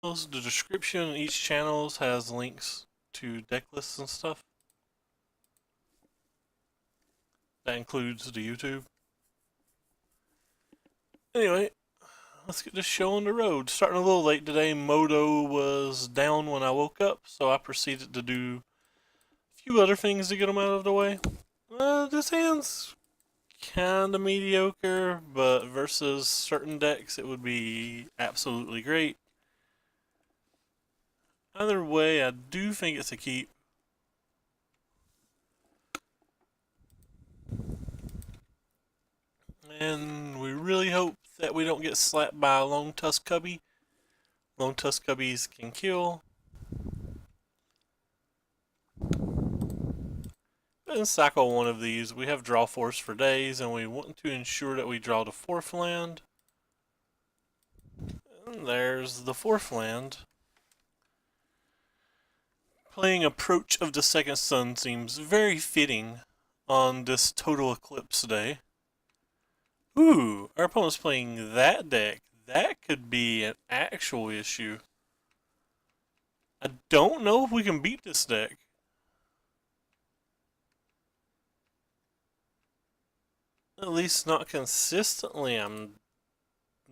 The description in each channel has links to deck lists and stuff. That includes the YouTube. Anyway, let's get this show on the road. Starting a little late today, Moto was down when I woke up, so I proceeded to do a few other things to get them out of the way. This hand's kinda mediocre, but versus certain decks it would be absolutely great. Either way, I do think it's a keep. And we really hope that we don't get slapped by a Lone Tusk Cubby. Lone Tusk Cubbies can kill. And cycle one of these. We have draw force for days, and we want to ensure that we draw the fourth land. And there's the fourth land. Playing Approach of the Second Sun seems very fitting on this total eclipse day. Ooh, our opponent's playing that deck. That could be an actual issue. I don't know if we can beat this deck. At least not consistently, I'm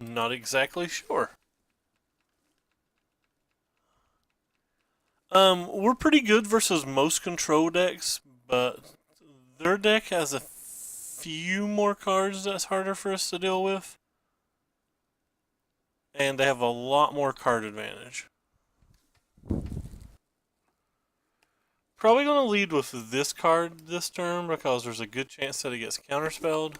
not exactly sure. We're pretty good versus most control decks, but their deck has a few more cards that's harder for us to deal with. And they have a lot more card advantage. Probably going to lead with this card this turn because there's a good chance that it gets counterspelled.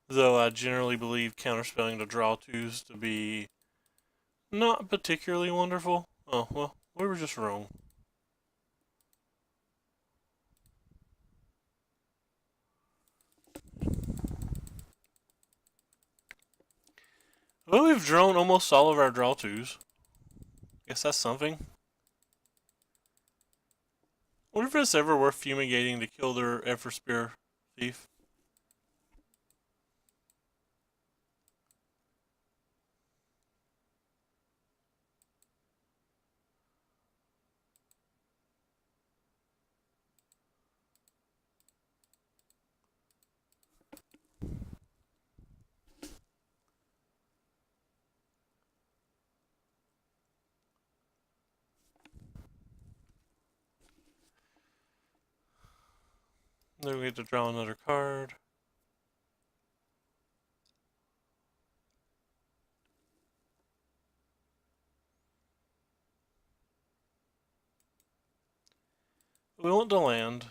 Though I generally believe counterspelling to draw twos to be not particularly wonderful. Oh, well, we were just wrong. Well, we've drawn almost all of our draw twos. Guess that's something. I wonder if it's ever worth fumigating to kill their Everspear thief. Then we get to draw another card. We want to land.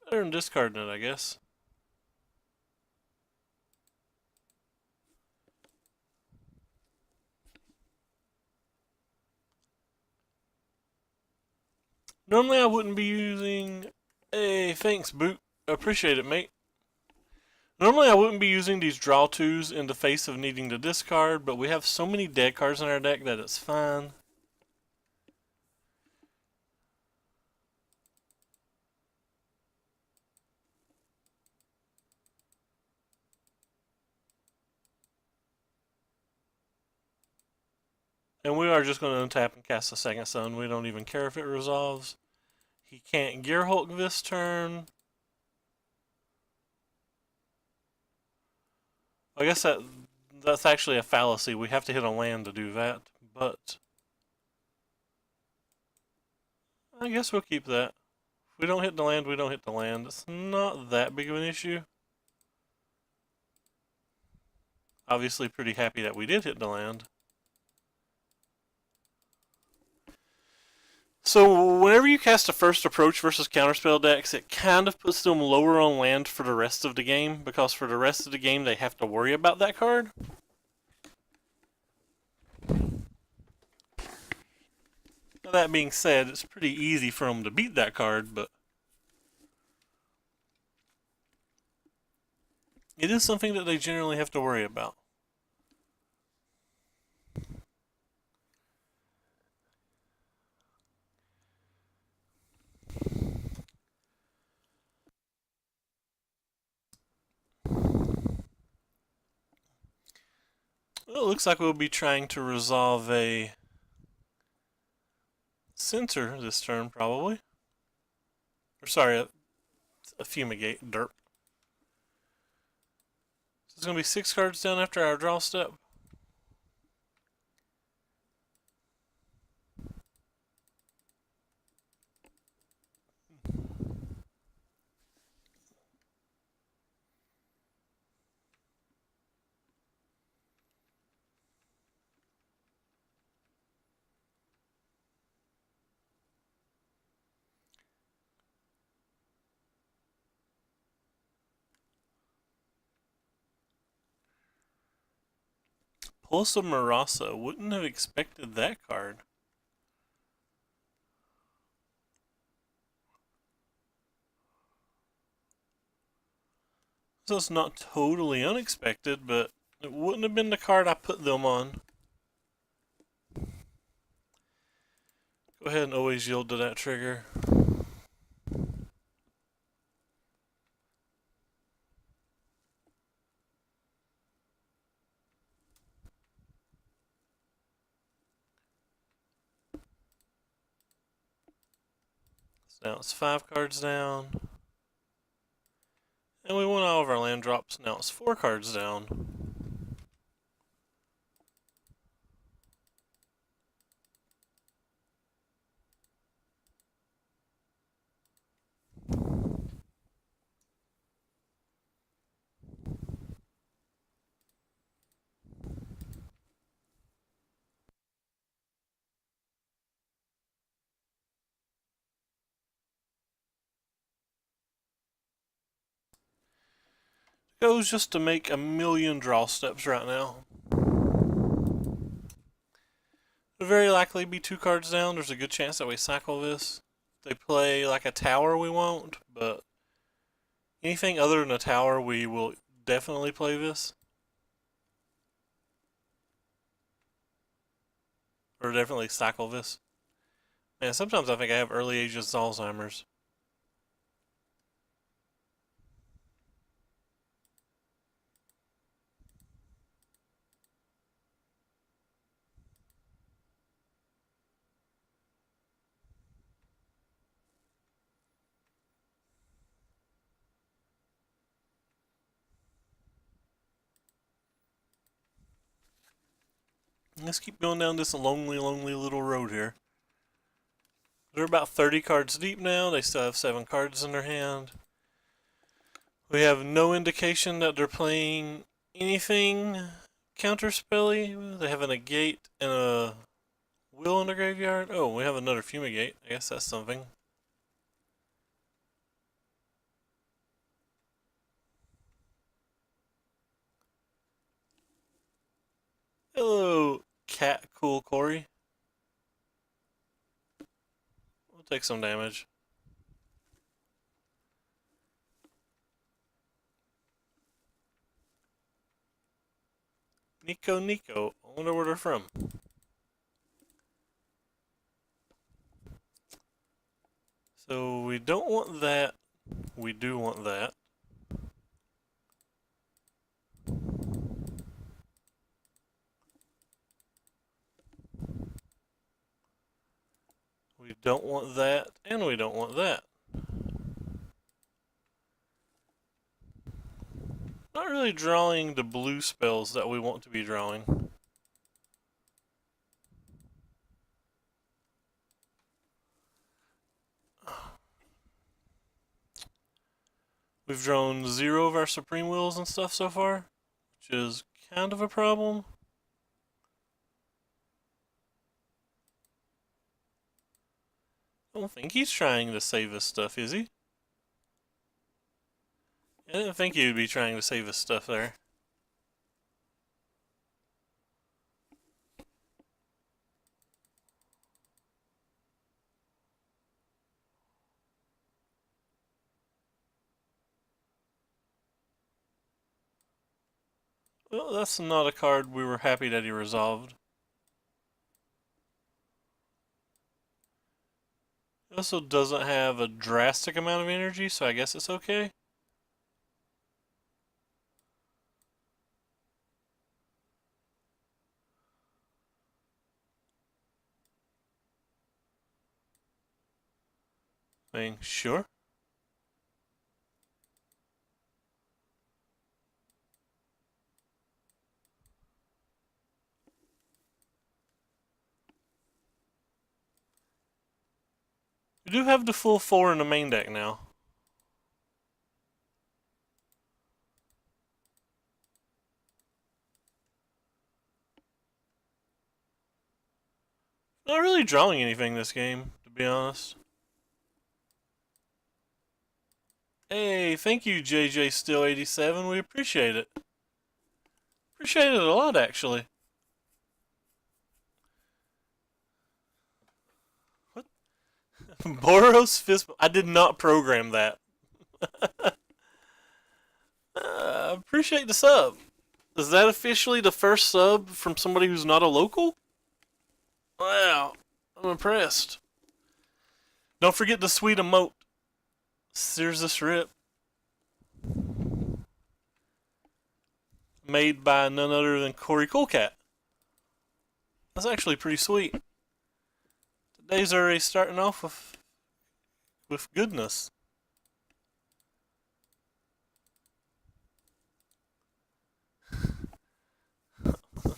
Better than discarding it, I guess. Normally I wouldn't be using... Hey, thanks, Boot. Appreciate it, mate. Normally I wouldn't be using these draw twos in the face of needing to discard, but we have so many dead cards in our deck that it's fine. And we are just going to untap and cast the Second Sun. We don't even care if it resolves. He can't Gear Hulk this turn. I guess that's actually a fallacy. We have to hit a land to do that, but I guess we'll keep that. If we don't hit the land, we don't hit the land. It's not that big of an issue. Obviously pretty happy that we did hit the land. So whenever you cast a first approach versus counterspell decks, it kind of puts them lower on land for the rest of the game, because for the rest of the game they have to worry about that card. Now, that being said, it's pretty easy for them to beat that card, but it is something that they generally have to worry about. Well, it looks like we'll be trying to resolve a sensor this turn, probably. Or sorry, a fumigate, derp. So it's going to be 6 cards down after our draw step. Pulse of Marasa. Wouldn't have expected that card. So it's not totally unexpected, but it wouldn't have been the card I put them on. Go ahead and always yield to that trigger. So now it's 5 cards down. And we won all of our land drops. Now it's 4 cards down. Goes just to make a million draw steps right now. It'll very likely be 2 cards down. There's a good chance that we cycle this. If they play like a tower, we won't, but anything other than a tower, we will definitely play this. Or definitely cycle this. Man, sometimes I think I have early ages Alzheimer's. Let's keep going down this lonely, lonely little road here. They're about 30 cards deep now. They still have 7 cards in their hand. We have no indication that they're playing anything counterspelly. They have a negate and a will in the graveyard. Oh, we have another fumigate. I guess that's something. Hello, cat cool Corey. We'll take some damage. Nico. I wonder where they're from. So we don't want that. We do want that. We don't want that, and we don't want that. Not really drawing the blue spells that we want to be drawing. We've drawn 0 of our Supreme Wills and stuff so far, which is kind of a problem. I don't think he's trying to save us stuff, is he? I didn't think he would be trying to save us stuff there. Well, that's not a card we were happy that he resolved. It also doesn't have a drastic amount of energy, so I guess it's okay. I mean, sure. We do have the full 4 in the main deck now. Not really drawing anything this game, to be honest. Hey, thank you, JJ Still 87. We appreciate it. Appreciate it a lot, actually. What? Boros Fist. I did not program that. Appreciate the sub. Is that officially the first sub from somebody who's not a local? Wow, I'm impressed. Don't forget the sweet emote. Here's this rip. Made by none other than Corey Coolcat. That's actually pretty sweet. Today's already starting off with goodness.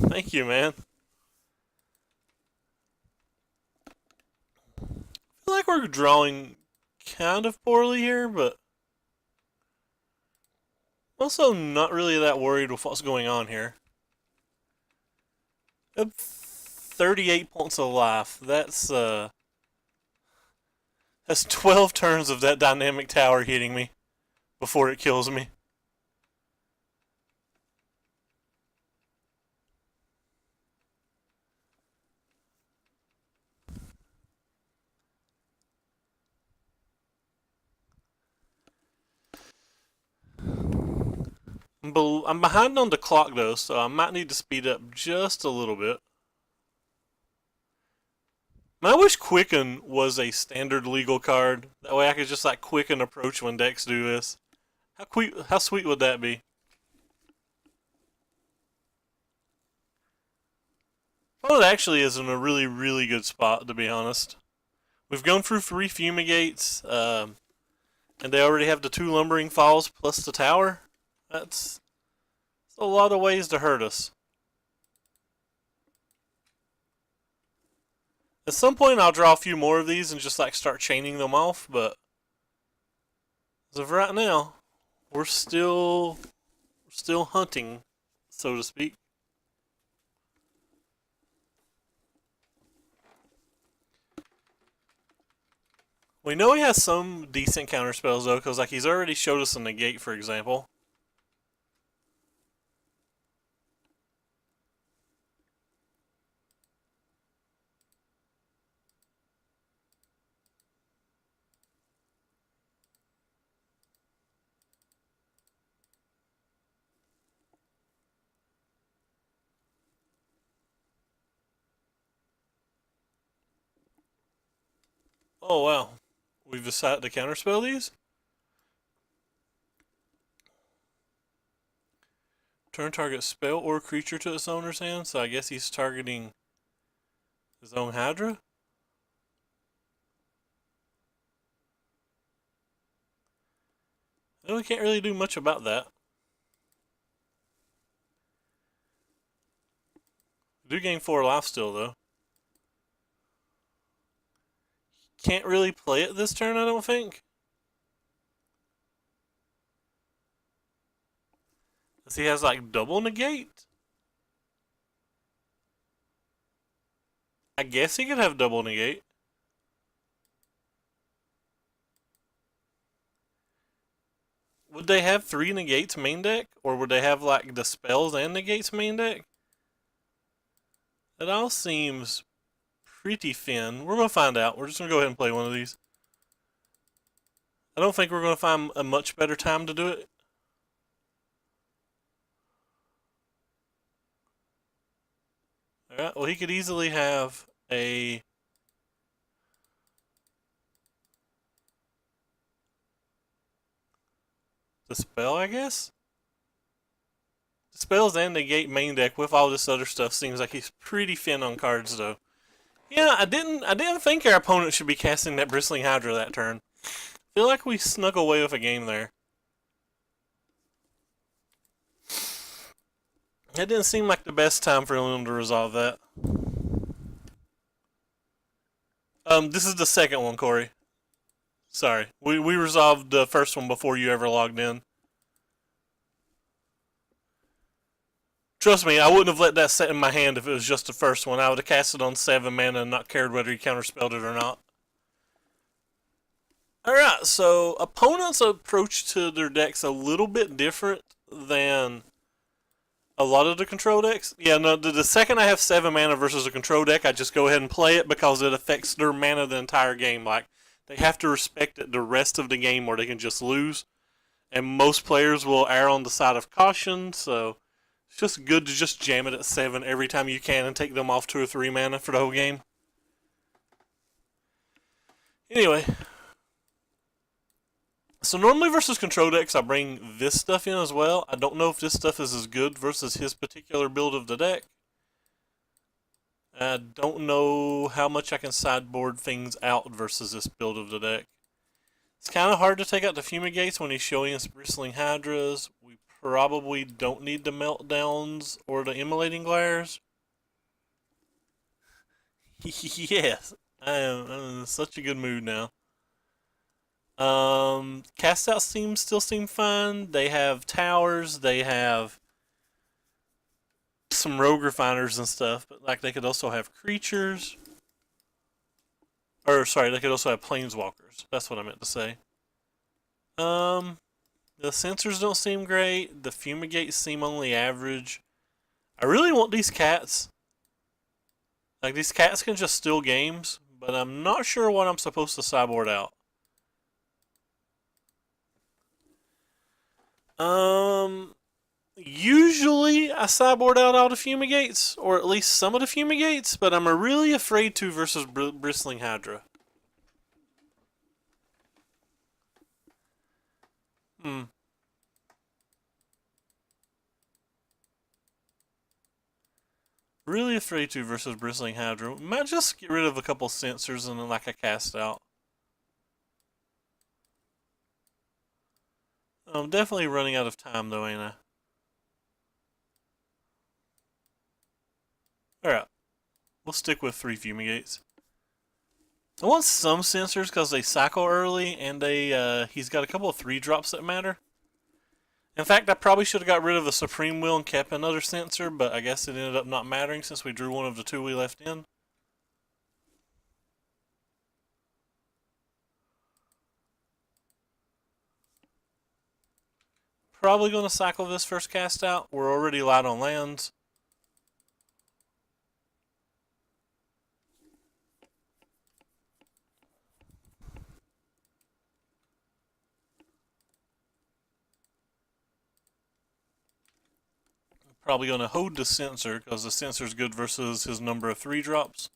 Thank you, man. I feel like we're drawing kind of poorly here, but also not really that worried with what's going on here. 38 points of life. That's 12 turns of that dynamic tower hitting me before it kills me. I'm behind on the clock though, so I might need to speed up just a little bit. I wish Quicken was a standard legal card. That way I could just like Quicken approach when decks do this. How sweet would that be? Well, it actually is in a really, really good spot, to be honest. We've gone through 3 Fumigates, and they already have the 2 Lumbering Falls plus the tower. That's a lot of ways to hurt us. At some point I'll draw a few more of these and just like start chaining them off, but as of right now, we're still hunting, so to speak. We know he has some decent counter spells though, because like he's already showed us a negate, for example. Oh wow, we've decided to counterspell these? Turn target spell or creature to its owner's hand, so I guess he's targeting his own Hydra? Well, we can't really do much about that. We do gain 4 life still, though. Can't really play it this turn, I don't think. Does he has like double negate? I guess he could have double negate. Would they have 3 negates main deck? Or would they have like the spells and negates main deck? It all seems pretty thin. We're going to find out. We're just going to go ahead and play one of these. I don't think we're going to find a much better time to do it. Alright, well he could easily have a... the spell, I guess? The spells and negate main deck with all this other stuff seems like he's pretty thin on cards though. Yeah, I didn't think our opponent should be casting that Bristling Hydra that turn. Feel like we snuck away with a game there. It didn't seem like the best time for them to resolve that. This is the second one, Corey. Sorry. We resolved the first one before you ever logged in. Trust me, I wouldn't have let that set in my hand if it was just the first one. I would have cast it on 7 mana and not cared whether he counterspelled it or not. Alright, so opponents' approach to their decks a little bit different than a lot of the control decks. Yeah, no, the second I have 7 mana versus a control deck, I just go ahead and play it because it affects their mana the entire game. Like, they have to respect it the rest of the game or they can just lose. And most players will err on the side of caution, so it's just good to just jam it at 7 every time you can and take them off 2 or 3 mana for the whole game. Anyway. So normally versus control decks, I bring this stuff in as well. I don't know if this stuff is as good versus his particular build of the deck. I don't know how much I can sideboard things out versus this build of the deck. It's kind of hard to take out the Fumigates when he's showing us Bristling Hydras. We probably don't need the Meltdowns or the Immolating Glares. Yes, I'm in such a good mood now. Cast out still seem fun. They have towers, they have some rogue refiners and stuff, but like they could also have creatures. Or sorry, they could also have planeswalkers. That's what I meant to say. The sensors don't seem great. The fumigates seem only average. I really want these cats. Like these cats can just steal games, but I'm not sure what I'm supposed to sideboard out. Usually I sideboard out all the fumigates, or at least some of the fumigates, but I'm really afraid to versus Bristling Hydra. Really afraid to versus Bristling Hydra. Might just get rid of a couple sensors and then like a cast out. I'm definitely running out of time though, ain't I? Alright. We'll stick with 3 fumigates. I want some sensors because they cycle early and he's got a couple of 3-drops that matter. In fact, I probably should have got rid of the Supreme Will and kept another sensor, but I guess it ended up not mattering since we drew one of the 2 we left in. Probably going to cycle this first cast out. We're already light on lands. Probably going to hold the sensor because the sensor is good versus his number of 3-drops.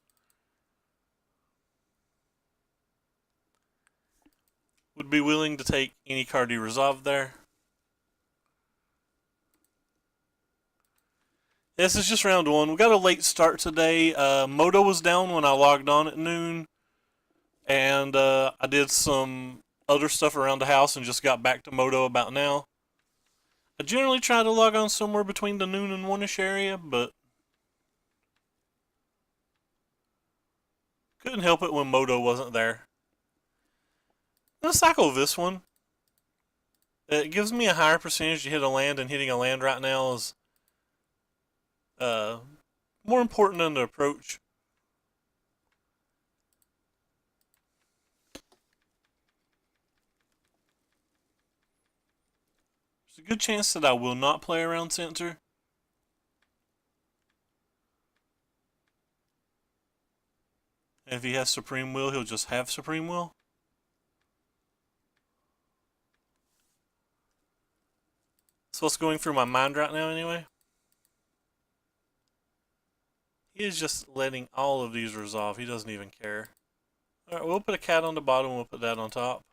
Would be willing to take any card he resolved there. This is just round 1. We got a late start today. Moto was down when I logged on at noon. And I did some other stuff around the house and just got back to Moto about now. I generally try to log on somewhere between the noon and 1-ish area, but couldn't help it when Moto wasn't there. I'm going to cycle this one. It gives me a higher percentage to hit a land, and hitting a land right now is more important than the approach. There's a good chance that I will not play around sensor. If he has Supreme Will, he'll just have Supreme Will. That's what's going through my mind right now anyway. He is just letting all of these resolve. He doesn't even care. Alright, we'll put a cat on the bottom, we'll put that on top.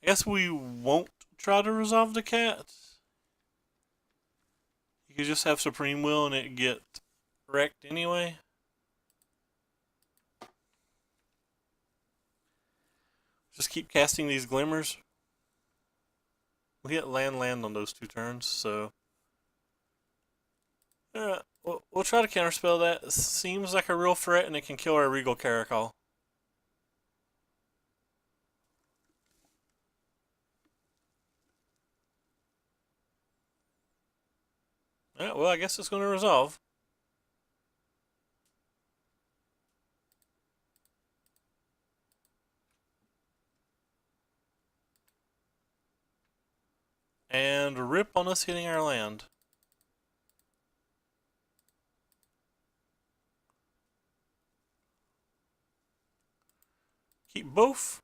I guess we won't try to resolve the cat. You could just have Supreme Will and it get wrecked anyway. Just keep casting these glimmers. We get land on those 2 turns, so. Alright, we'll try to counterspell that. It seems like a real threat and it can kill our Regal Caracal. Alright, well, I guess it's going to resolve. And rip on us hitting our land. Keep both.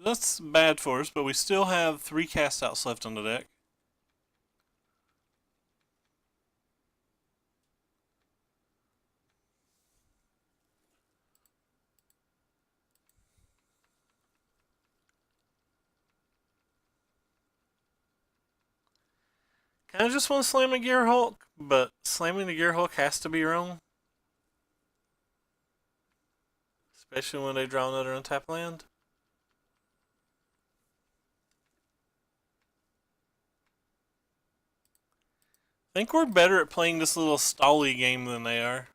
That's bad for us, but we still have 3 cast outs left on the deck. I just want to slam a Gear Hulk, but slamming the Gear Hulk has to be wrong. Especially when they draw another untapped land. I think we're better at playing this little stally game than they are.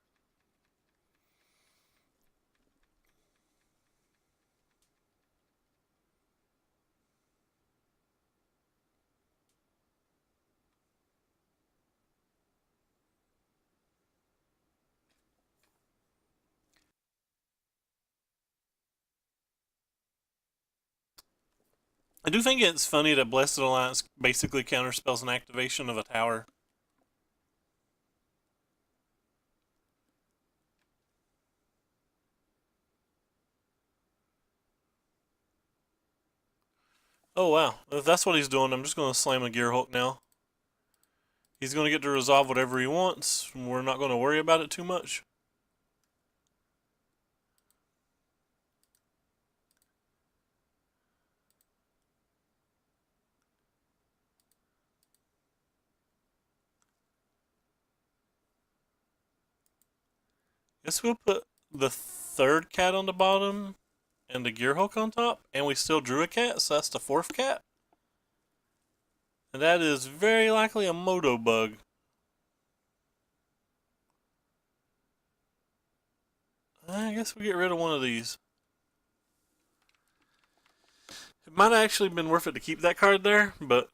I do think it's funny that Blessed Alliance basically counterspells an activation of a tower. Oh wow, if that's what he's doing, I'm just going to slam a Gear Hulk now. He's going to get to resolve whatever he wants. We're not going to worry about it too much. Guess we'll put the 3rd cat on the bottom and the Gear Hulk on top, and we still drew a cat, so that's the 4th cat. And that is very likely a Moto bug. I guess we get rid of one of these. It might have actually been worth it to keep that card there, but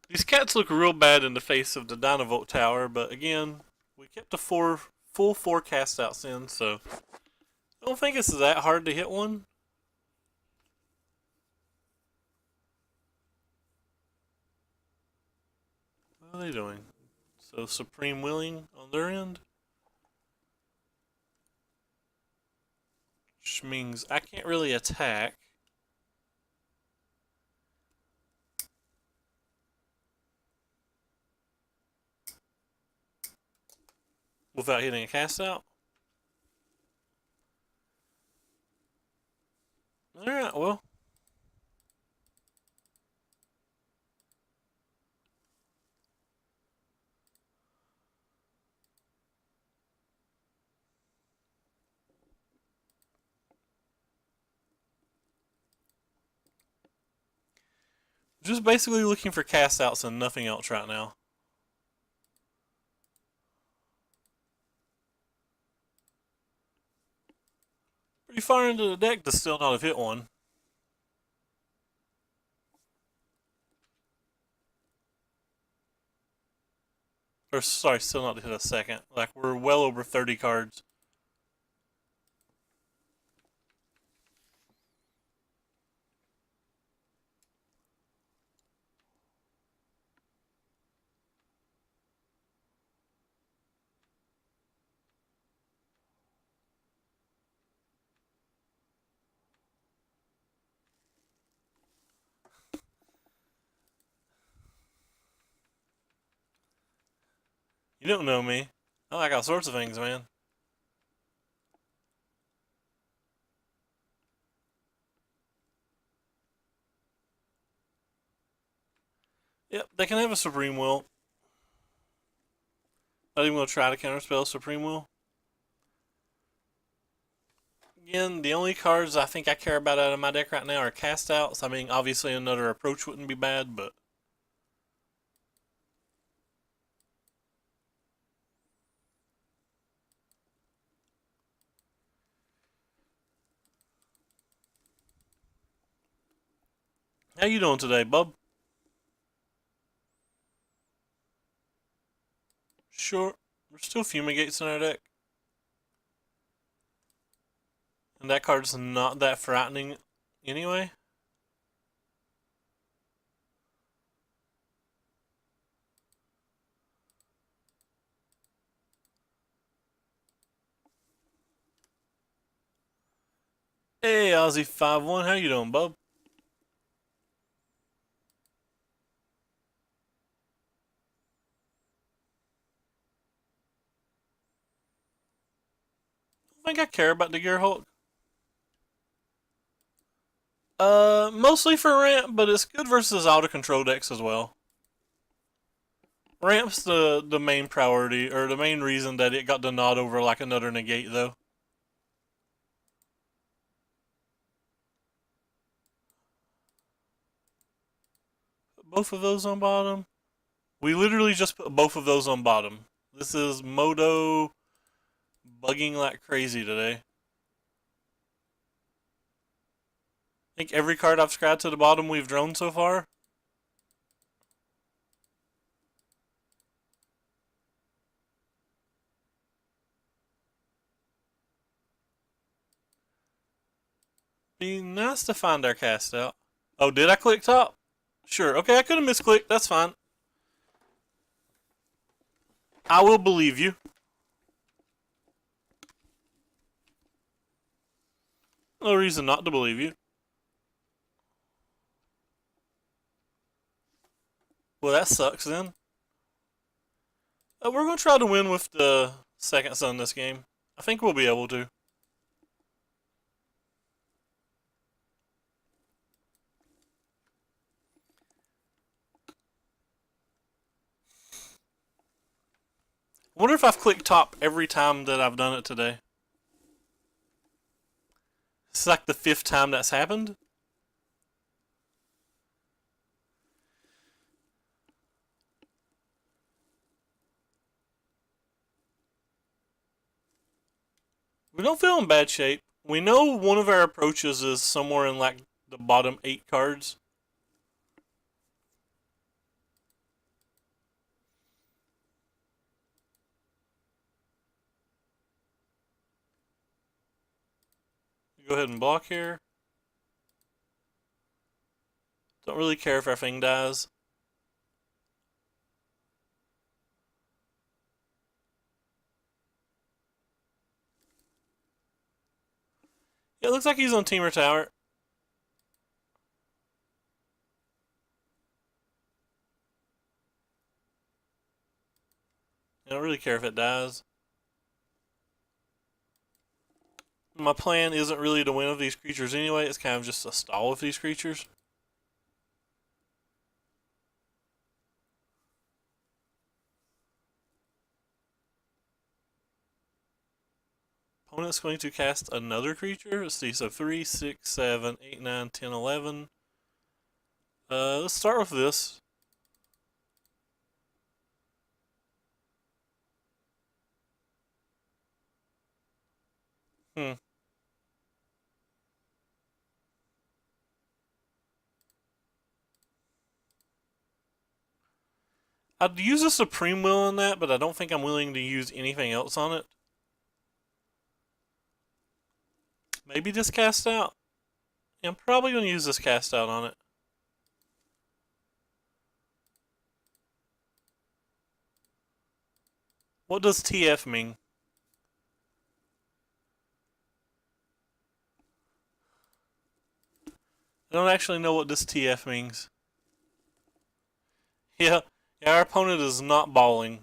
these cats look real bad in the face of the Dynavolt Tower, but again, we kept the full 4 cast outs in, so I don't think it's that hard to hit one. What are they doing? So Supreme Willing on their end? Which means I can't really attack. Without hitting a cast out? Alright, well. Just basically looking for cast outs and nothing else right now. Pretty far into the deck to still not have hit one. Or sorry, still not hit a second. Like we're well over 30 cards. You don't know me. I like all sorts of things, man. Yep, they can have a Supreme Will. Not even going to try to counterspell Supreme Will. Again, the only cards I think I care about out of my deck right now are cast outs. I mean, obviously another approach wouldn't be bad, but how you doing today, bub? Sure. There's still Fumigates in our deck. And that card's not that frightening anyway. Hey, Ozzy51, how you doing, bub? I think I care about the Gear Hulk. Mostly for ramp, but it's good versus auto control decks as well. Ramp's the main priority, or the main reason that it got the nod over like another negate, though. Put both of those on bottom. We literally just put both of those on bottom. This is Modo bugging like crazy today. I think every card I've scratched to the bottom we've drawn so far. Be nice to find our cast out. Oh, did I click top? Sure. Okay, I could have misclicked. That's fine. I will believe you. No reason not to believe you. Well, that sucks then. We're going to try to win with the second sun this game. I think we'll be able to. I wonder if I've clicked top every time that I've done it today. It's like the 5th time that's happened. We don't feel in bad shape. We know one of our approaches is somewhere in like the bottom 8 cards. Go ahead and block here. Don't really care if our thing dies. Yeah, it looks like he's on Temur Tower. I don't really care if it dies. My plan isn't really to win with these creatures anyway. It's kind of just to stall with these creatures. Opponent's going to cast another creature. Let's see, so 3, 6, 7, 8, 9, 10, 11. Let's start with this. Hmm. I'd use a Supreme Will on that, but I don't think I'm willing to use anything else on it. Maybe just cast out. Yeah, I'm probably going to use this cast out on it. What does TF mean? I don't actually know what this TF means. Yeah, our opponent is not balling.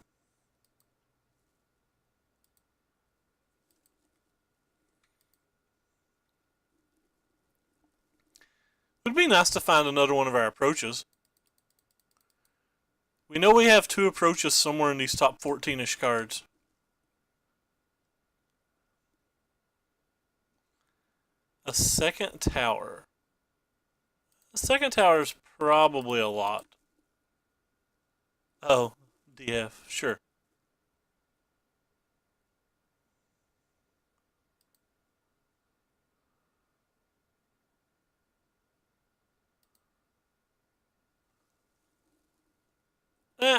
It would be nice to find another one of our approaches. We know we have two approaches somewhere in these top 14-ish cards. A second tower. A second tower is probably a lot. Oh, DF, sure.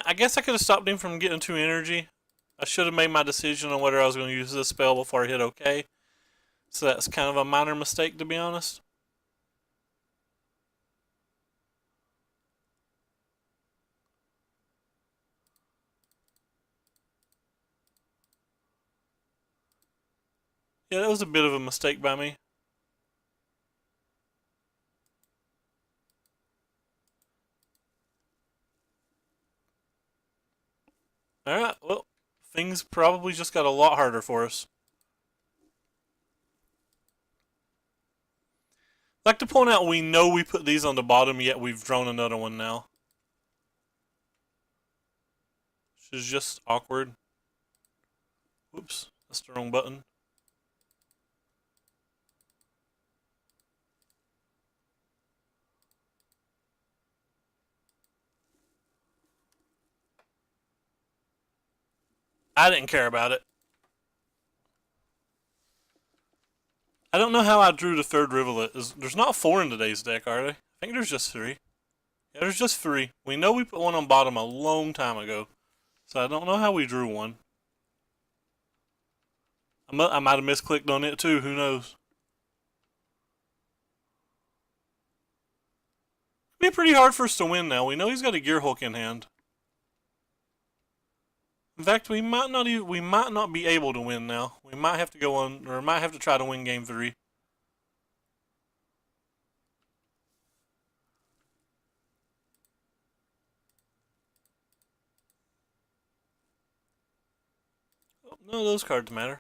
I guess I could have stopped him from getting too energy. I should have made my decision on whether I was going to use this spell before I hit OK. So that's kind of a minor mistake, to be honest. Yeah, that was a bit of a mistake by me. Alright, well, things probably just got a lot harder for us. I'd like to point out we know we put these on the bottom, yet we've drawn another one now. Which is just awkward. Whoops, that's the wrong button. I didn't care about it. I don't know how I drew the third Rivulet. There's not 4 in today's deck, are they? I think there's just 3. Yeah, there's just 3. We know we put one on bottom a long time ago. So I don't know how we drew one. I might have misclicked on it too, who knows. It'll be pretty hard for us to win now. We know he's got a Gearhulk in hand. In fact, we might not be able to win now. We might have to go on, or might have to try to win game 3. Oh, none of those cards matter.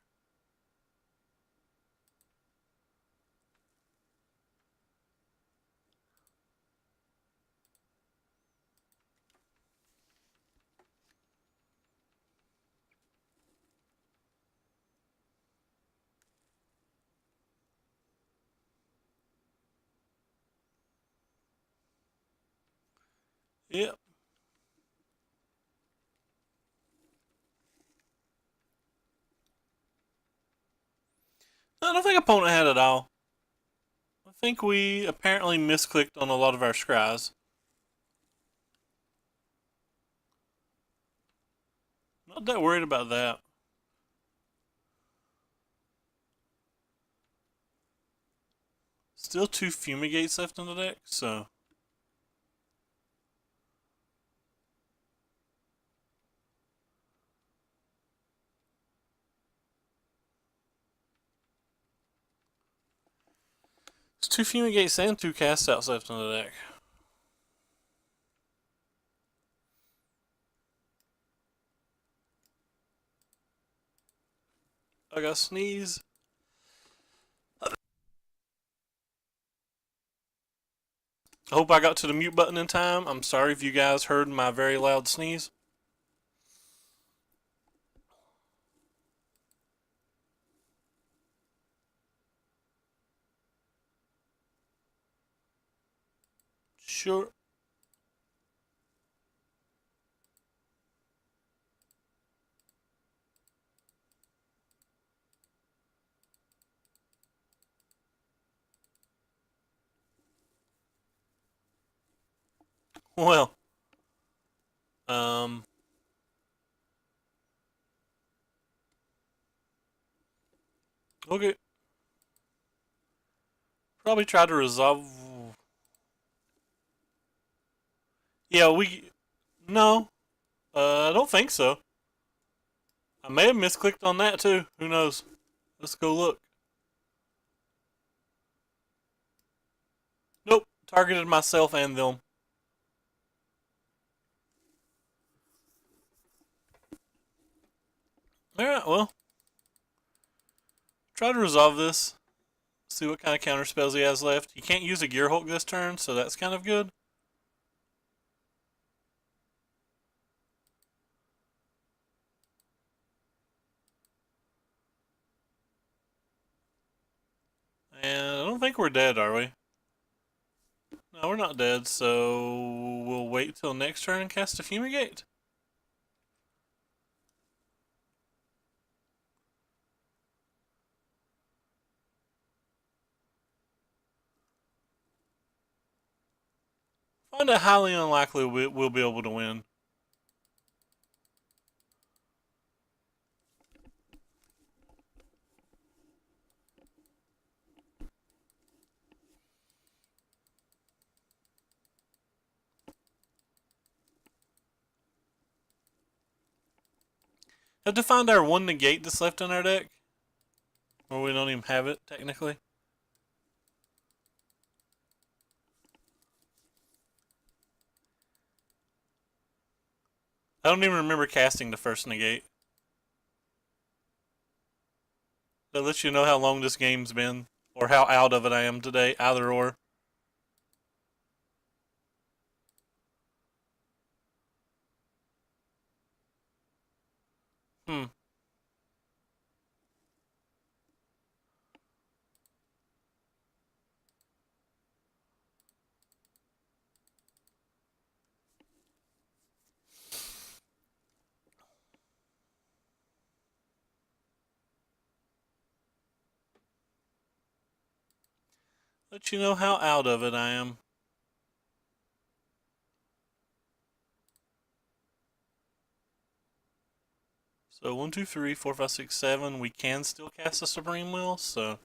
Yep. I don't think opponent had it all. I think we apparently misclicked on a lot of our scries. Not that worried about that. Still 2 Fumigates left in the deck, so... There's 2 Fumigates and 2 Cast Outs left in the deck. I got sneeze. I hope I got to the mute button in time. I'm sorry if you guys heard my very loud sneeze. Sure. Well. Okay. Probably try to resolve... Yeah, No. I don't think so. I may have misclicked on that too. Who knows? Let's go look. Nope. Targeted myself and them. Alright, well. Try to resolve this. See what kind of counter spells he has left. He can't use a Gearhulk this turn, so that's kind of good. don't think we're dead, are we? No, we're not dead, so we'll wait till next turn and cast a Fumigate. Find it highly unlikely we'll be able to win. Have to find our one negate that's left in our deck. Or we don't even have it, technically. I don't even remember casting the first negate. That lets you know how long this game's been, or how out of it I am today, either or. Hmm. Let you know how out of it I am. So 1, 2, 3, 4, 5, 6, 7. We can still cast a Supreme Will, so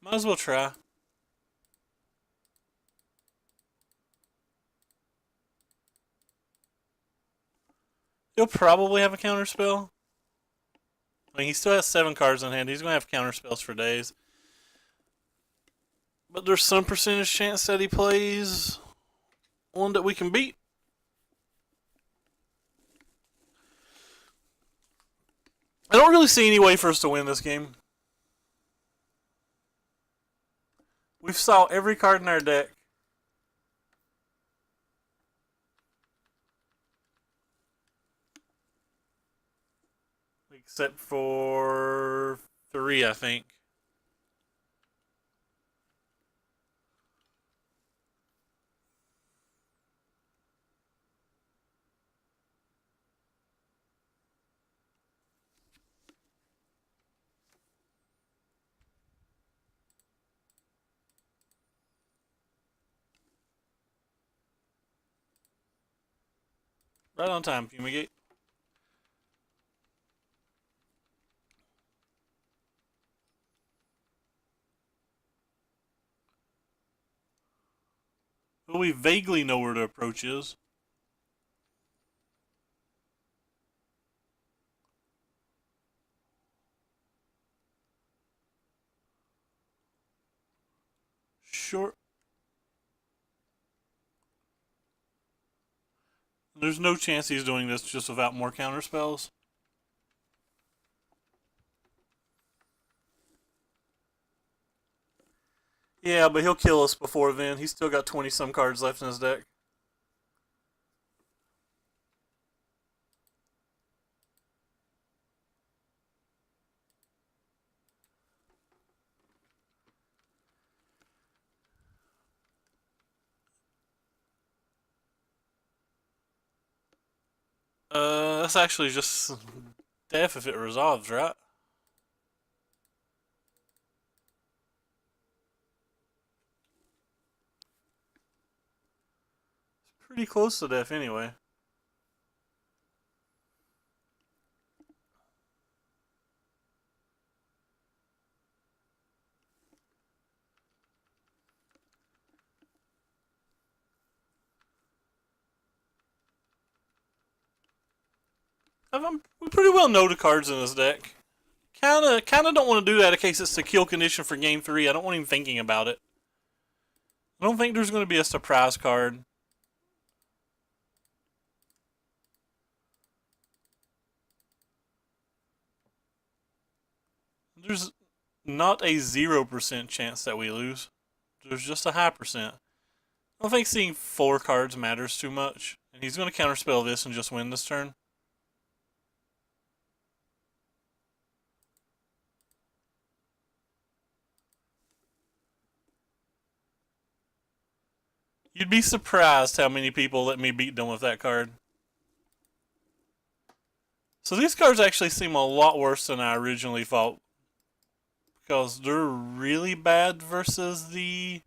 might as well try. He'll probably have a counter spell. I mean, he still has 7 cards in hand. He's going to have counter spells for days. But there's some percentage chance that he plays one that we can beat. I don't really see any way for us to win this game. We've saw every card in our deck. Except for 3, I think. Right on time, Fumigate. But we vaguely know where the approach is. Sure. There's no chance he's doing this just without more counter spells. Yeah, but he'll kill us before then. He's still got 20 some cards left in his deck. That's actually just death if it resolves, right? It's pretty close to death anyway. We pretty well know the cards in this deck. Kinda don't want to do that in case it's the kill condition for game 3. I don't want him thinking about it. I don't think there's going to be a surprise card. There's not a 0% chance that we lose. There's just a high percent. I don't think seeing 4 cards matters too much. And he's going to counterspell this and just win this turn. You'd be surprised how many people let me beat them with that card. So these cards actually seem a lot worse than I originally thought. Because they're really bad versus the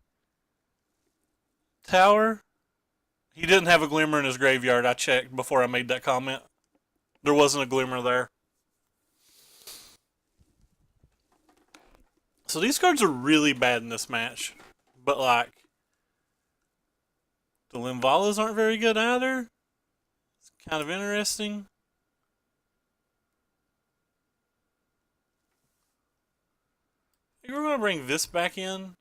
tower. He didn't have a Glimmer in his graveyard. I checked before I made that comment. There wasn't a Glimmer there. So these cards are really bad in this match. But like, the Linvalas aren't very good either. It's kind of interesting. I think we're going to bring this back in.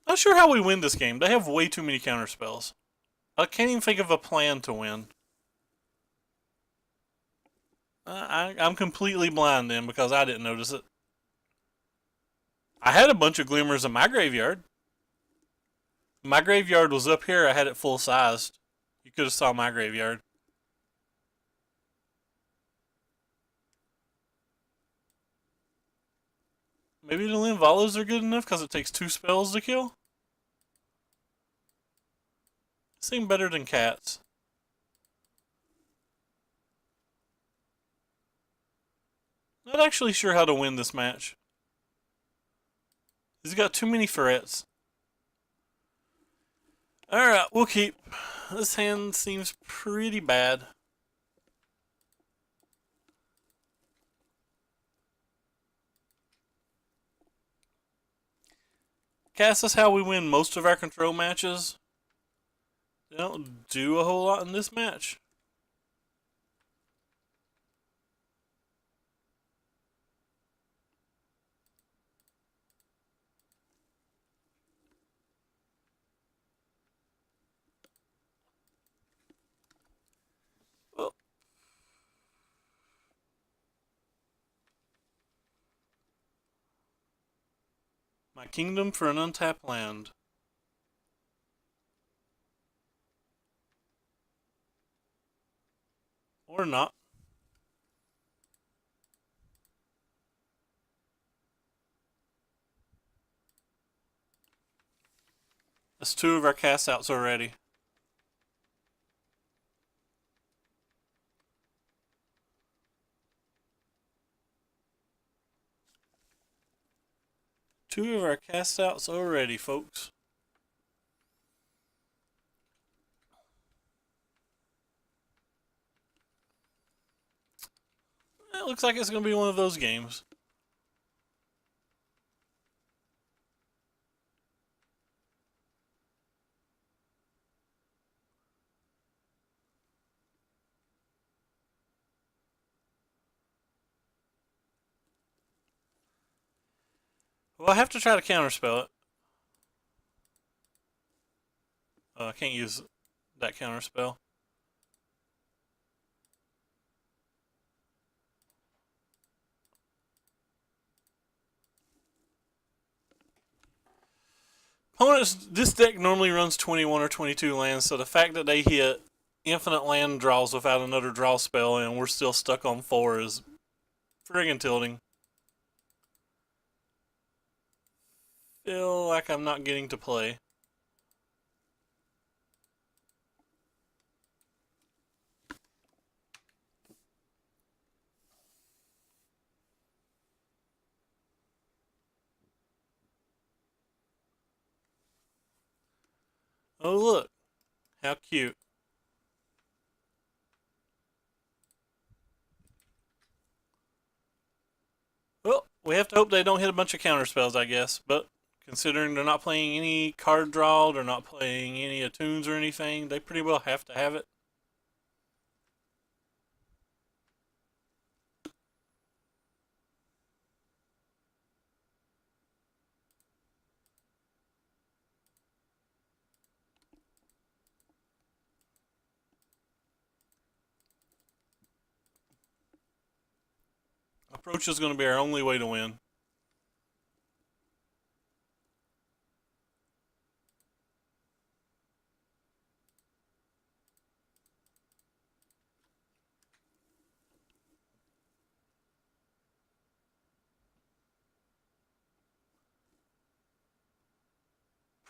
Not sure how we win this game. They have way too many counter spells. I can't even think of a plan to win. I'm completely blind then because I didn't notice it. I had a bunch of Glimmers in my graveyard. My graveyard was up here. I had it full sized. You could have saw my graveyard. Maybe the Linvalas are good enough because it takes 2 spells to kill? Seem better than cats. Not actually sure how to win this match. He's got too many threats. Alright, we'll keep. This hand seems pretty bad. Cast is how we win most of our control matches. They don't do a whole lot in this match. Well, my kingdom for an untapped land. Or not. That's 2 of our cast outs already. Two of our cast outs already, folks. It looks like it's going to be one of those games. Well, I have to try to counterspell it. I can't use that counterspell. Opponents, this deck normally runs 21 or 22 lands, so the fact that they hit infinite land draws without another draw spell and we're still stuck on 4 is friggin' tilting. Feel like I'm not getting to play. Oh look, how cute. Well, we have to hope they don't hit a bunch of counter spells, I guess. But considering they're not playing any card draw, they're not playing any attunes or anything, they pretty well have to have it. Approach is going to be our only way to win.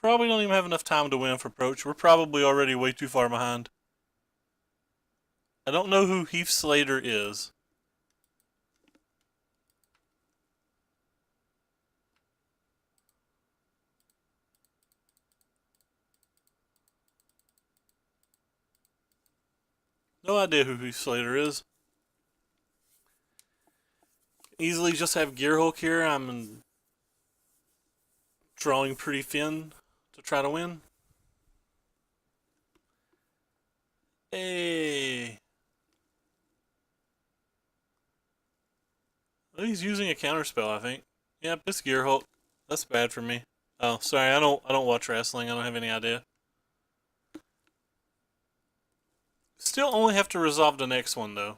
Probably don't even have enough time to win for approach. We're probably already way too far behind. I don't know who Heath Slater is. No idea who Heath Slater is. Easily just have Gearhulk here. I'm drawing pretty thin to try to win. Hey. Oh, he's using a counterspell, I think. Yep, it's Gearhulk. That's bad for me. Oh, sorry, I don't watch wrestling. I don't have any idea. Still only have to resolve the next one though.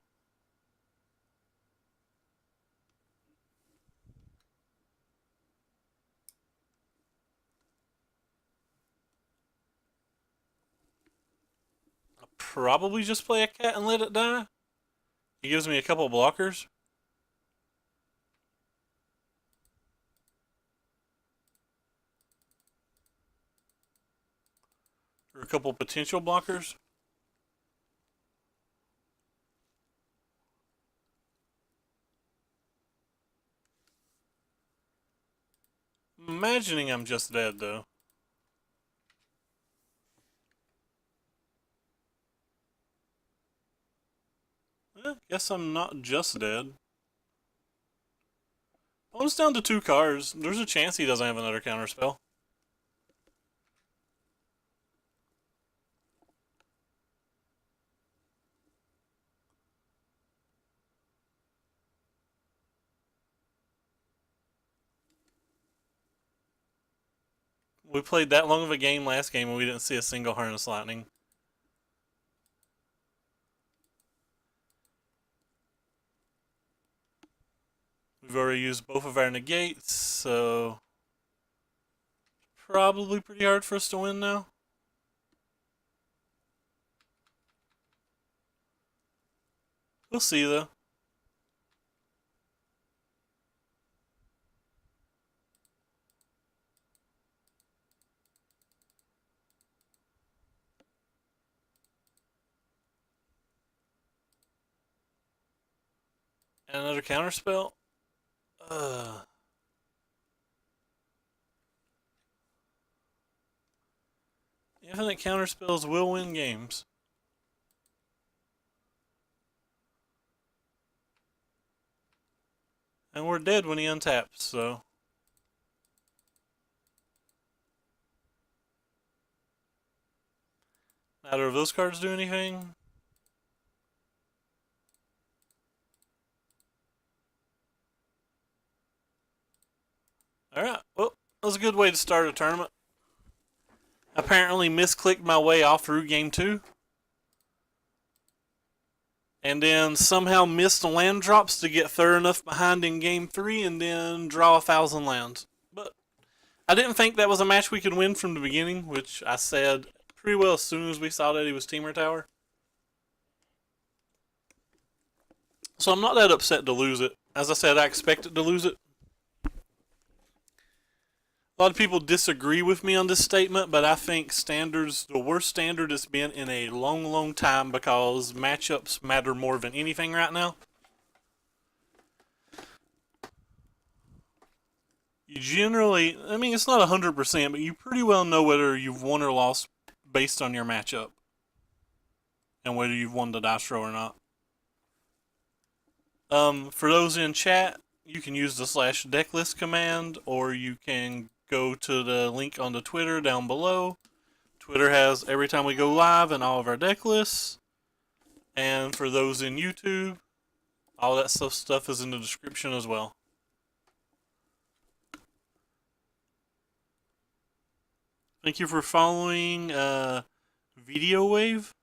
I'll probably just play a cat and let it die. He gives me a couple blockers. Or a couple potential blockers. I'm imagining I'm just dead though. Guess I'm not just dead. Opponent's down to 2 cards. There's a chance he doesn't have another counterspell. We played that long of a game last game and we didn't see a single Harness Lightning. We've already used both of our negates, so probably pretty hard for us to win now. We'll see though. And another counterspell. Infinite counterspells will win games. And we're dead when he untaps, so. Neither of those cards do anything. Alright, well, that was a good way to start a tournament. Apparently misclicked my way off through game 2. And then somehow missed the land drops to get third enough behind in game 3 and then draw 1,000 lands. But I didn't think that was a match we could win from the beginning, which I said pretty well as soon as we saw that he was Temur Tower. So I'm not that upset to lose it. As I said, I expected to lose it. A lot of people disagree with me on this statement, but I think Standard's the worst Standard it's been in a long, long time because matchups matter more than anything right now. You generally, I mean, it's not 100%, but you pretty well know whether you've won or lost based on your matchup and whether you've won the dice roll or not. For those in chat, you can use the /decklist command, or you can go to the link on the Twitter down below. Twitter has every time we go live and all of our deck lists. And for those in YouTube, all that stuff is in the description as well. Thank you for following Video Wave.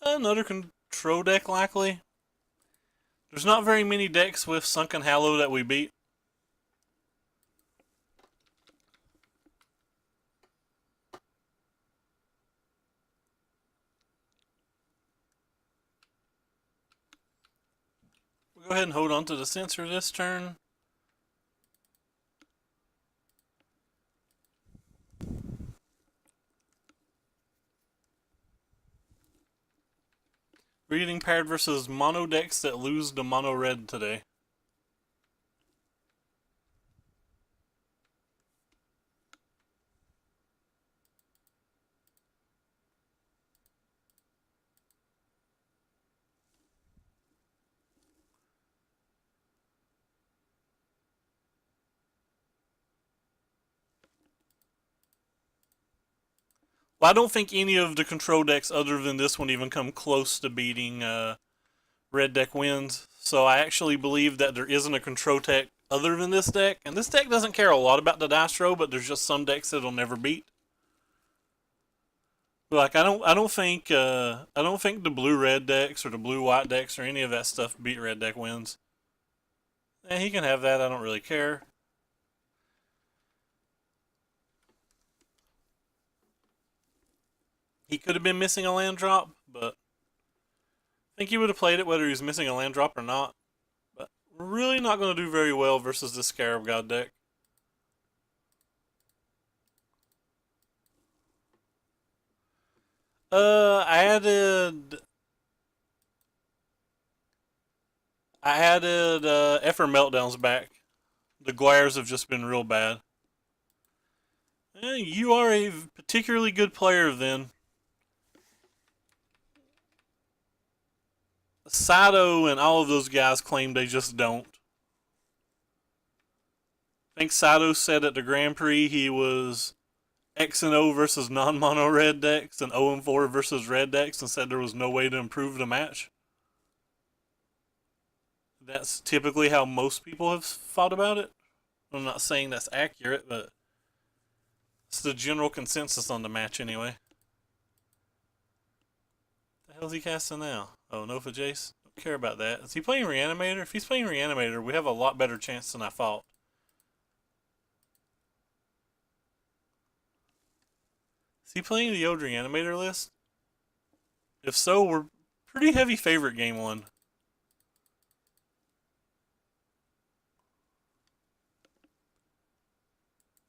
Another control deck likely. There's not very many decks with Sunken Hallow that we beat. We'll go ahead and hold on to the sensor this turn. Reading paired versus mono decks that lose to mono red today. Well, I don't think any of the control decks other than this one even come close to beating red deck wins. So I actually believe that there isn't a control deck other than this deck. And this deck doesn't care a lot about the dice roll, but there's just some decks it'll never beat. Like I don't think the blue red decks or the blue white decks or any of that stuff beat red deck wins. And he can have that. I don't really care. He could have been missing a land drop, but I think he would have played it whether he was missing a land drop or not. But we're really not going to do very well versus this Scarab God deck. I added Effer Meltdowns back. The Guires have just been real bad. You are a particularly good player then. Sato and all of those guys claim they just don't. I think Sato said at the Grand Prix he was X and O versus non-mono red decks and 0 and 4 versus red decks and said there was no way to improve the match. That's typically how most people have thought about it. I'm not saying that's accurate, but it's the general consensus on the match anyway. What the hell's he casting now? Oh, Nova Jace? Don't care about that. Is he playing Reanimator? If he's playing Reanimator, we have a lot better chance than I thought. Is he playing the old Reanimator list? If so, we're pretty heavy favorite game one.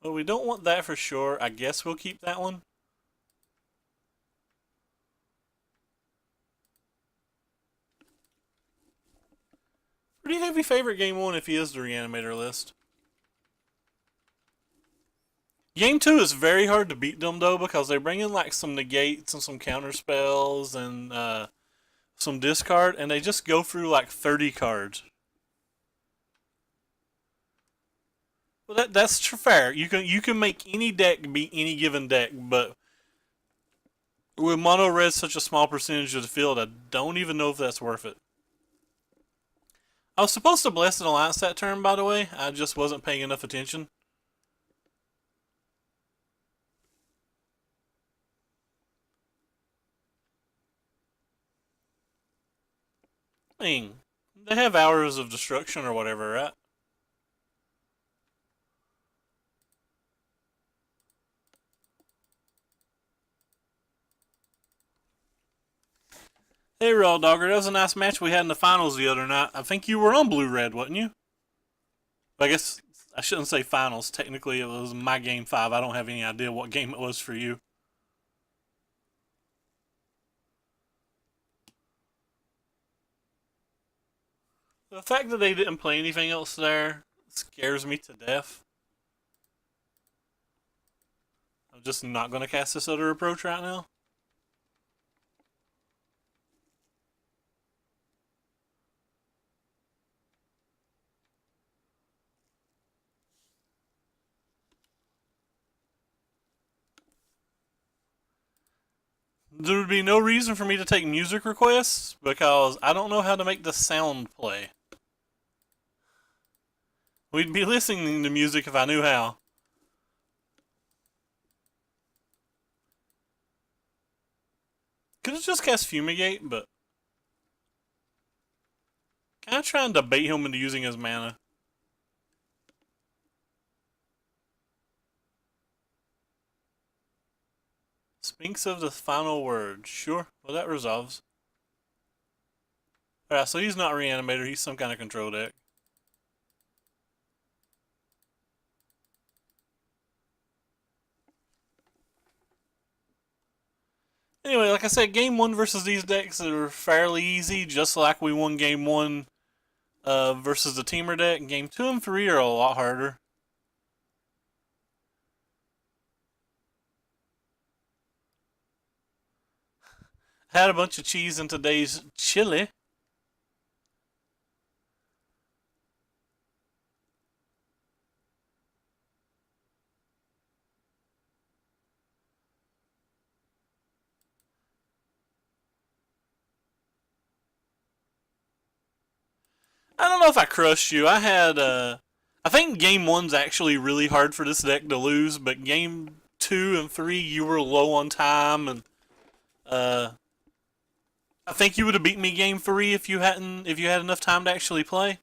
Well, we don't want that for sure. I guess we'll keep that one. Pretty heavy favorite game one if he is the Reanimator list. Game 2 is very hard to beat them though because they bring in like some negates and some counter spells and some discard and they just go through like 30 cards. Well, that's fair. You can make any deck beat any given deck, but with mono red such a small percentage of the field, I don't even know if that's worth it. I was supposed to Blessed Alliance that turn, by the way. I just wasn't paying enough attention. I mean, they have Hours of Destruction or whatever, right? Hey, Raw Dogger, that was a nice match we had in the finals the other night. I think you were on Blue Red, wasn't you? I guess I shouldn't say finals. Technically, it was my game 5. I don't have any idea what game it was for you. The fact that they didn't play anything else there scares me to death. I'm just not going to cast this other approach right now. There would be no reason for me to take music requests because I don't know how to make the sound play. We'd be listening to music if I knew how. Could have just cast Fumigate, but kind of trying to bait him into using his mana. Sphinx of the Final Word. Sure. Well, that resolves. Alright, so he's not Reanimator. He's some kind of control deck. Anyway, like I said, game one versus these decks are fairly easy, just like we won game one versus the Teamer deck. Game two and three are a lot harder. Had a bunch of cheese in today's chili. I don't know if I crushed you. I think game one's actually really hard for this deck to lose, but game two and three you were low on time, and uh, I think you would have beat me game three if you had enough time to actually play.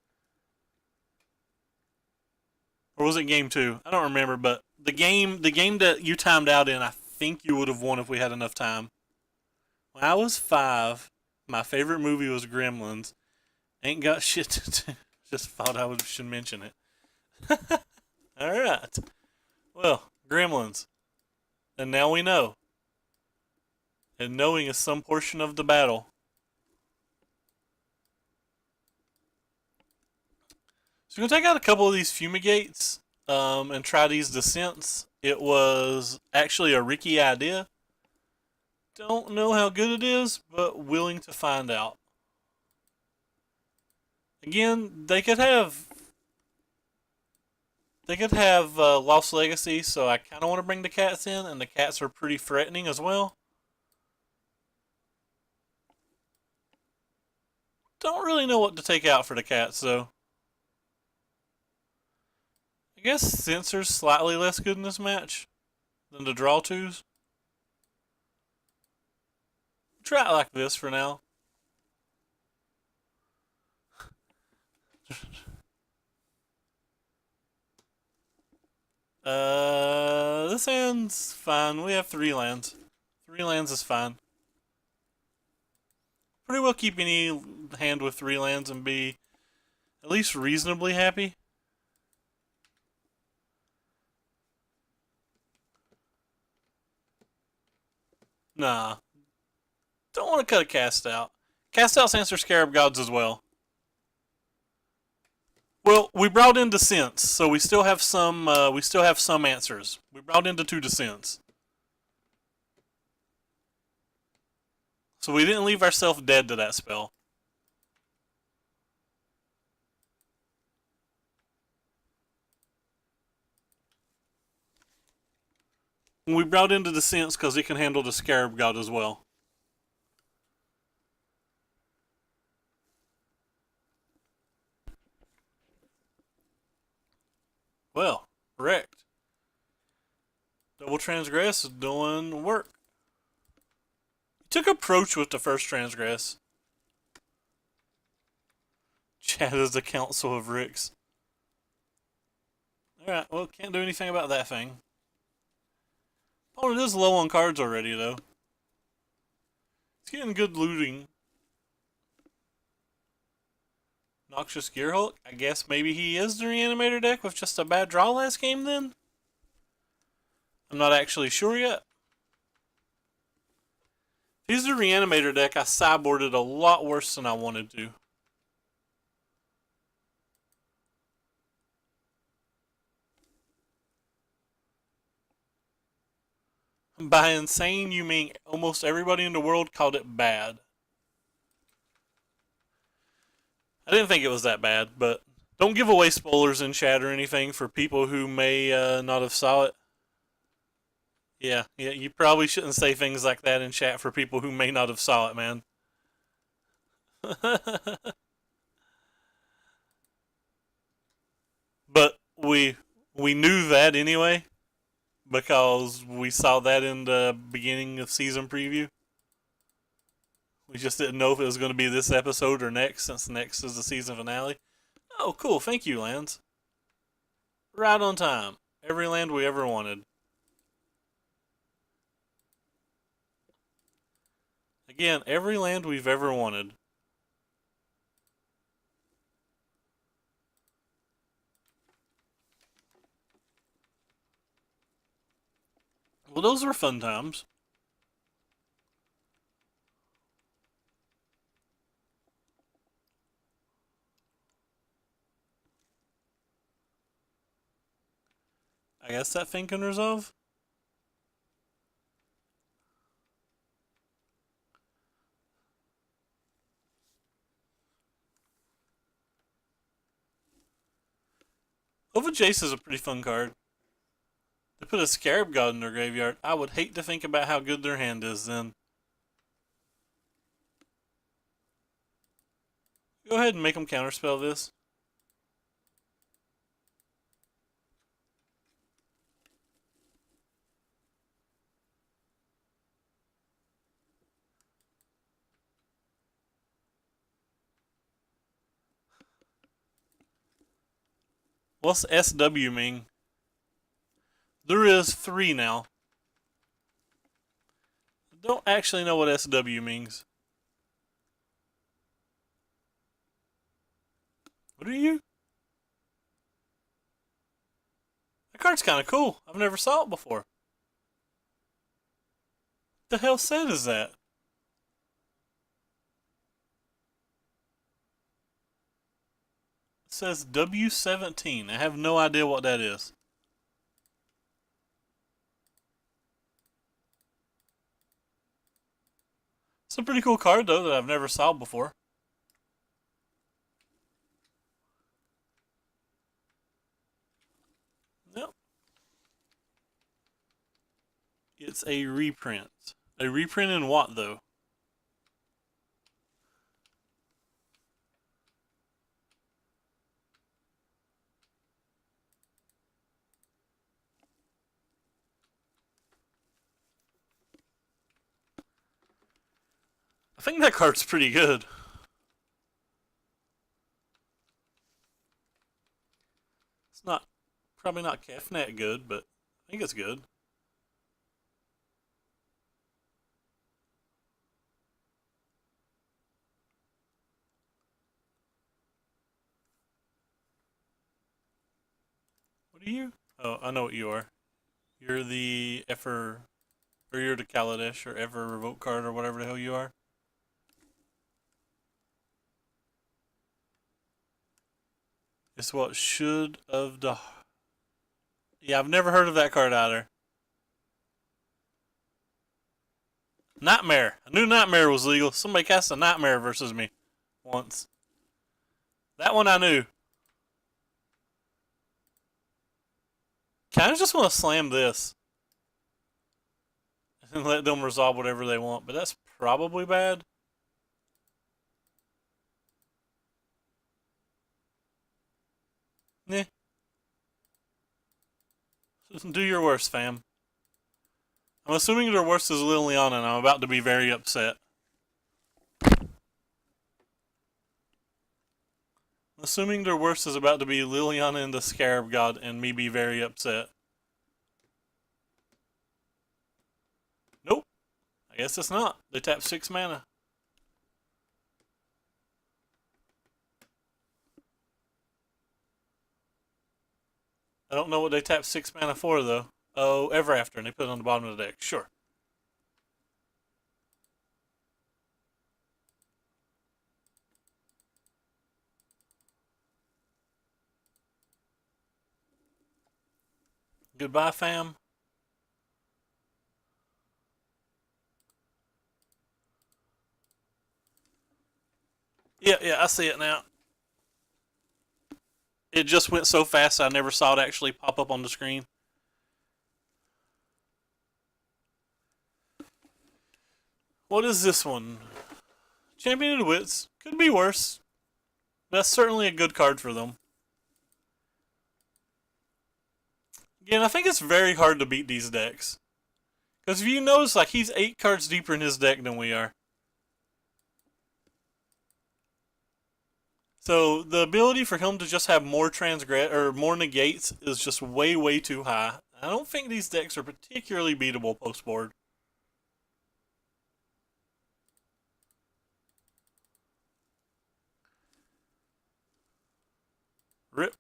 Or was it game two? I don't remember, but the game that you timed out in, I think you would have won if we had enough time. When I was five, my favorite movie was Gremlins. Ain't got shit to do. Just thought should mention it. All right. Well, Gremlins, and now we know. And knowing is some portion of the battle. So we're gonna take out a couple of these fumigates and try these descents. It was actually a Ricky idea. Don't know how good it is, but willing to find out. Again, they could have Lost Legacy, so I kind of want to bring the cats in, and the cats are pretty threatening as well. Don't really know what to take out for the cats, though. I guess Censor's slightly less good in this match than the draw twos. Try it like this for now. This hand's fine. We have 3 lands. 3 lands is fine. Pretty well keep any hand with 3 lands and be at least reasonably happy. Nah. Don't want to cut a cast out. Cast out's answer Scarab Gods as well. Well, we brought in Descents, so we still have some. We still have some answers. We brought into 2 Descents, so we didn't leave ourselves dead to that spell. We brought into Descents because it can handle the Scarab God as well. Well, correct. Double Transgress is doing work. Took approach with the first Transgress. Chat is the Council of Ricks. Alright, well, can't do anything about that thing. Opponent is low on cards already, though. It's getting good looting. Noxious Gearhulk? I guess maybe he is the Reanimator deck with just a bad draw last game then? I'm not actually sure yet. If he's the Reanimator deck, I sideboarded a lot worse than I wanted to. By insane, you mean almost everybody in the world called it bad. I didn't think it was that bad, but don't give away spoilers in chat or anything for people who may not have saw it. Yeah, you probably shouldn't say things like that in chat for people who may not have saw it, man. But we knew that anyway because we saw that in the beginning of season preview. We just didn't know if it was going to be this episode or next, since next is the season finale. Oh, cool. Thank you, lands. Right on time. Every land we ever wanted. Again, every land we've ever wanted. Well, those were fun times. I guess that thing can resolve. Ova Jace is a pretty fun card. They put a Scarab God in their graveyard. I would hate to think about how good their hand is then. Go ahead and make them counterspell this. What's SW mean? There is 3 now. I don't actually know what SW means. What are you? That card's kind of cool. I've never saw it before. What the hell set is that? It says W17. I have no idea what that is. It's a pretty cool card though that I've never saw before. Yep. It's a reprint. A reprint in what though? I think that card's pretty good. It's not, probably not Kefnet good, but I think it's good. What are you? Oh, I know what you are. You're the Ever, or you're the Kaladesh, or Ever Revoke card, or whatever the hell you are. It's what should of the. Yeah, I've never heard of that card either. Nightmare. I knew Nightmare was legal. Somebody cast a Nightmare versus me once. That one I knew. Kind of just want to slam this and let them resolve whatever they want, but that's probably bad. Yeah. Do your worst, fam. I'm assuming their worst is Liliana, and I'm about to be very upset. Assuming their worst is about to be Liliana and the Scarab God, and me be very upset. Nope. I guess it's not. They tap 6 mana. I don't know what they tap 6 mana for, though. Oh, Ever After, and they put it on the bottom of the deck. Sure. Goodbye, fam. Yeah, I see it now. It just went so fast I never saw it actually pop up on the screen. What is this one? Champion of the Wits. Could be worse. That's certainly a good card for them. Again, I think it's very hard to beat these decks. Because if you notice, like, he's 8 cards deeper in his deck than we are. So the ability for him to just have more more negates is just way too high. I don't think these decks are particularly beatable post board. Rip.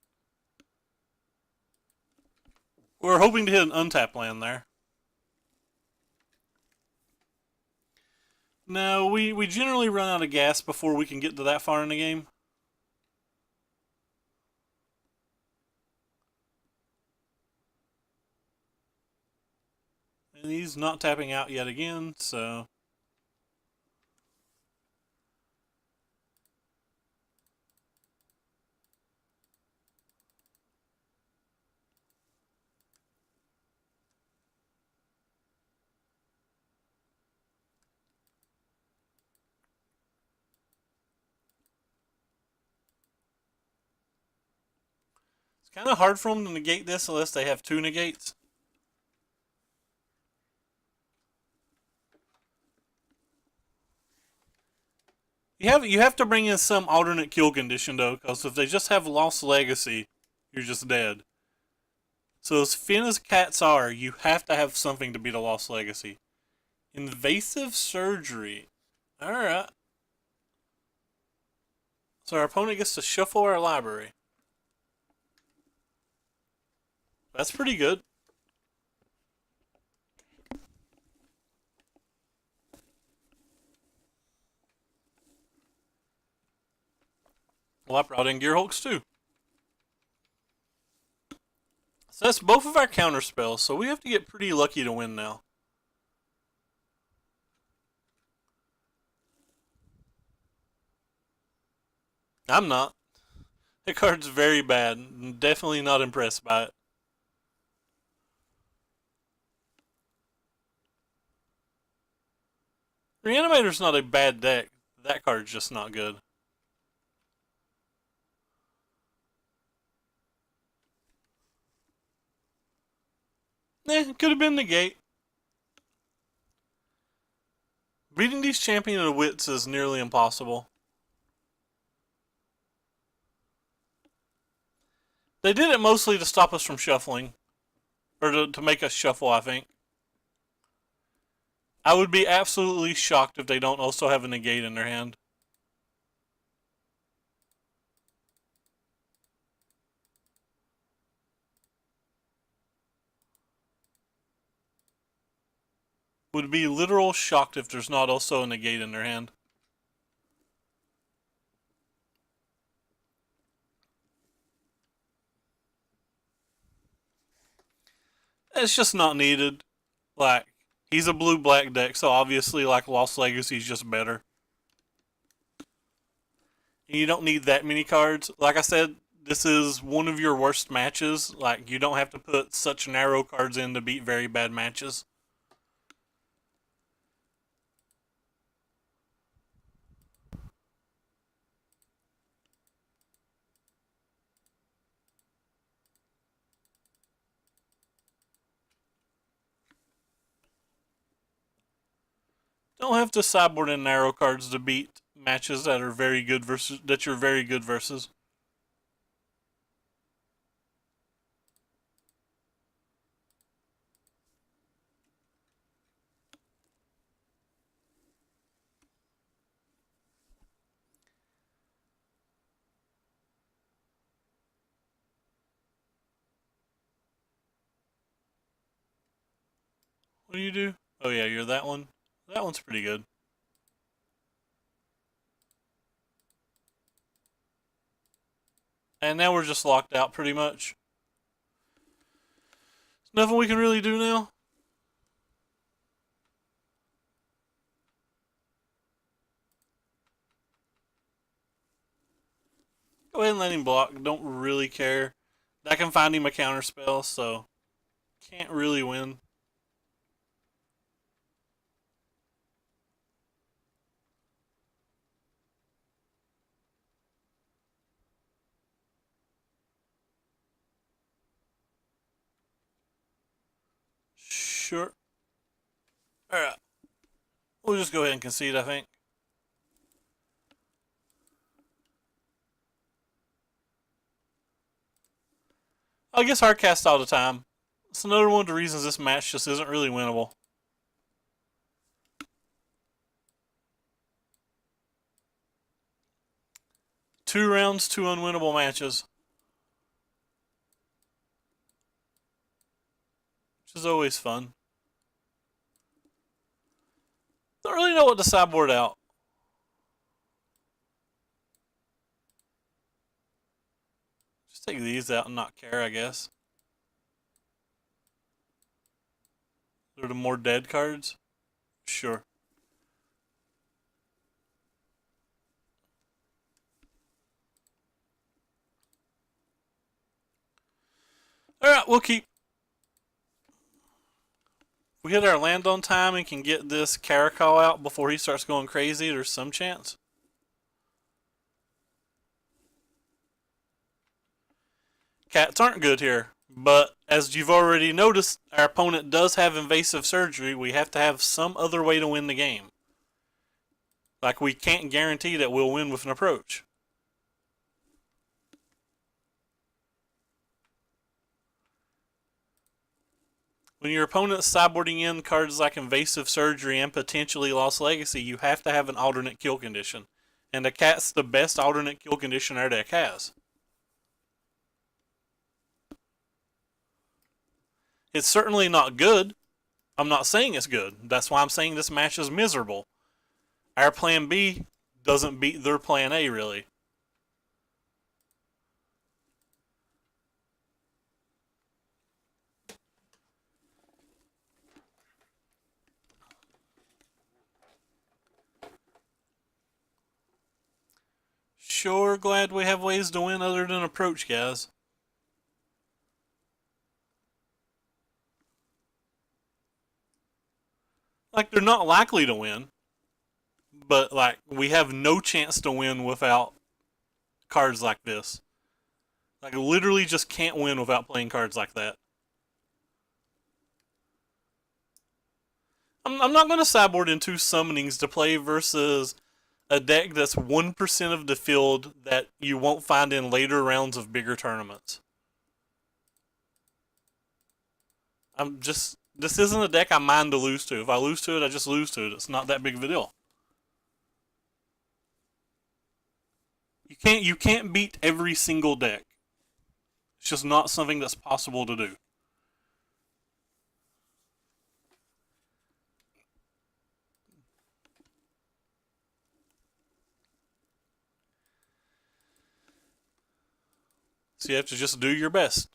We're hoping to hit an untap land there. No, we generally run out of gas before we can get to that far in the game. And he's not tapping out yet again, so... It's kind of hard for them to negate this unless they have two negates. You have to bring in some alternate kill condition though, because if they just have Lost Legacy, you're just dead. So as thin as cats are, you have to have something to beat a Lost Legacy. Invasive Surgery. Alright. So our opponent gets to shuffle our library. That's pretty good. Well, I brought in Gearhulks too. So that's both of our counter spells, so we have to get pretty lucky to win now. I'm not. That card's very bad. I'm definitely not impressed by it. Reanimator's not a bad deck. That card's just not good. It could have been negate. Beating these Champion of Wits is nearly impossible. They did it mostly to stop us from shuffling. Or to make us shuffle, I think. I would be absolutely shocked if they don't also have a negate in their hand. Would be literal shocked if there's not also a negate in their hand. It's just not needed. Like, he's a blue-black deck, so obviously, like, Lost Legacy is just better. And you don't need that many cards. Like I said, this is one of your worst matches. Like, you don't have to put such narrow cards in to beat very bad matches. Don't have to sideboard in narrow cards to beat matches that are very good versus that you're very good versus. What do you do? Oh yeah, you're that one. That one's pretty good. And now we're just locked out pretty much. There's nothing we can really do now. Go ahead and let him block. Don't really care. I can find him a counter spell, so can't really win. Sure. Alright. We'll just go ahead and concede, I think. I guess Hardcast all the time. It's another one of the reasons this match just isn't really winnable. Two rounds, two unwinnable matches. Which is always fun. Don't really know what to sideboard out. Just take these out and not care, I guess. The For the more dead cards? Sure. Alright, we'll keep. If we hit our land on time and can get this Caracal out before he starts going crazy, there's some chance. Cats aren't good here, but as you've already noticed, our opponent does have invasive surgery. We have to have some other way to win the game. Like, we can't guarantee that we'll win with an approach. When your opponent's sideboarding in cards like invasive surgery and potentially lost legacy, you have to have an alternate kill condition. And the cat's the best alternate kill condition our deck has. It's certainly not good. I'm not saying it's good. That's why I'm saying this match is miserable. Our plan B doesn't beat their plan A, really. Sure glad we have ways to win other than approach, guys. Like, they're not likely to win, but, like, we have no chance to win without cards like this. Like, literally just can't win without playing cards like that. I'm not going to sideboard into summonings to play versus a deck that's 1% of the field that you won't find in later rounds of bigger tournaments. This isn't a deck I mind to lose to. If I lose to it, I just lose to it. It's not that big of a deal. You can't beat every single deck. It's just not something that's possible to do. So you have to just do your best.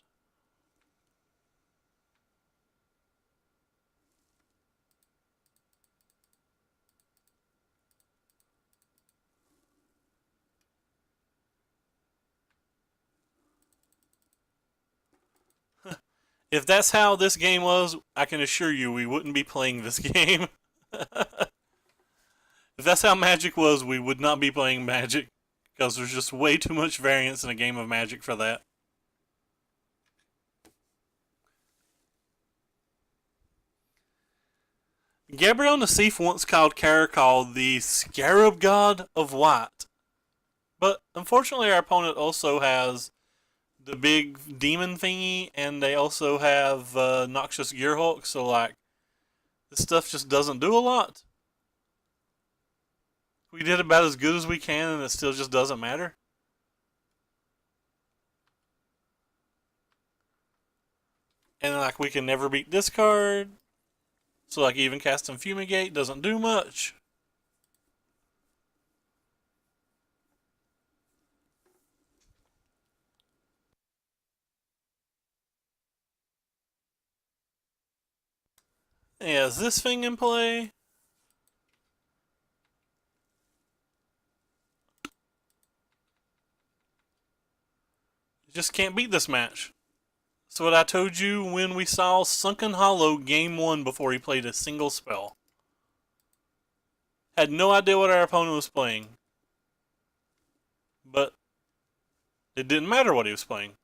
If that's how this game was, I can assure you we wouldn't be playing this game. If that's how Magic was, we would not be playing Magic. Because there's just way too much variance in a game of Magic for that. Gabriel Nassif once called Caracal the Scarab God of White. But unfortunately, our opponent also has the big demon thingy, and they also have Noxious Gearhulk, so, like, this stuff just doesn't do a lot. We did about as good as we can, and it still just doesn't matter. And, like, we can never beat this card. So, like, even casting Fumigate doesn't do much. Yeah, is this thing in play? You just can't beat this match. So what I told you when we saw Sunken Hollow game 1 before he played a single spell. Had no idea what our opponent was playing. But it didn't matter what he was playing.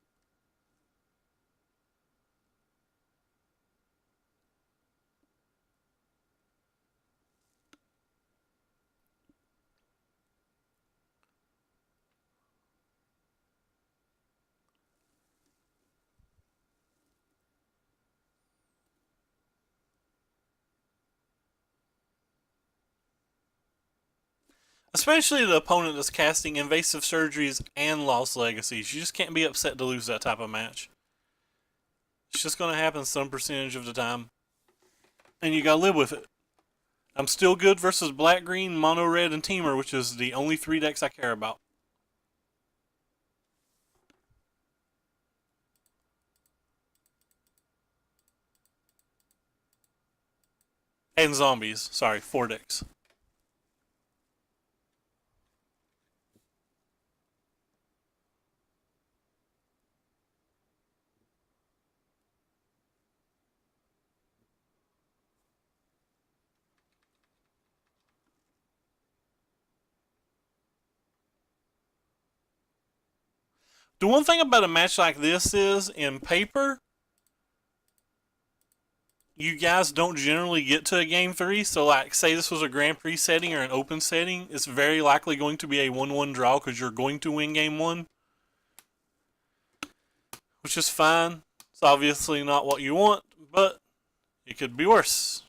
Especially the opponent that's casting invasive surgeries and lost legacies. You just can't be upset to lose that type of match. It's just going to happen some percentage of the time. And you got to live with it. I'm still good versus black, green, mono, red, and Temur, which is the only 3 decks I care about. And zombies. Sorry, 4 decks. The one thing about a match like this is, in paper, you guys don't generally get to a game 3. So, like, say this was a Grand Prix setting or an open setting, it's very likely going to be a 1-1 draw because you're going to win game 1, which is fine. It's obviously not what you want, but it could be worse.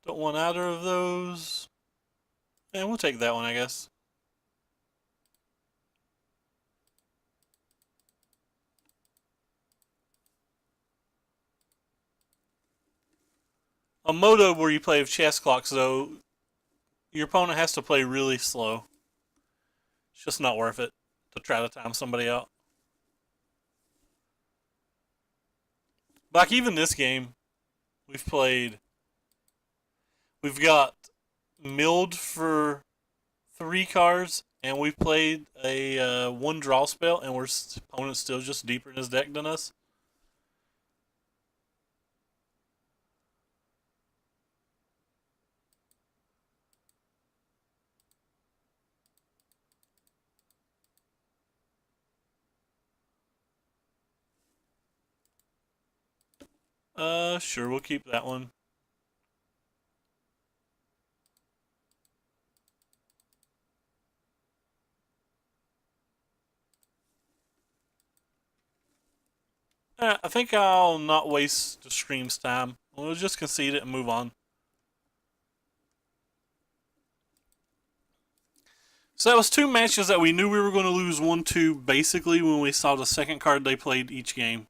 Don't want either of those. And we'll take that one, I guess. A moto where you play with chess clocks, though, your opponent has to play really slow. It's just not worth it to try to time somebody out. Like, even this game, we've got milled for 3 cards, and we've played a 1 draw spell, and our opponent's still just deeper in his deck than us. Sure, we'll keep that one. I think I'll not waste the stream's time. We'll just concede it and move on. So that was 2 matches that we knew we were going to lose 1-2 basically when we saw the second card they played each game.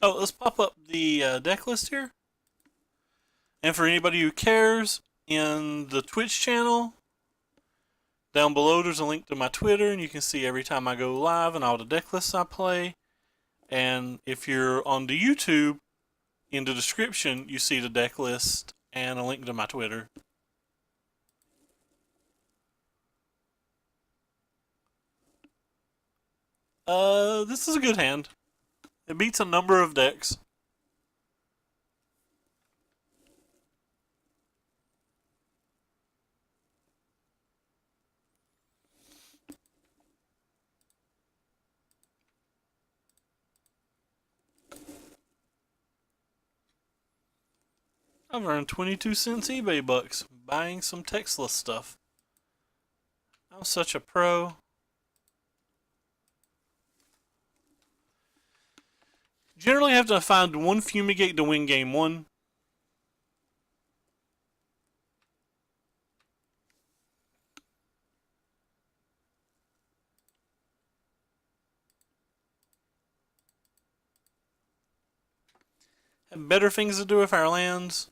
Oh, let's pop up the deck list here. And for anybody who cares, in the Twitch channel, down below there's a link to my Twitter, and you can see every time I go live and all the deck lists I play. And if you're on the YouTube, in the description, you see the deck list and a link to my Twitter. This is a good hand. It beats a number of decks. I've earned 22 cents eBay bucks buying some textless stuff. I'm such a pro. Generally have to find 1 Fumigate to win game 1. Have better things to do with our lands.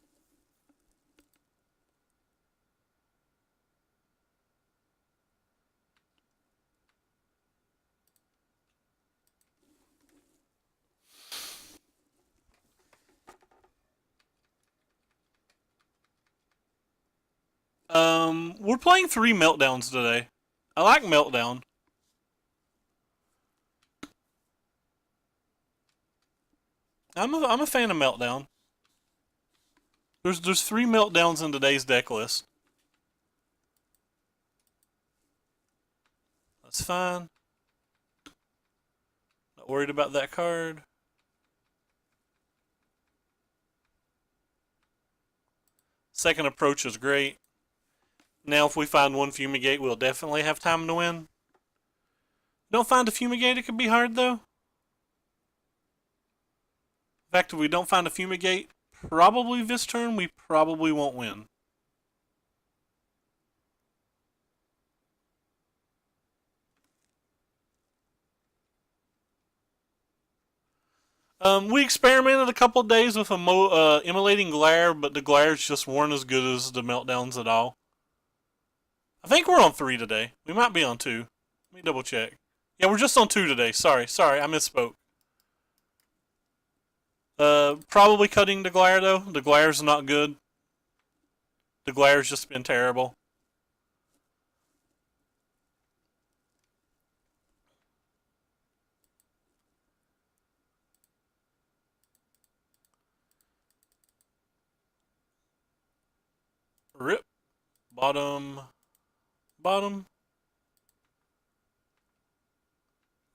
We're playing 3 Meltdowns today. I like Meltdown. I'm a fan of Meltdown. There's 3 Meltdowns in today's deck list. That's fine. Not worried about that card. Second approach is great. Now if we find 1 Fumigate, we'll definitely have time to win. Don't find a fumigate, it could be hard though. In fact, if we don't find a fumigate, probably this turn we probably won't win. We experimented a couple of days with a immolating glare, but the glares just weren't as good as the meltdowns at all. I think we're on 3 today. We might be on 2. Let me double check. Yeah, we're just on 2 today. Sorry, I misspoke. Probably cutting the glare though. The glare's not good. The glare's just been terrible. Rip. Bottom. Bottom.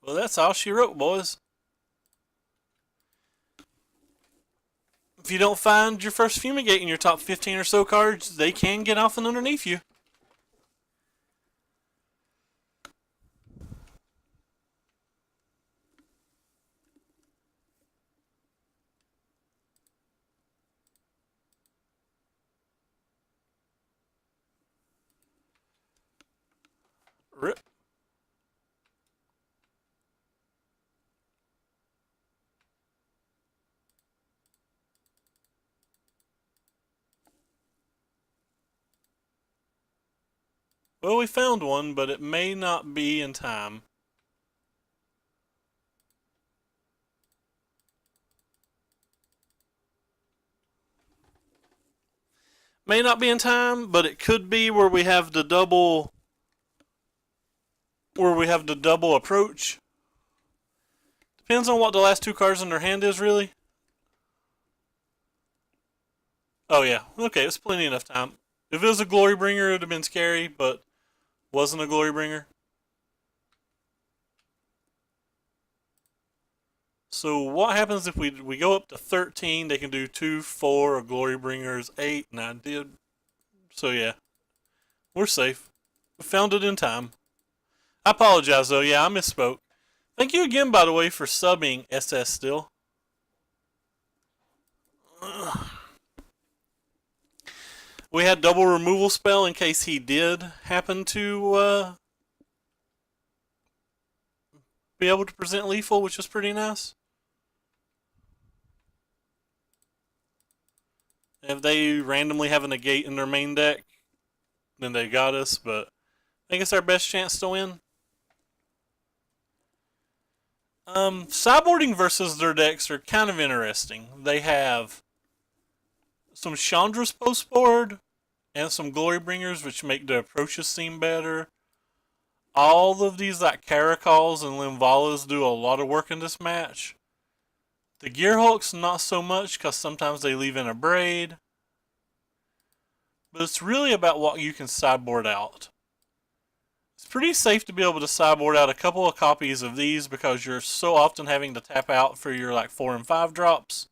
Well, that's all she wrote, boys. If you don't find your first fumigate in your top 15 or so cards, they can get off and underneath you. Rip. Well, we found one, but it may not be in time. May not be in time, but it could be where we have the double approach. Depends on what the last 2 cards in their hand is, really. Oh yeah, okay, it's plenty enough time. If it was a Glory Bringer, it would have been scary, but wasn't a Glory Bringer. So what happens if we go up to 13? They can do 2, 4, a Glory Bringer's 8, and I did. So yeah, we're safe. We found it in time. I apologize though. Yeah, I misspoke. Thank you again, by the way, for subbing SS Still. We had double removal spell in case he did happen to be able to present lethal, which is pretty nice. If they randomly have a negate in their main deck, then they got us, but I think it's our best chance to win. Sideboarding versus their decks are kind of interesting. They have some Chandra's post board and some Glory Bringers, which make the approaches seem better. All of these, like Caracals and Limvalas, do a lot of work in this match. The Gearhulks, not so much, because sometimes they leave in a braid. But it's really about what you can sideboard out. It's pretty safe to be able to sideboard out a couple of copies of these because you're so often having to tap out for your like 4 and 5 drops.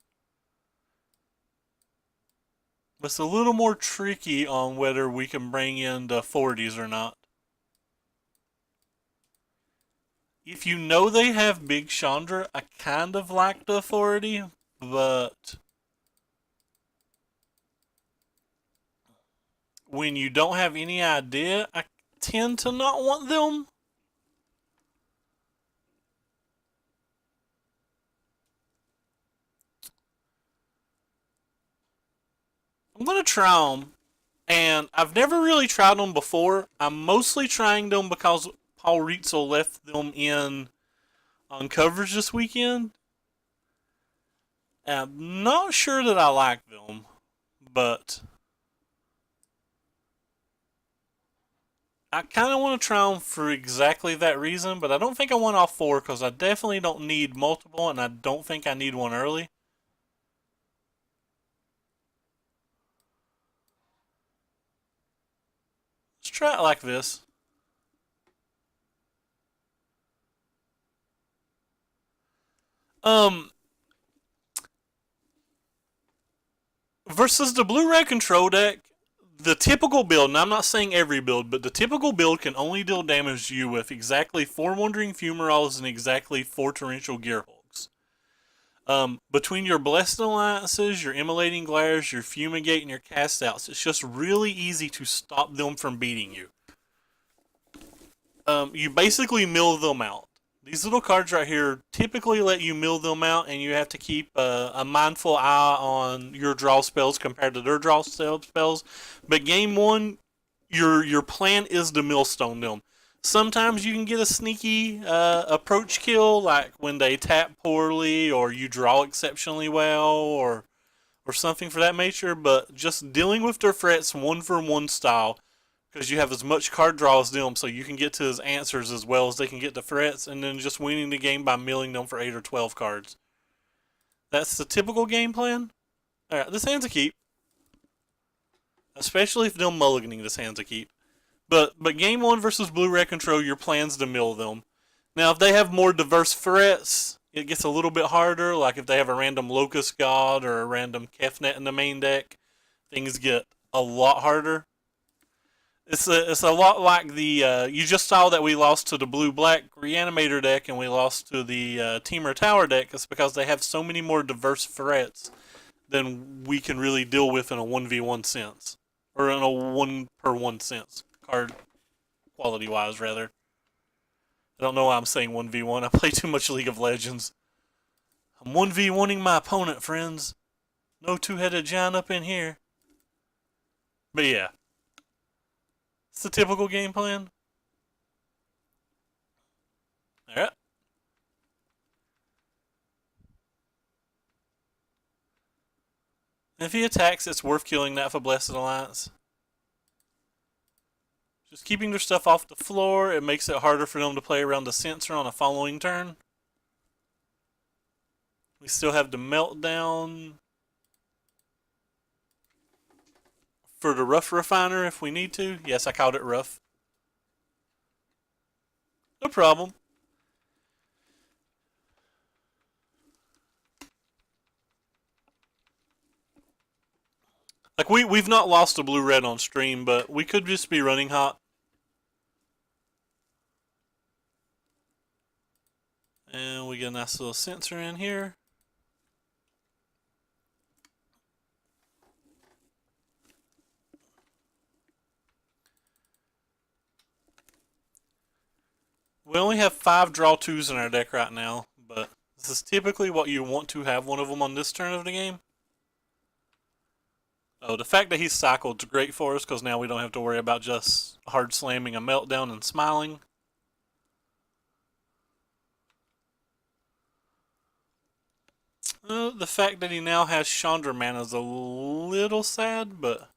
But it's a little more tricky on whether we can bring in the 40s or not. If you know they have Big Chandra, I kind of like the authority, but when you don't have any idea, I tend to not want them. I'm going to try them, and I've never really tried them before. I'm mostly trying them because Paul Ritzel left them in on coverage this weekend. And I'm not sure that I like them, but I kind of want to try them for exactly that reason, but I don't think I want all 4 because I definitely don't need multiple, and I don't think I need one early. Let's try it like this. Versus the blue-red control deck, The typical build, and I'm not saying every build, but the typical build can only deal damage to you with exactly 4 Wandering Fumaroles and exactly 4 Torrential Gearhogs. Between your Blessed Alliances, your Immolating Glares, your Fumigate, and your Cast Outs, it's just really easy to stop them from beating you. You basically mill them out. These little cards right here typically let you mill them out, and you have to keep a mindful eye on your draw spells compared to their draw spells. But game one, your plan is to millstone them. Sometimes you can get a sneaky approach kill, like when they tap poorly, or you draw exceptionally well, or something for that nature. But just dealing with their threats one for one style, because you have as much card draw as them, so you can get to his answers as well as they can get the threats, and then just winning the game by milling them for 8 or 12 cards. That's the typical game plan. Alright, this hand's a keep. Especially if they're mulliganing, this hand's a keep. But game 1 versus Blue-Red Control, your plan's to mill them. Now, if they have more diverse threats, it gets a little bit harder. Like if they have a random Locust God or a random Kefnet in the main deck, things get a lot harder. It's a lot like the you just saw that we lost to the blue-black Reanimator deck and we lost to the Temur Tower deck. It's because they have so many more diverse threats than we can really deal with in a 1v1 sense. Or in a 1/1 sense. Card quality-wise, rather. I don't know why I'm saying 1v1. I play too much League of Legends. I'm 1v1ing my opponent, friends. No two-headed giant up in here. But yeah. It's the typical game plan. Alright. If he attacks, it's worth killing that for Blessed Alliance. Just keeping their stuff off the floor, it makes it harder for them to play around the sensor on a following turn. We still have the Meltdown for the Rough Refiner if we need to. Yes, I called it rough. No problem. Like we've not lost a blue-red on stream, but we could just be running hot. And we get a nice little sensor in here. We only have 5 draw 2s in our deck right now, but this is typically what you want to have one of them on this turn of the game. Oh, the fact that he's cycled is great for us because now we don't have to worry about just hard slamming a Meltdown and smiling. The fact that he now has Chandra mana is a little sad, but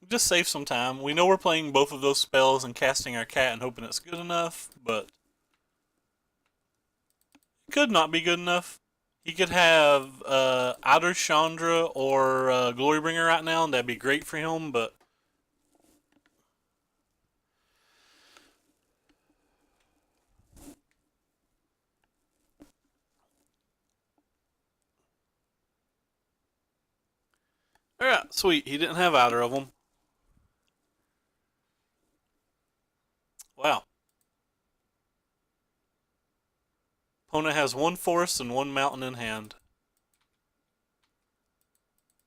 just save some time. We know we're playing both of those spells and casting our cat and hoping it's good enough, but it could not be good enough. He could have either Chandra or Glorybringer right now, and that'd be great for him, but alright, sweet. He didn't have either of them. Wow. Opponent has 1 forest and 1 mountain in hand.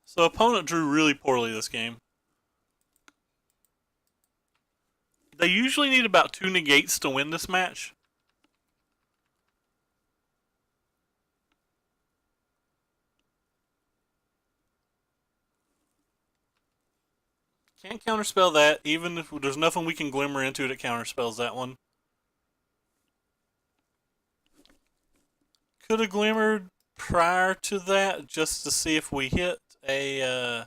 So opponent drew really poorly this game. They usually need about 2 negates to win this match. Can't counterspell that, even if there's nothing we can glimmer into that counterspells that one. Could have glimmered prior to that just to see if we hit a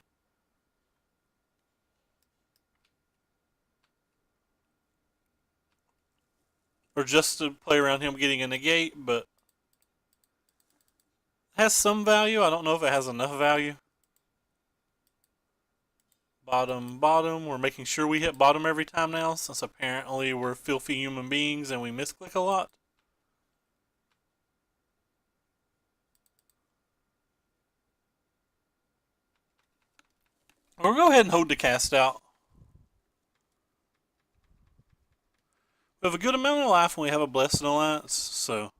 or just to play around him getting a negate, but it has some value. I don't know if it has enough value. Bottom, bottom. We're making sure we hit bottom every time now, since apparently we're filthy human beings and we misclick a lot. We'll go ahead and hold the cast out. We have a good amount of life and we have a Blessed Alliance, so...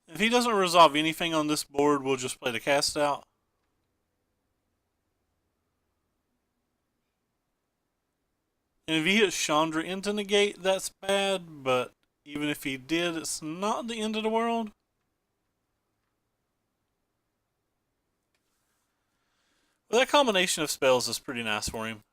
If he doesn't resolve anything on this board, we'll just play the cast out. And if he hits Chandra into negate, that's bad, but even if he did, it's not the end of the world. Well, that combination of spells is pretty nice for him.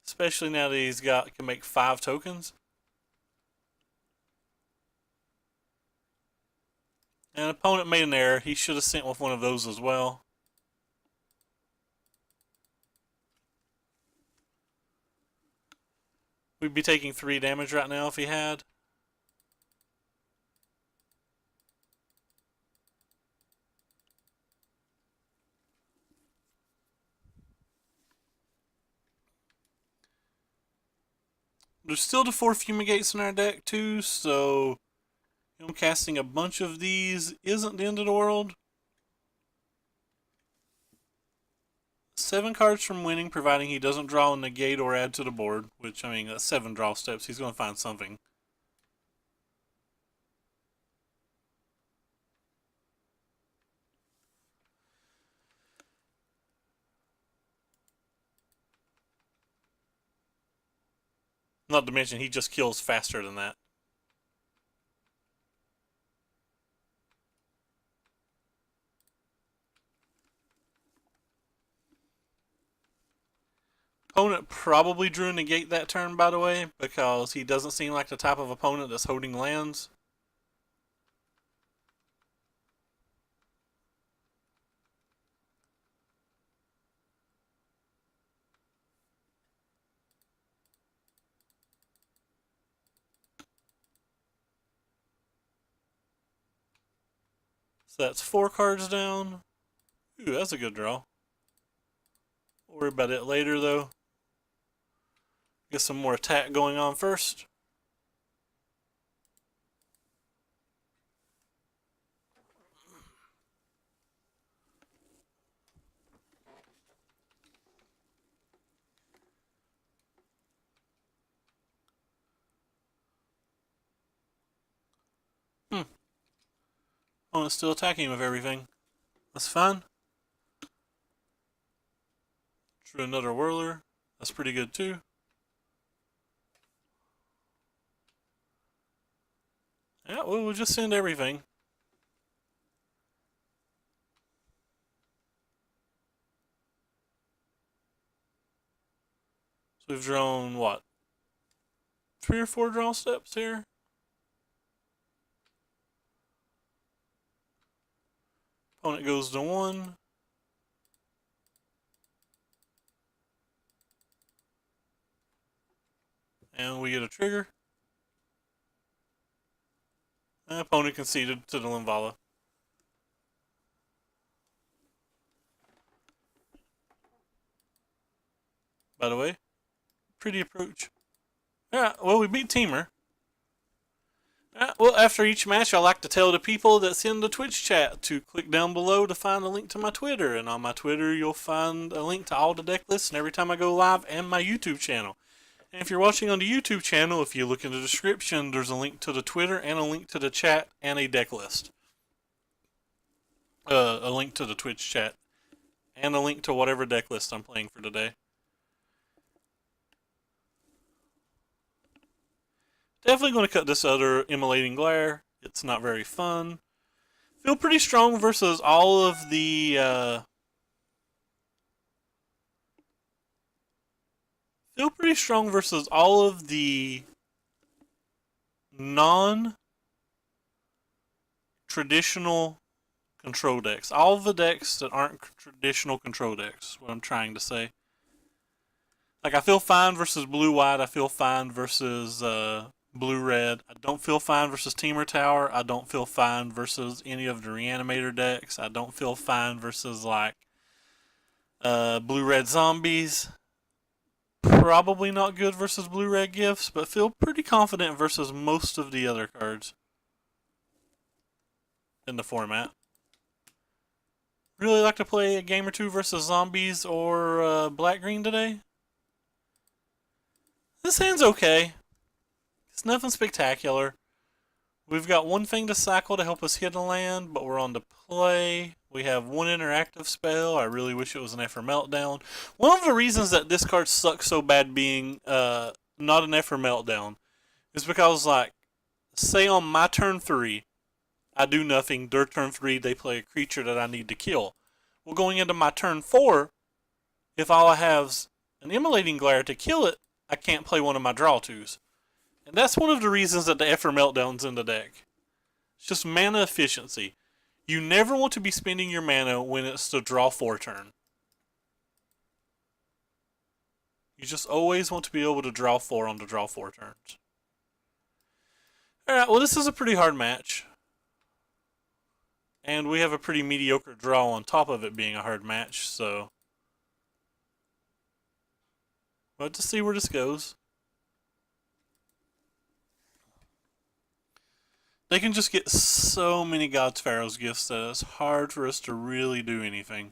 Especially now that he's can make 5 tokens. And opponent made an error. He should have sent with one of those as well. We'd be taking 3 damage right now if he had. There's still the 4 Fumigates in our deck too, so casting a bunch of these isn't the end of the world. 7 cards from winning, providing he doesn't draw a negate or add to the board, which, I mean, that's 7 draw steps. He's going to find something. Not to mention, he just kills faster than that. Opponent probably drew a negate that turn, by the way, because he doesn't seem like the type of opponent that's holding lands. So that's 4 cards down. Ooh, that's a good draw. We'll worry about it later, though. Get some more attack going on first. Oh, it's still attacking with everything. That's fine. Drew another Whirler. That's pretty good too. Yeah, well, we'll just send everything. So we've drawn, what? 3 or 4 draw steps here? Opponent goes to 1. And we get a trigger. And opponent conceded to the Linvala. By the way, pretty approach. Yeah, well, we beat Teamer. Well, after each match, I like to tell the people that's in the Twitch chat to click down below to find a link to my Twitter. And on my Twitter, you'll find a link to all the deck lists and every time I go live, and my YouTube channel. And if you're watching on the YouTube channel, if you look in the description, there's a link to the Twitter and a link to the chat and a deck list. A link to the Twitch chat and a link to whatever deck list I'm playing for today. Definitely going to cut this other Immolating Glare. It's not very fun. Feel pretty strong versus all of the... Feel pretty strong versus all of the non-traditional control decks. All the decks that aren't traditional control decks, what I'm trying to say. Like, I feel fine versus blue-white. I feel fine versus blue-red. I don't feel fine versus Temur Tower. I don't feel fine versus any of the Reanimator decks. I don't feel fine versus, like, blue-red zombies. Probably not good versus blue-red gifts, but feel pretty confident versus most of the other cards in the format. Really like to play a game or two versus zombies or black-green today. This hand's okay. It's nothing spectacular. We've got one thing to cycle to help us hit a land, but we're on to play. We have one interactive spell. I really wish it was an Effort Meltdown. One of the reasons that this card sucks so bad being not an Effort Meltdown is because, like, say on my turn 3, I do nothing. Their turn 3, they play a creature that I need to kill. Well, going into my turn 4, if all I have is an Immolating Glare to kill it, I can't play one of my draw 2s. And that's one of the reasons that the Effort Meltdown's in the deck. It's just mana efficiency. You never want to be spending your mana when it's the draw 4 turn. You just always want to be able to draw 4 on the draw 4 turns. Alright, well, this is a pretty hard match. And we have a pretty mediocre draw on top of it being a hard match, so we'll have to see where this goes. They can just get so many God's Pharaoh's gifts that it's hard for us to really do anything.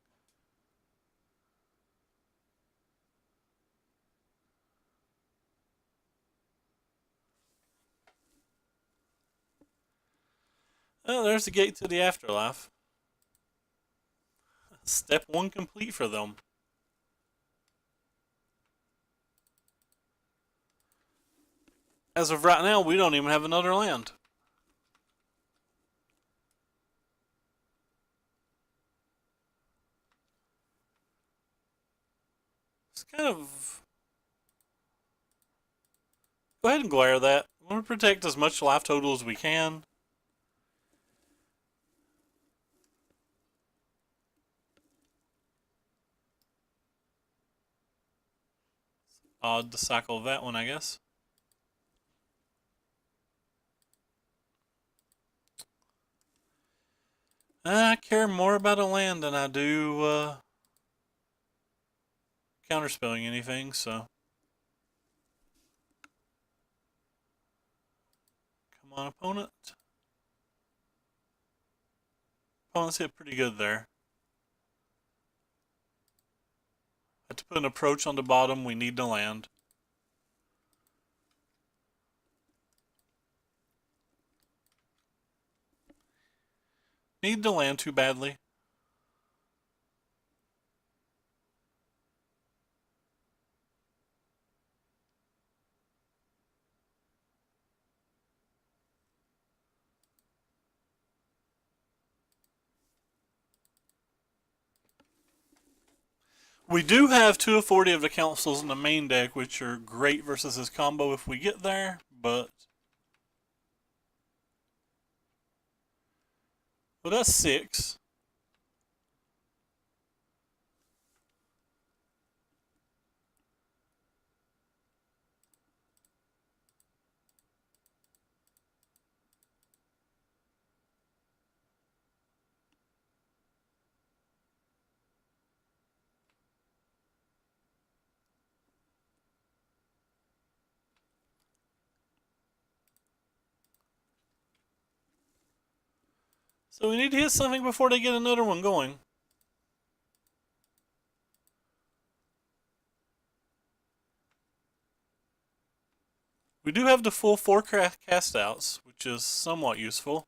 Oh, there's the gate to the afterlife. Step 1 complete for them. As of right now, we don't even have another land. It's kind of... Go ahead and glare that. We want to protect as much life total as we can. Odd to cycle that one, I guess. I care more about a land than I do counterspelling anything, so. Come on, opponent. Opponent's hit pretty good there. Had to put an approach on the bottom. We need to land. Need to land too badly. We do have 2 of 40 of the councils in the main deck, which are great versus his combo if we get there, but... Well, that's 6. So we need to hit something before they get another one going. We do have the full 4 cast outs, which is somewhat useful.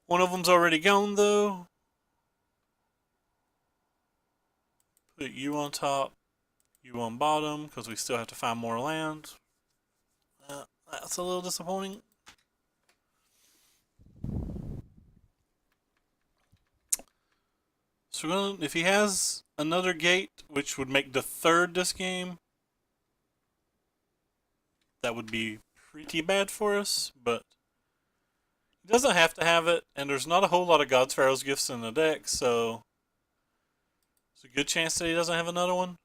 One of them's already gone, though. Put you on top, you on bottom, because we still have to find more land. That's a little disappointing. So if he has another gate, which would make the 3rd this game, that would be pretty bad for us, but He doesn't have to have it, and there's not a whole lot of God's Pharaoh's gifts in the deck, so there's a good chance that he doesn't have another one.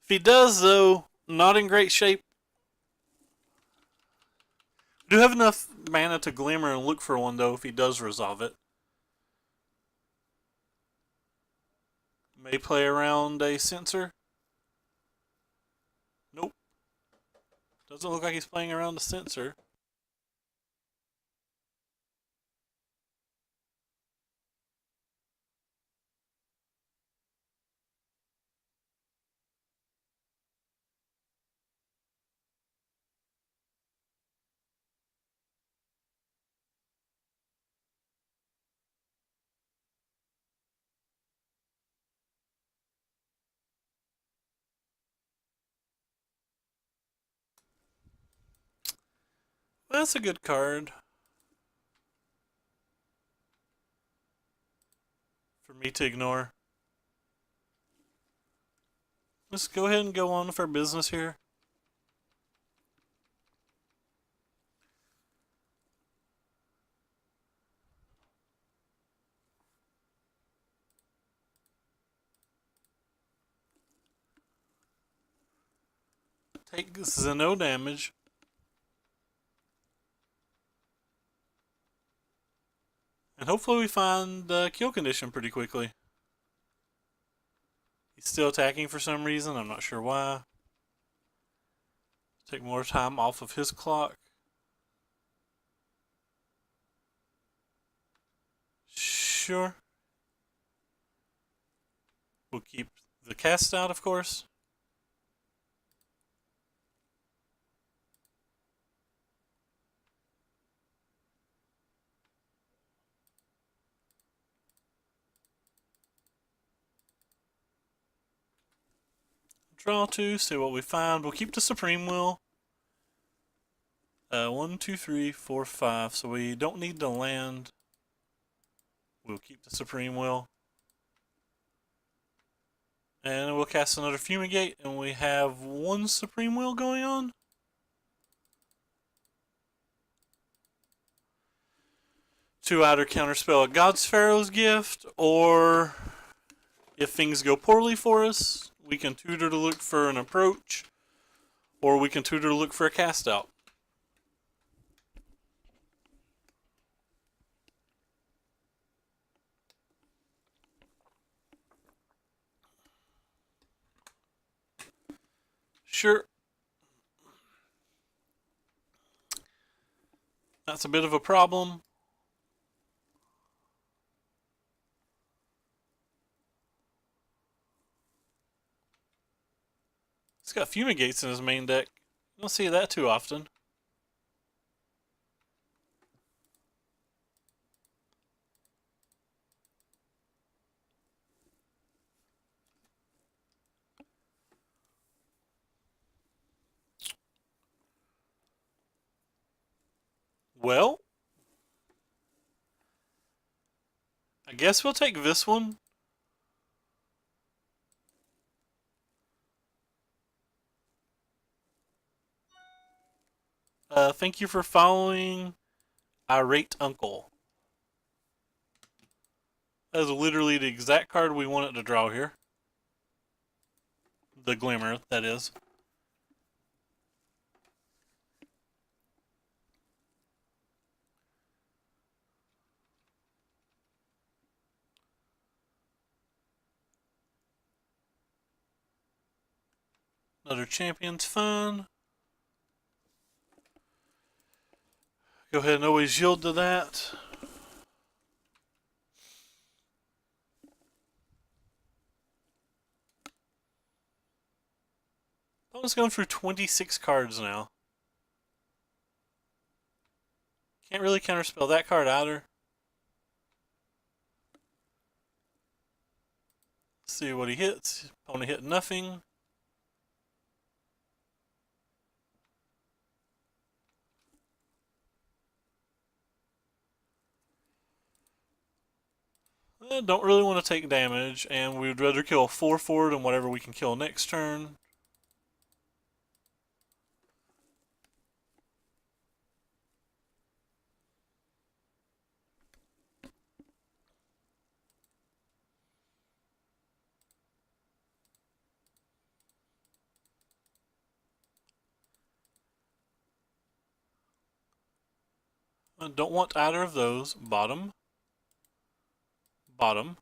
If he does, though, not in great shape. We do have enough mana to glimmer and look for one, though, if he does resolve it. May play around a Censor. Nope. Doesn't look like he's playing around a Censor. That's a good card for me to ignore. Let's go ahead and go on with our business here. Take Zeno damage. And hopefully we find the kill condition pretty quickly. He's still attacking for some reason. I'm not sure why. Take more time off of his clock. Sure. We'll keep the cast out, of course. Draw two, see what we find. We'll keep the Supreme Will. 1, 2, 3, 4, 5. So we don't need to land. We'll keep the Supreme Will. And we'll cast another Fumigate, and we have one Supreme Will going on. To either counterspell a God's Pharaoh's Gift, or if things go poorly for us, we can tutor to look for an approach, or we can tutor to look for a cast out. Sure. That's a bit of a problem. He's got Fumigates in his main deck. You don't see that too often. Well, I guess we'll take this one. Thank you for following Irate Uncle. That is literally the exact card we wanted to draw here. The Glimmer, that is. Another Champion's fine. Go ahead and always yield to that. Opponent's going through 26 cards now. Can't really counterspell that card either. See what he hits. Opponent hit nothing. Don't really want to take damage, and we would rather kill 4/4 than whatever we can kill next turn. Don't want either of those. Bottom. Bottom.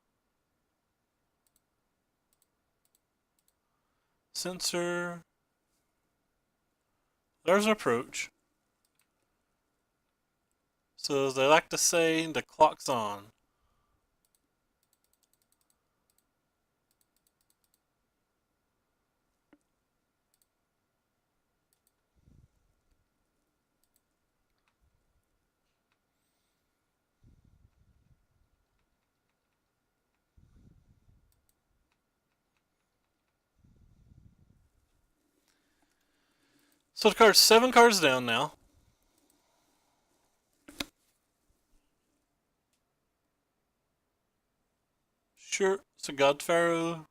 Sensor. There's an approach. So as they like to say, the clock's on. So the card's 7 cards down now. Sure, it's a God Pharaoh.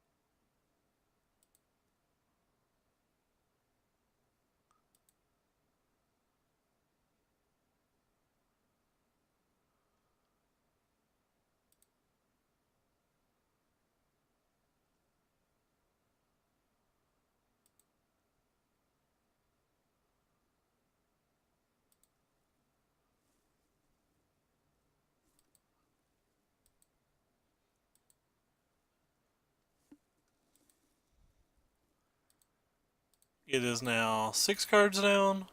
It is now 6 cards down.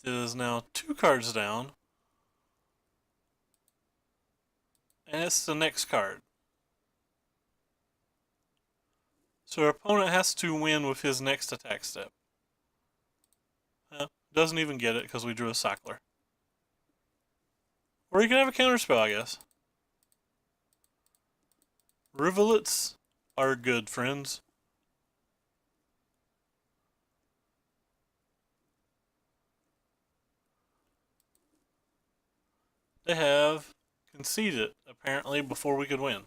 It is now 2 cards down. And it's the next card. So our opponent has to win with his next attack step. Doesn't even get it because we drew a cycler. Or you can have a counterspell, I guess. Rivulets are good, friends. They have conceded, apparently, before we could win.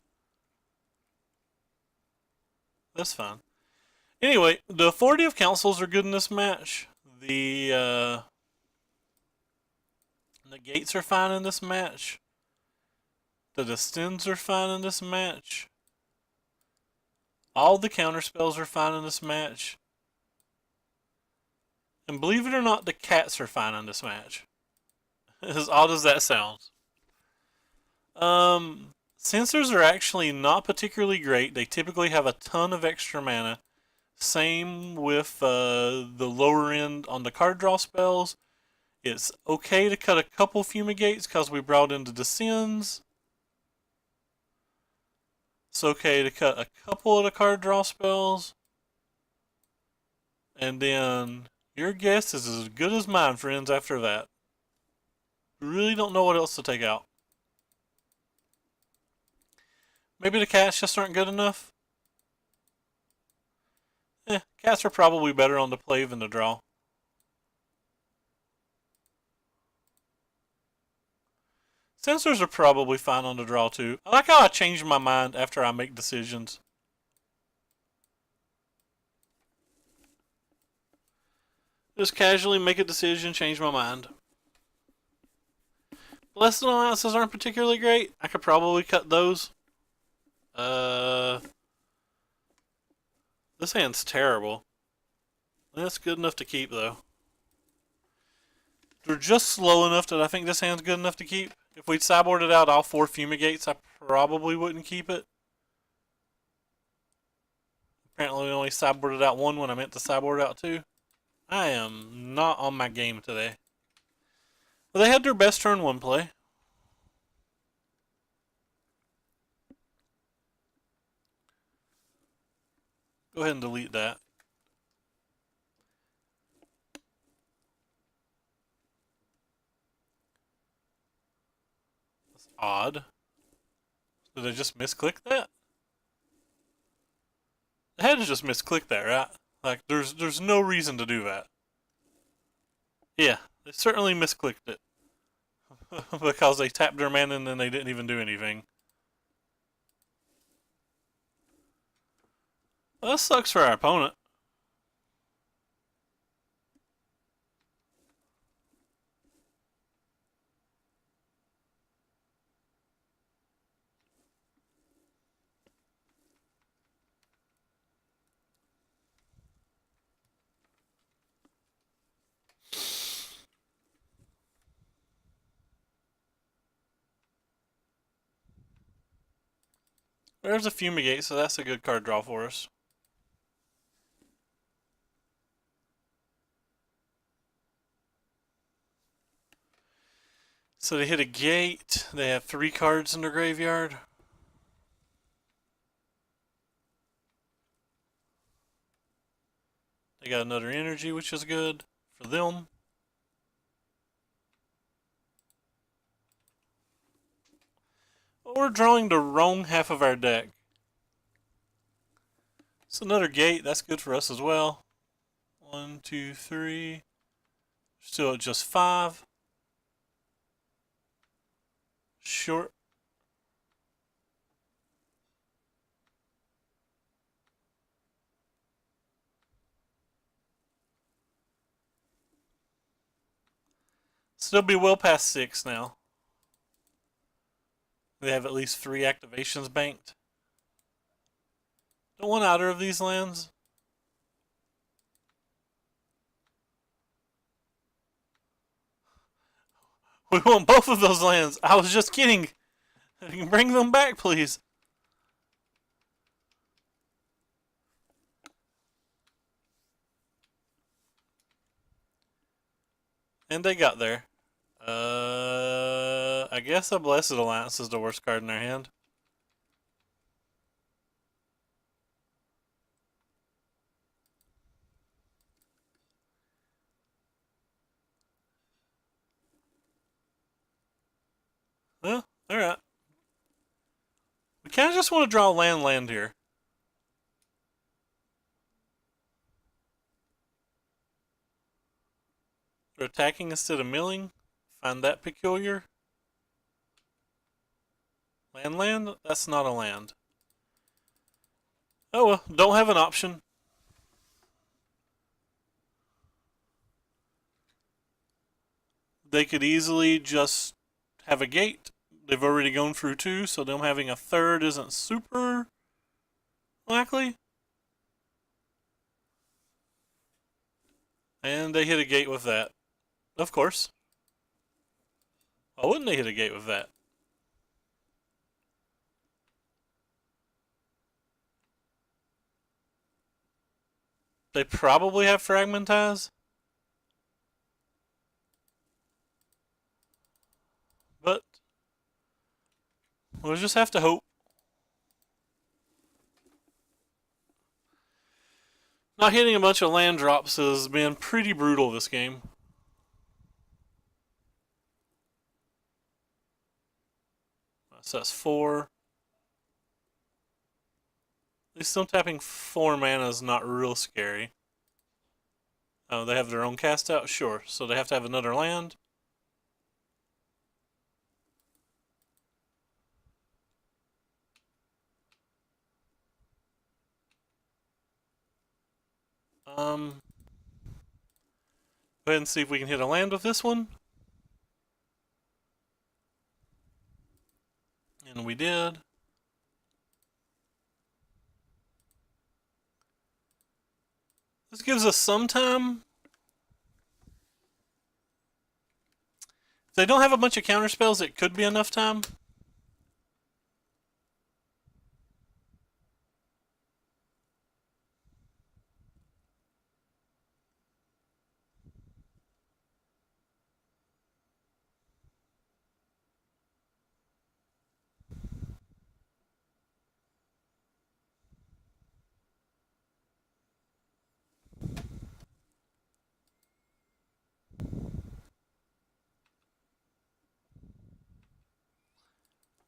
That's fine. Anyway, the authority of councils are good in this match. The gates are fine in this match. The Descends are fine in this match. All the counterspells are fine in this match. And believe it or not, the cats are fine in this match. As odd as that sounds. Censors are actually not particularly great. They typically have a ton of extra mana. Same with the lower end on the card draw spells. It's okay to cut a couple fumigates because we brought in the Descends. It's okay to cut a couple of the card draw spells. And then your guess is as good as mine, friends, after that. Really don't know what else to take out. Maybe the cats just aren't good enough? Cats are probably better on the play than the draw. Sensors are probably fine on the draw too. I like how I change my mind after I make decisions. Just casually make a decision, change my mind. Blessed Alliances aren't particularly great. I could probably cut those. This hand's terrible. That's good enough to keep, though. They're just slow enough that I think this hand's good enough to keep. If we'd sideboarded out all 4 fumigates, I probably wouldn't keep it. Apparently we only sideboarded out 1 when I meant to sideboard out 2. I am not on my game today. But they had their best turn 1 play. Go ahead and delete that. That's odd. Did I just misclick that? I had to just misclick that, right? Like, there's no reason to do that. Yeah, they certainly misclicked it. Because they tapped their mana and then they didn't even do anything. Well, that sucks for our opponent. There's a Fumigate, so that's a good card draw for us. So they hit a gate. They have 3 cards in their graveyard. They got another energy, which is good for them. We're drawing the wrong half of our deck. So another gate, that's good for us as well. 1, 2, 3. Still at just 5. Short. Still be well past 6 now. They have at least 3 activations banked. Don't want either of these lands. We want both of those lands. I was just kidding. Bring them back, please. And they got there. I guess a Blessed Alliance is the worst card in their hand. Well, alright. We kind of just want to draw land here. They're attacking instead of milling. Find that peculiar. Land? That's not a land. Oh well, don't have an option. They could easily just have a gate. They've already gone through 2, so them having a third isn't super likely. And they hit a gate with that. Of course. Why wouldn't they hit a gate with that? They probably have Fragmentize. But we'll just have to hope. Not hitting a bunch of land drops has been pretty brutal this game. So that's 4. At least them tapping 4 mana is not real scary. Oh, they have their own cast out? Sure. So they have to have another land. Go ahead and see if we can hit a land with this one. And we did. This gives us some time. If they don't have a bunch of counter spells, it could be enough time.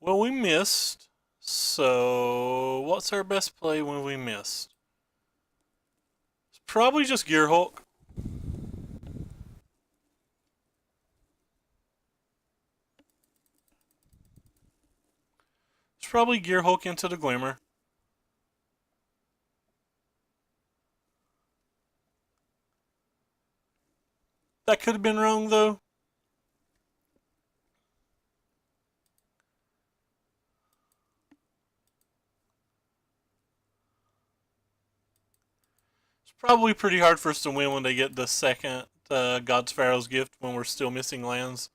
Well, we missed. So, what's our best play when we missed? Probably just Gearhulk. It's probably Gearhulk into the Glimmer. That could have been wrong, though. It's probably pretty hard for us to win when they get the second God's Pharaoh's Gift when we're still missing lands.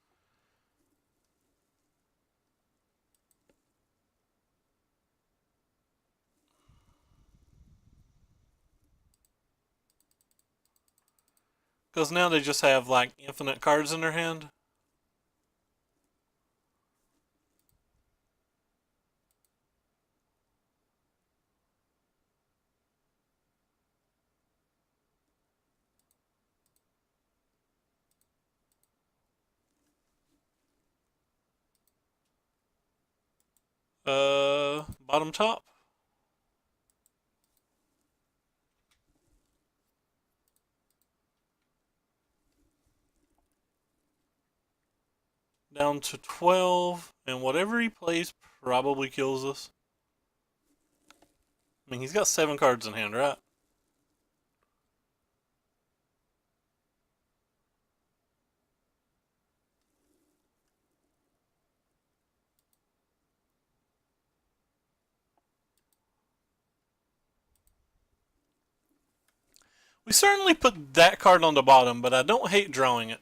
Because now they just have like infinite cards in their hand. Bottom top. Down to 12, and whatever he plays probably kills us. I mean, he's got 7 cards in hand, right? We certainly put that card on the bottom, but I don't hate drawing it.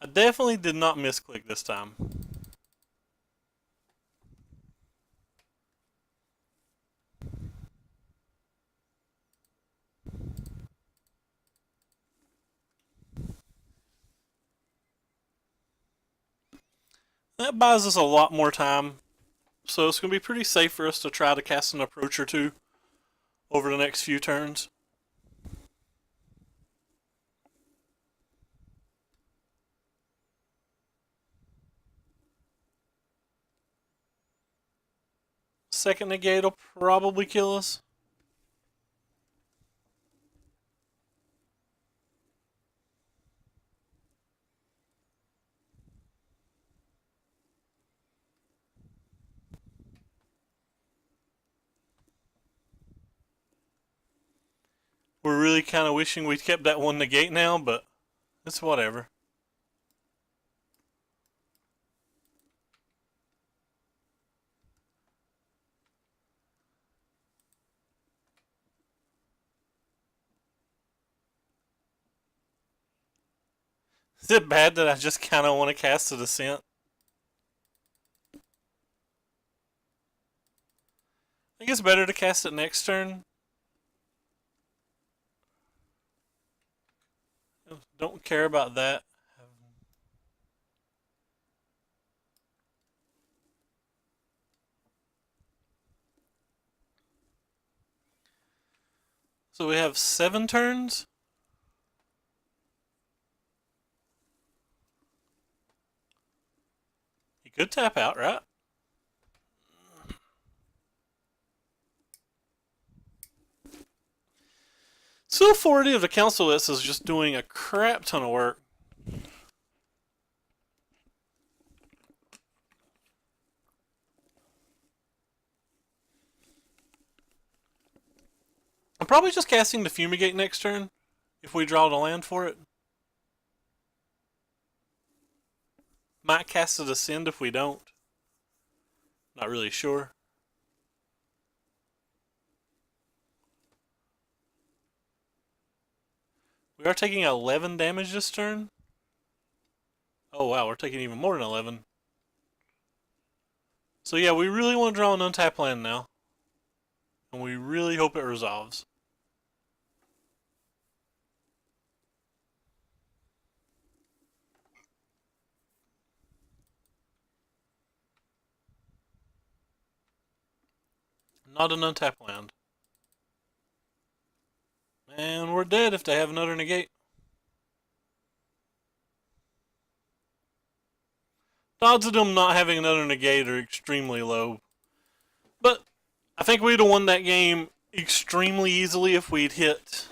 I definitely did not misclick this time. That buys us a lot more time, so it's going to be pretty safe for us to try to cast an approach or two over the next few turns. Second negate will probably kill us. We're really kind of wishing we'd kept that one negate now, but it's whatever. Is it bad that I just kind of want to cast a Descent? I think it's better to cast it next turn. Don't care about that. So we have 7 turns. He could tap out, right? Seal 40 of the Council list is just doing a crap ton of work. I'm probably just casting the Fumigate next turn if we draw the land for it. Might cast a Descend if we don't. Not really sure. We are taking 11 damage this turn. Oh wow, we're taking even more than 11. So yeah, we really want to draw an untapped land now. And we really hope it resolves. Not an untapped land. And we're dead if they have another negate. The odds of them not having another negate are extremely low. But I think we'd have won that game extremely easily if we'd hit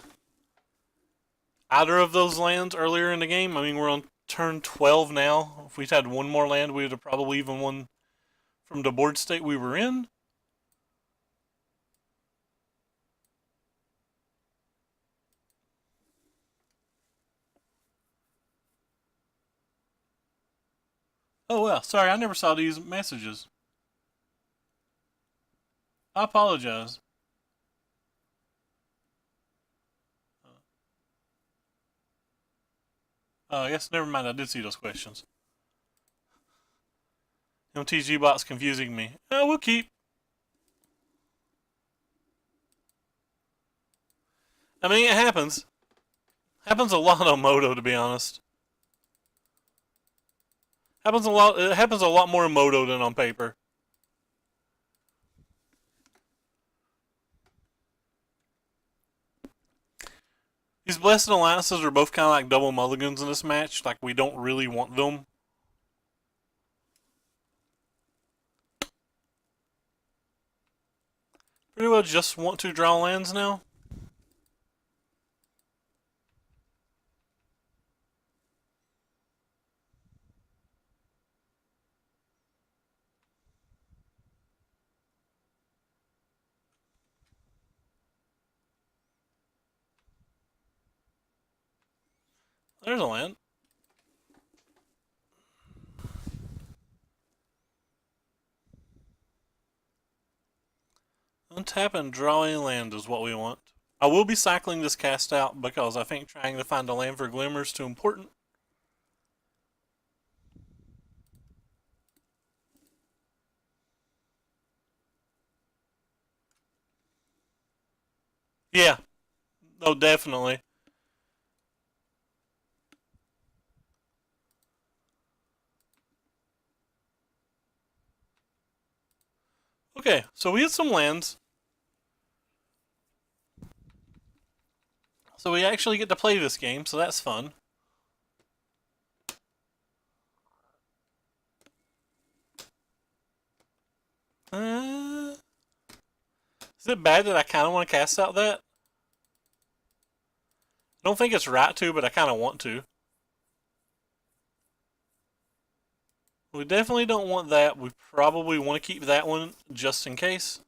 either of those lands earlier in the game. I mean, we're on turn 12 now. If we'd had one more land, we would have probably even won from the board state we were in. Oh well, sorry, I never saw these messages. I apologize. I guess never mind. I did see those questions. MTG bot's confusing me. We'll keep. I mean, it happens. Happens a lot on Moto, to be honest. Happens a lot. It happens a lot more in Moto than on paper. These Blessed Alliances are both kind of like double mulligans in this match. Like, we don't really want them. Pretty well just want to draw lands now. There's a land. Untap and draw a land is what we want. I will be cycling this cast out because I think trying to find a land for Glimmer is too important. Yeah. Oh, definitely. Okay, so we had some lands. So we actually get to play this game, so that's fun. Is it bad that I kind of want to cast out that? I don't think it's right to, but I kind of want to. We definitely don't want that. We probably want to keep that one just in case.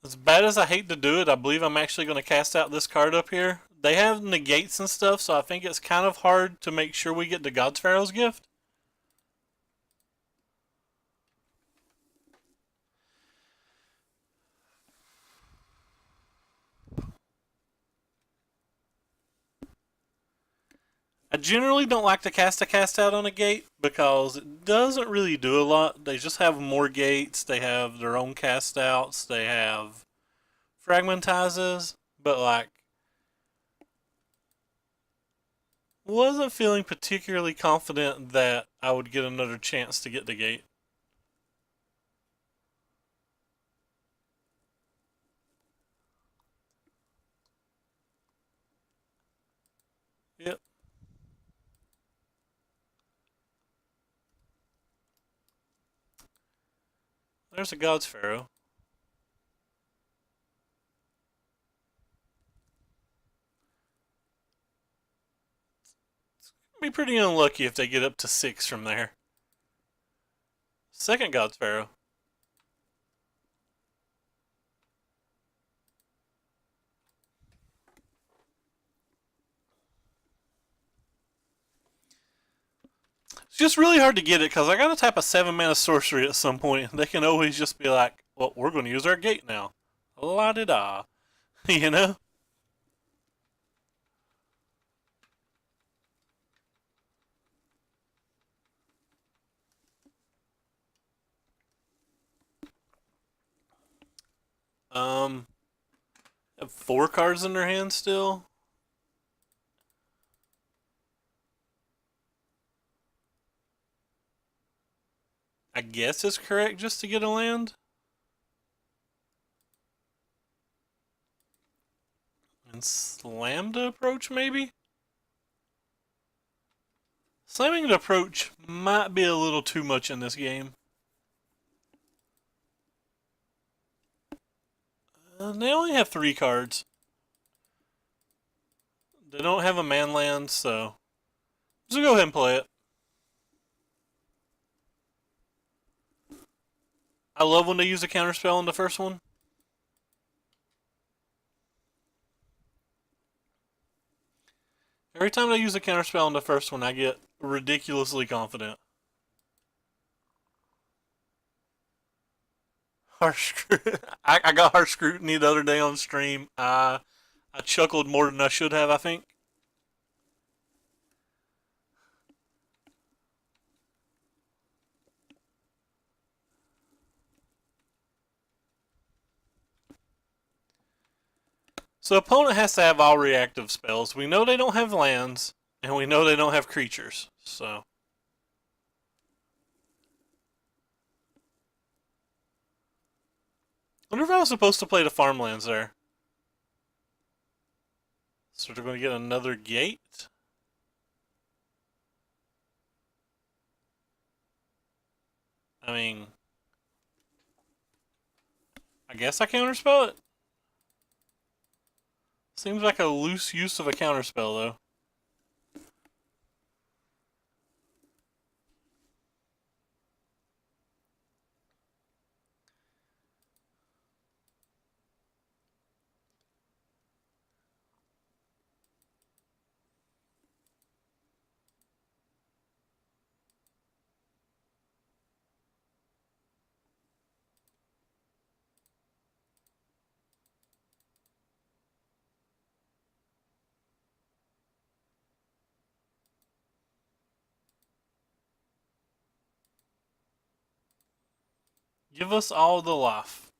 As bad as I hate to do it, I believe I'm actually going to cast out this card up here. They have negates and stuff, so I think it's kind of hard to make sure we get the God's Pharaoh's Gift. I generally don't like to cast a cast out on a gate because it doesn't really do a lot. They just have more gates, they have their own cast outs, they have fragmentizes, but like, wasn't feeling particularly confident that I would get another chance to get the gate. Yep. There's a God's Pharaoh. Be pretty unlucky if they get up to 6 from there. Second God's Pharaoh. It's just really hard to get it because I gotta tap a 7-mana sorcery at some point. They can always just be like, well, we're gonna use our gate now. La di da. You know? Um, have 4 cards in their hand still. I guess it's correct just to get a land. and slam to approach, maybe? Slamming to approach might be a little too much in this game. They only have 3 cards. They don't have a man land, so just go ahead and play it. I love when they use a counterspell in the first one. Every time they use a counterspell in the first one, I get ridiculously confident. Harsh I got harsh scrutiny the other day on stream. I chuckled more than I should have, I think. So opponent has to have all reactive spells. We know they don't have lands, and we know they don't have creatures. So I wonder if I was supposed to play the farmlands there. So they're going to get another gate. I mean, I guess I counterspell it. Seems like a loose use of a counterspell, though. Give us all the life.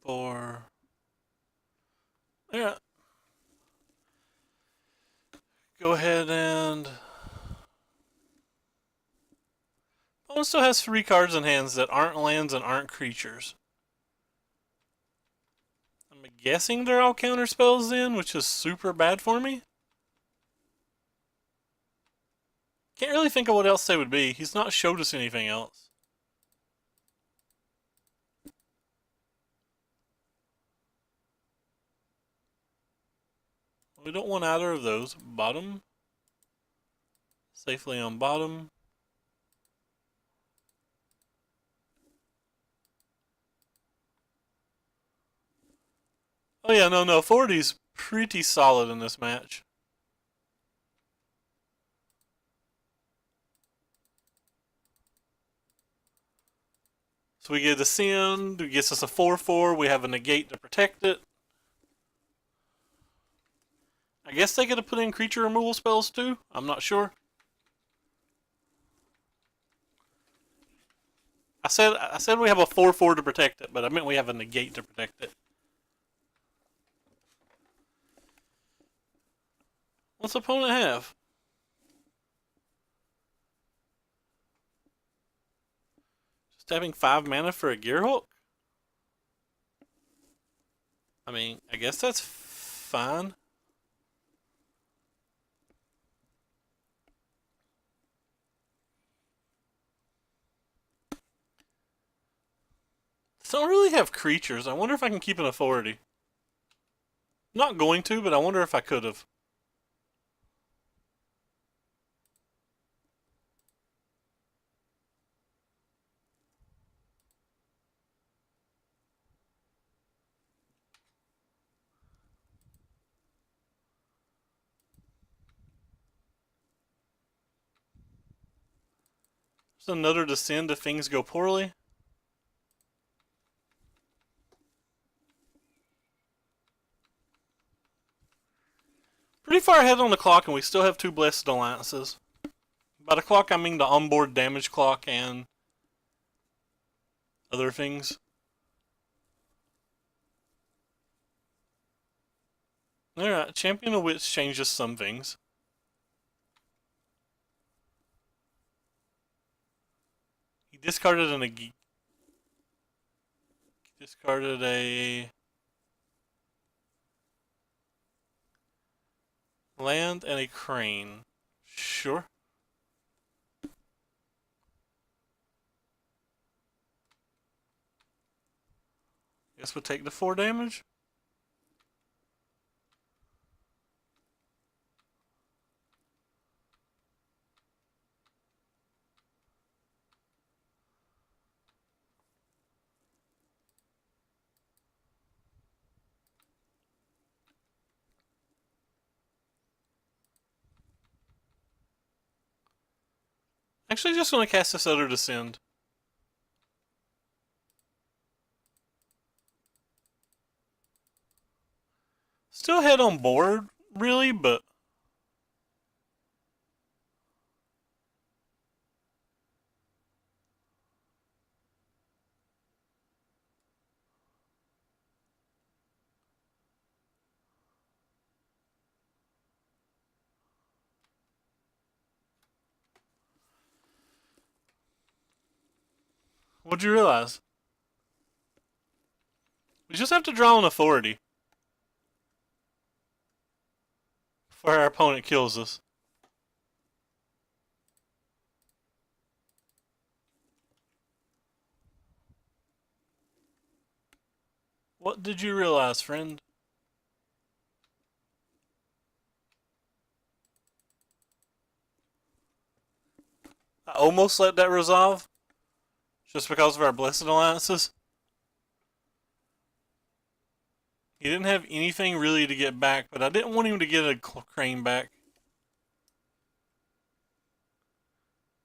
For... Yeah. Go ahead and... Opponent still has 3 cards in hands that aren't lands and aren't creatures. I'm guessing they're all counterspells then, which is super bad for me. Can't really think of what else they would be. He's not showed us anything else. We don't want either of those. Bottom. Safely on bottom. Oh yeah, no, 40's pretty solid in this match. So we get a Send, it gets us a 4/4, we have a negate to protect it. I guess they could have put in creature removal spells too, I'm not sure. I said we have a 4/4 to protect it, but I meant we have a negate to protect it. What's the opponent have? Just having 5 mana for a Gearhulk? I mean, I guess that's fine. Don't really have creatures. I wonder if I can keep an authority. Not going to, but I wonder if I could have. There's another Descend if things go poorly. Pretty far ahead on the clock, and we still have 2 Blessed Alliances. By the clock, I mean the onboard damage clock and other things. Alright, Champion of Wits changes some things. He discarded a land and a crane. Sure. Guess we'll take the 4 damage. Actually, just gonna cast this Utter Descend. Still head on board, really, but what'd you realize? We just have to draw an authority before our opponent kills us. What did you realize, friend? I almost let that resolve, just because of our blessed alliances. He didn't have anything really to get back, but I didn't want him to get a crane back.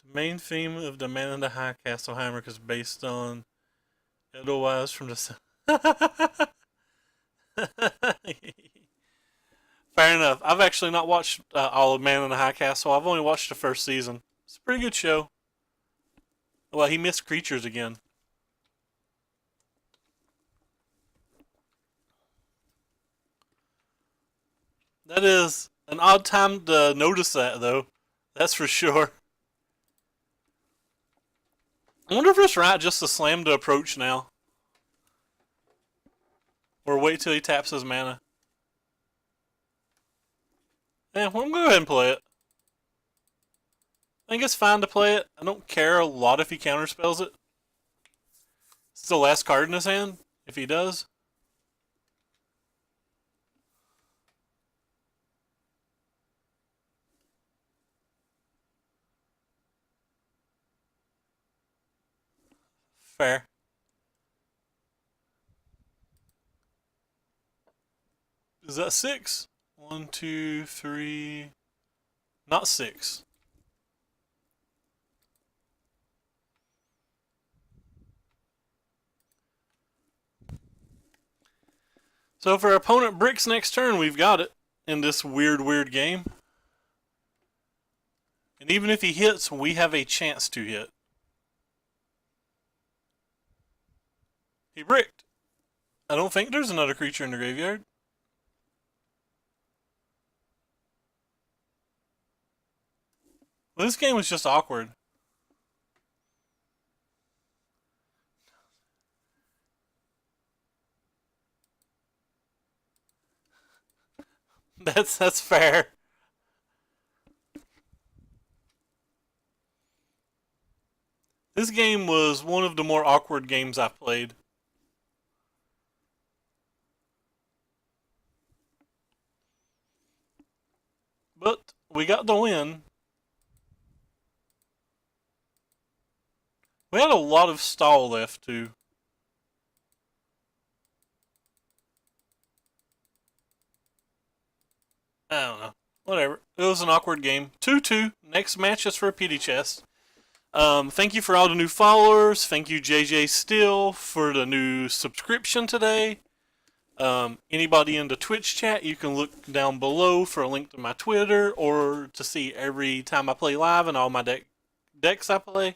The main theme of the Man in the High Castle Hammer is based on Edelweiss from the... Fair enough. I've actually not watched all of Man in the High Castle. I've only watched the first season. It's a pretty good show. Well, he missed creatures again. That is an odd time to notice that, though. That's for sure. I wonder if it's right just to slam the approach now. Or wait till he taps his mana. Yeah, well, I'm going to go ahead and play it. I think it's fine to play it. I don't care a lot if he counterspells it. It's the last card in his hand, if he does. Fair. Is that 6? 1, 2, 3... Not 6. So if our opponent bricks next turn, we've got it in this weird game. And even if he hits, we have a chance to hit. He bricked. I don't think there's another creature in the graveyard. Well, this game was just awkward. That's fair. This game was one of the more awkward games I've played. But we got the win. We had a lot of stall left too. I don't know. Whatever. It was an awkward game. 2-2. Next match is for a PD chest. Thank you for all the new followers. Thank you, JJ Steele, for the new subscription today. Anybody in the Twitch chat, you can look down below for a link to my Twitter or to see every time I play live and all my decks I play.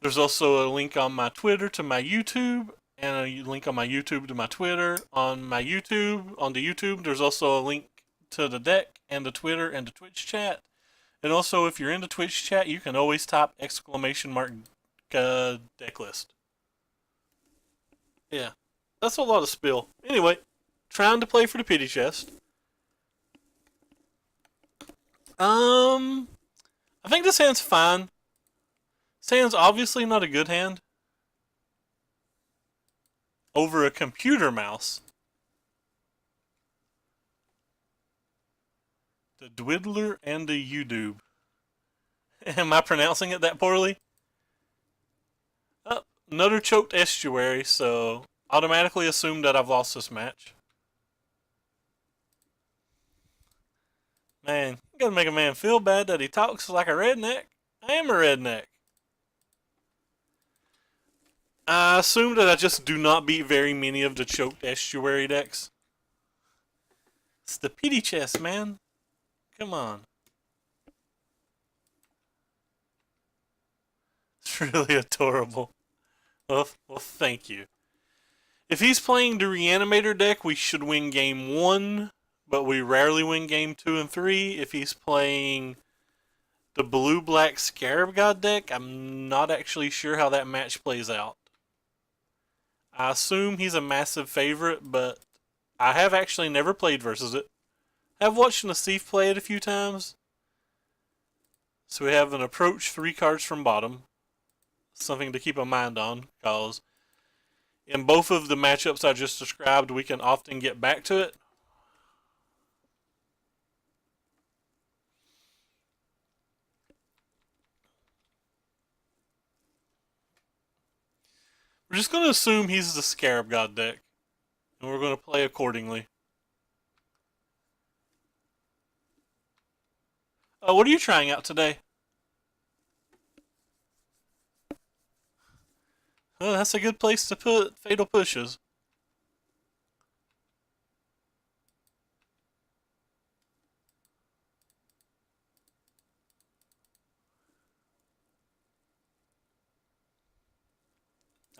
There's also a link on my Twitter to my YouTube and a link on my YouTube to my Twitter. On the YouTube, there's also a link to the deck and the Twitter and the Twitch chat. And also, if you're in the Twitch chat, you can always type deck list. Yeah, that's a lot of spill. Anyway, trying to play for the pity chest. I think this hand's fine. This hand's obviously not a good hand. Over a computer mouse. The Dwiddler and the YouTube. Am I pronouncing it that poorly? Oh, another choked estuary, so automatically assume that I've lost this match. Man, you gotta make a man feel bad that he talks like a redneck. I am a redneck. I assume that I just do not beat very many of the choked estuary decks. It's the pity chest, man. Come on. It's really adorable. Well, thank you. If he's playing the Reanimator deck, we should win game 1, but we rarely win game 2 and 3. If he's playing the Blue-Black Scarab God deck, I'm not actually sure how that match plays out. I assume he's a massive favorite, but I have actually never played versus it. I've watched Nassif play it a few times. So we have an approach 3 cards from bottom. Something to keep a mind on, because in both of the matchups I just described, we can often get back to it. We're just going to assume he's the Scarab God deck, and we're going to play accordingly. What are you trying out today? Oh, that's a good place to put Fatal Pushes.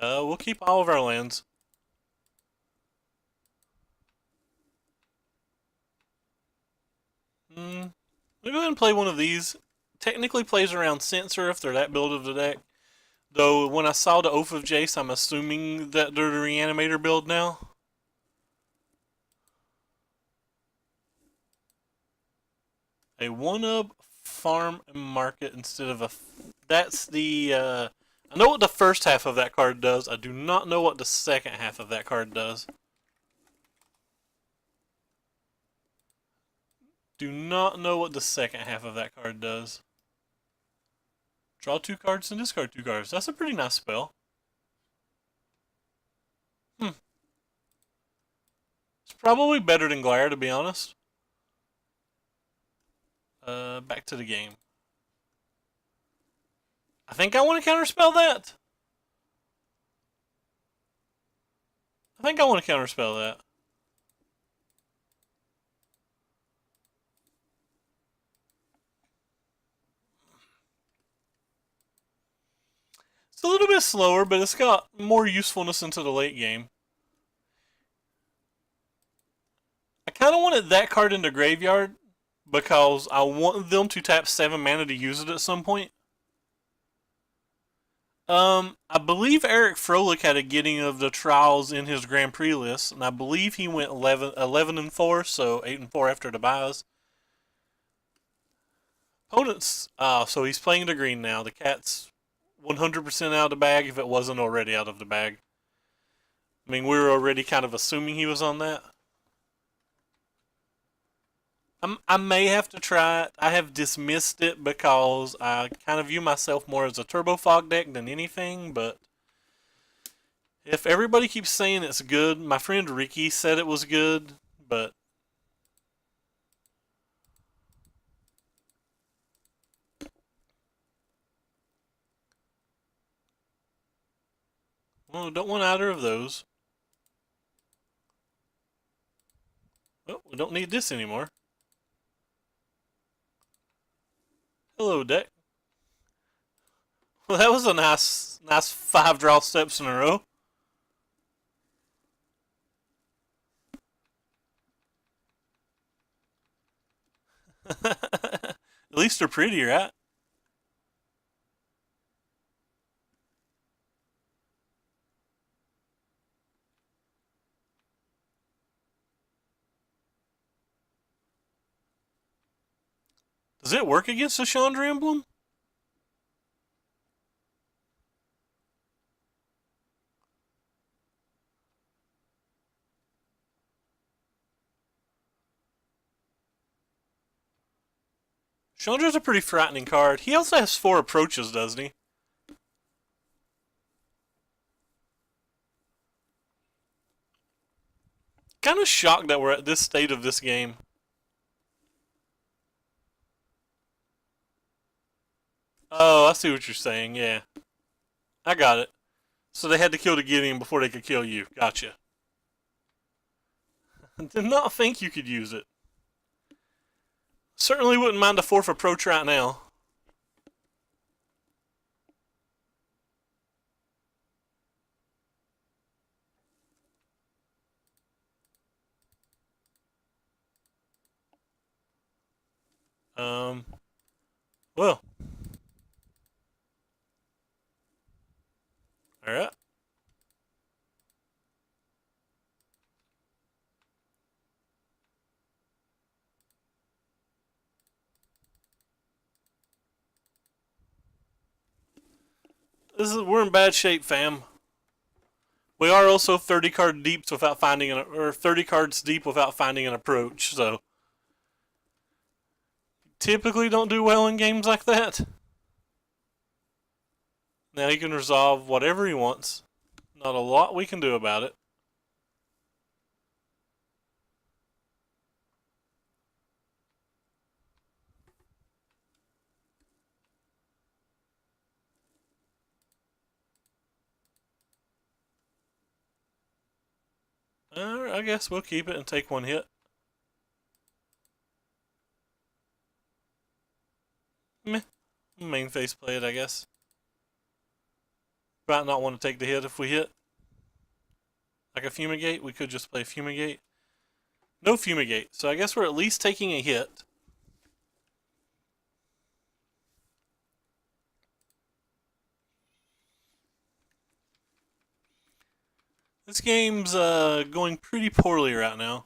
We'll keep all of our lands. We'll go ahead and play one of these. Technically plays around Censor if they're that build of the deck. Though, when I saw the Oath of Jace, I'm assuming that they're the Reanimator build now. A 1-up farm and market instead of a... That's the... I know what the first half of that card does. I do not know what the second half of that card does. Do not know what the second half of that card does. Draw 2 cards and discard 2 cards. That's a pretty nice spell. It's probably better than Glare, to be honest. Back to the game. I think I want to counterspell that. I think I want to counterspell that. It's a little bit slower, but it's got more usefulness into the late game. I kind of wanted that card in the graveyard because I want them to tap 7 mana to use it at some point. I believe Eric Froelich had a getting of the trials in his Grand Prix list, and I believe he went 11 and 4, so 8 and 4 after the buys. Opponents, so he's playing the green now. The cat's 100% out of the bag if it wasn't already out of the bag. I mean, we were already kind of assuming he was on that. I may have to try it. I have dismissed it because I kind of view myself more as a Turbo Fog deck than anything, but if everybody keeps saying it's good, my friend Ricky said it was good, but well, don't want either of those. Well, we don't need this anymore. Hello, deck. Well, that was a nice 5 draw steps in a row. At least they're pretty, right? Does it work against the Chandra emblem? Chandra's a pretty frightening card. He also has 4 approaches, doesn't he? Kind of shocked that we're at this state of this game. Oh, I see what you're saying, yeah. I got it. So they had to kill the Gideon before they could kill you. Gotcha. Did not think you could use it. Certainly wouldn't mind a 4th approach right now. Um, well. Alright. We're in bad shape, fam. We are also 30 card deeps without finding or 30 cards deep without finding an approach. So typically don't do well in games like that. Now he can resolve whatever he wants. Not a lot we can do about it. I guess we'll keep it and take 1 hit. Meh. Main face play it, I guess. Might not want to take the hit if we hit. Like a Fumigate, we could just play Fumigate. No Fumigate, so I guess we're at least taking a hit. This game's going pretty poorly right now.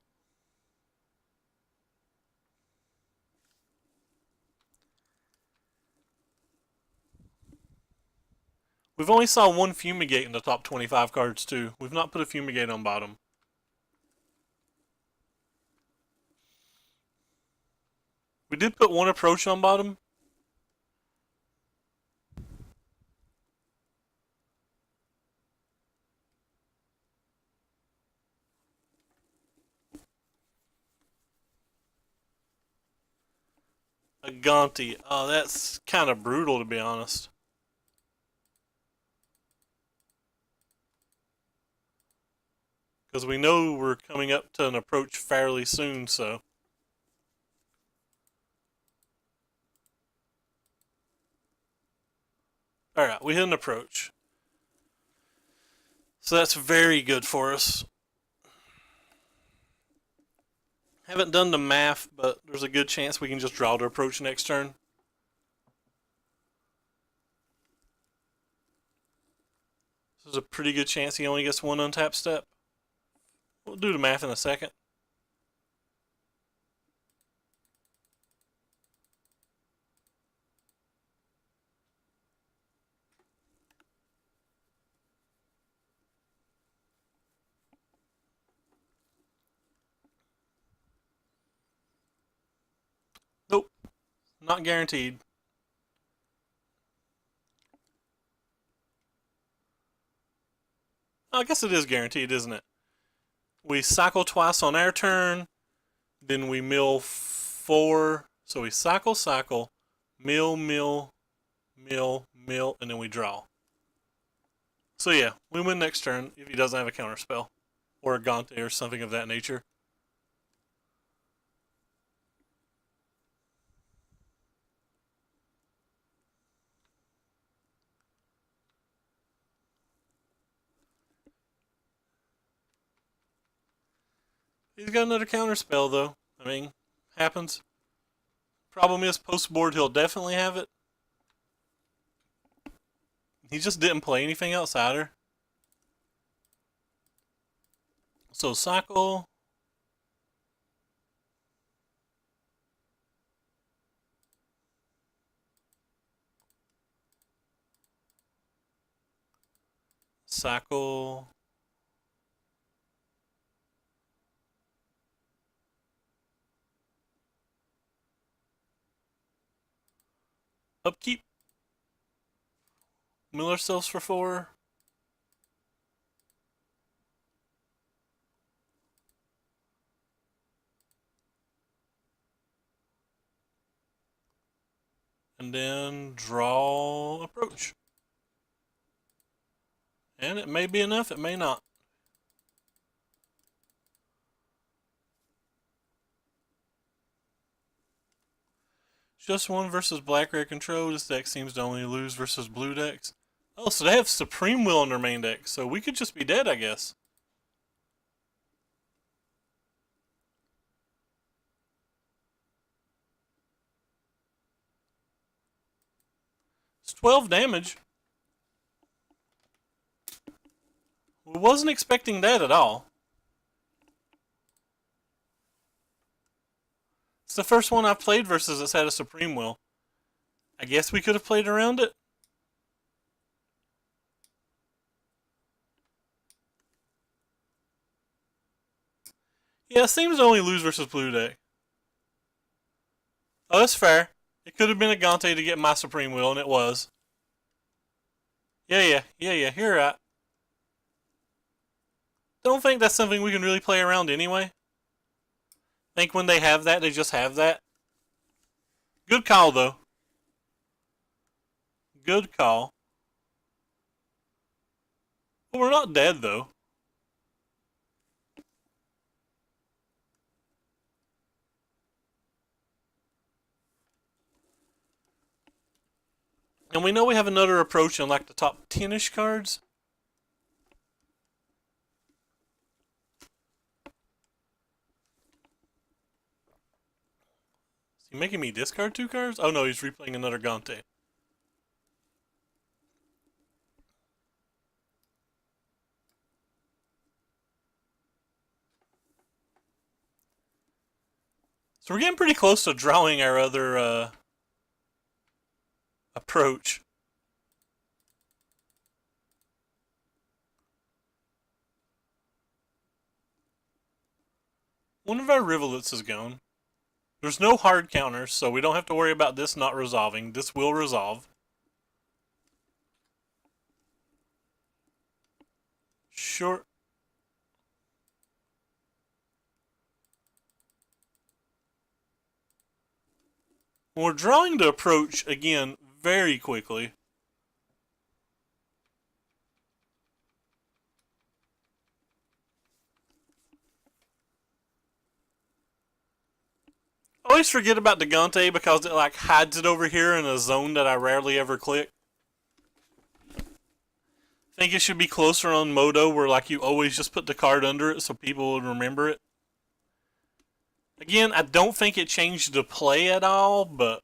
We've only saw 1 Fumigate in the top 25 cards too. We've not put a Fumigate on bottom. We did put 1 approach on bottom. A Gonti. Oh, that's kind of brutal to be honest. Because we know we're coming up to an approach fairly soon, so. Alright, we hit an approach. So that's very good for us. Haven't done the math, but there's a good chance we can just draw to approach next turn. There's a pretty good chance he only gets 1 untapped step. We'll do the math in a second. Nope, not guaranteed. I guess it is guaranteed, isn't it? We cycle twice on our turn, then we mill 4. So we cycle, mill, mill, mill, and then we draw. So yeah, we win next turn if he doesn't have a counter spell. Or a Gonte or something of that nature. He's got another counter spell though. I mean, happens. Problem is, post-board, he'll definitely have it. He just didn't play anything outsider. So, cycle. Cycle. Upkeep. Mill ourselves for 4. And then draw approach. And it may be enough, it may not. Just one versus black red control. This deck seems to only lose versus blue decks. Oh, so they have Supreme Will in their main deck, so we could just be dead, I guess. It's 12 damage. We wasn't expecting that at all. It's the first one I've played versus that's had a Supreme Will. I guess we could have played around it. Yeah, it seems to only lose versus blue deck. Oh, that's fair. It could have been a Gante to get my Supreme Will, and it was. Yeah, you're right. Don't think that's something we can really play around anyway. Think when they have that, they just have that. Good call, though. Good call. Well, we're not dead, though. And we know we have another approach in like the top 10-ish cards. Is he making me discard 2 cards? Oh no, he's replaying another Gante. So we're getting pretty close to drawing our other approach. One of our rivulets is gone. There's no hard counters, so we don't have to worry about this not resolving. This will resolve. Sure. We're drawing the approach again very quickly. I always forget about the Gante because it like hides it over here in a zone that I rarely ever click. Think it should be closer on Modo where like you always just put the card under it so people would remember it. Again, I don't think it changed the play at all, but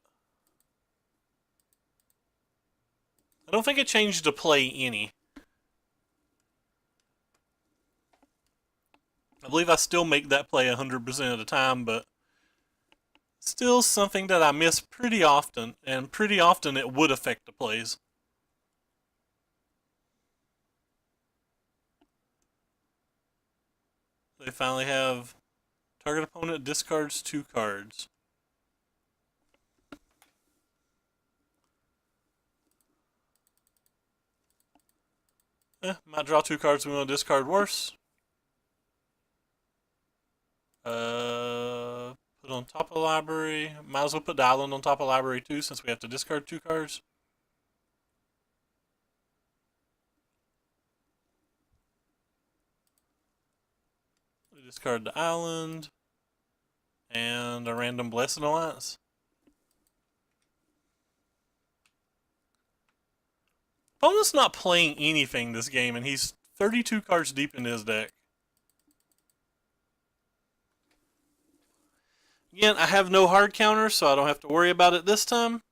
I don't think it changed the play any. I believe I still make that play 100% of the time, but still something that I miss pretty often, and pretty often it would affect the plays. They finally have target opponent discards 2 cards. Might draw 2 cards we want to discard worse. Put on top of the library. Might as well put the island on top of the library too, since we have to discard 2 cards. We discard the island. And a random Blessed Alliance. Opponent's not playing anything this game, and he's 32 cards deep in his deck. Again, I have no hard counter, so I don't have to worry about it this time.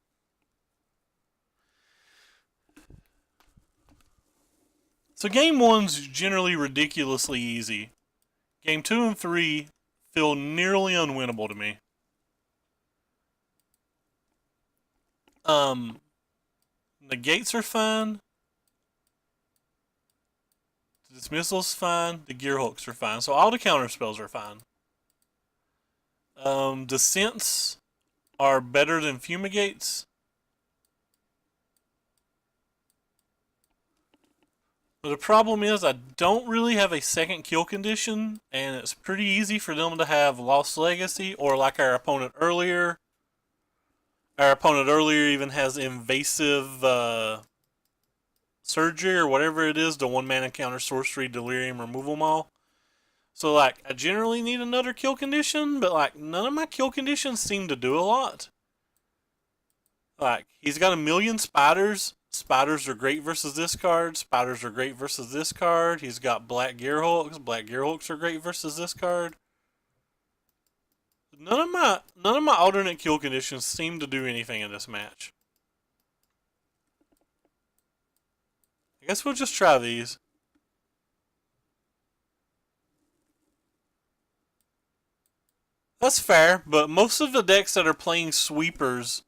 So game 1's generally ridiculously easy. Game 2 and 3 feel nearly unwinnable to me. Negates are fine. The dismissal's fine. The gear hooks are fine. So all the counter spells are fine. Descents are better than fumigates. But the problem is I don't really have a second kill condition, and it's pretty easy for them to have Lost Legacy, or like our opponent earlier. Our opponent earlier even has invasive surgery or whatever it is, the 1-mana counter sorcery, delirium, removal maul. So like I generally need another kill condition, but like none of my kill conditions seem to do a lot. Like he's got a million spiders. Spiders are great versus this card. Spiders are great versus this card. He's got black gearhulks. Black gearhulks are great versus this card. None of my alternate kill conditions seem to do anything in this match. I guess we'll just try these. That's fair, but most of the decks that are playing sweepers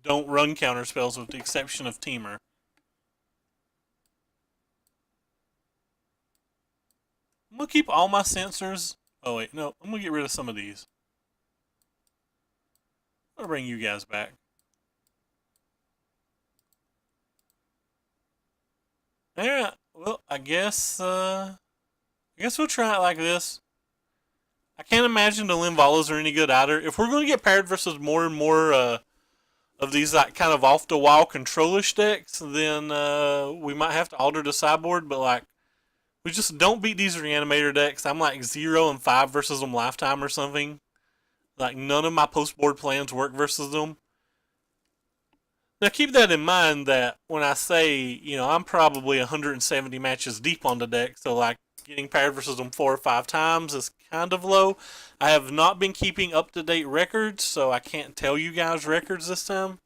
don't run counter spells with the exception of Temur. I'm going to keep all my sensors. Oh wait, no, I'm going to get rid of some of these. I'll bring you guys back. Alright, well, I guess we'll try it like this. I can't imagine the Linvalas are any good either. If we're going to get paired versus more and more of these like kind of off the wall controlish decks, then we might have to alter the sideboard. But like, we just don't beat these reanimator decks. I'm like 0-5 versus them lifetime or something. Like none of my post board plans work versus them. Now keep that in mind that when I say, you know, I'm probably 170 matches deep on the deck, so like getting paired versus them 4 or 5 times is kind of low. I have not been keeping up-to-date records, so I can't tell you guys records this time.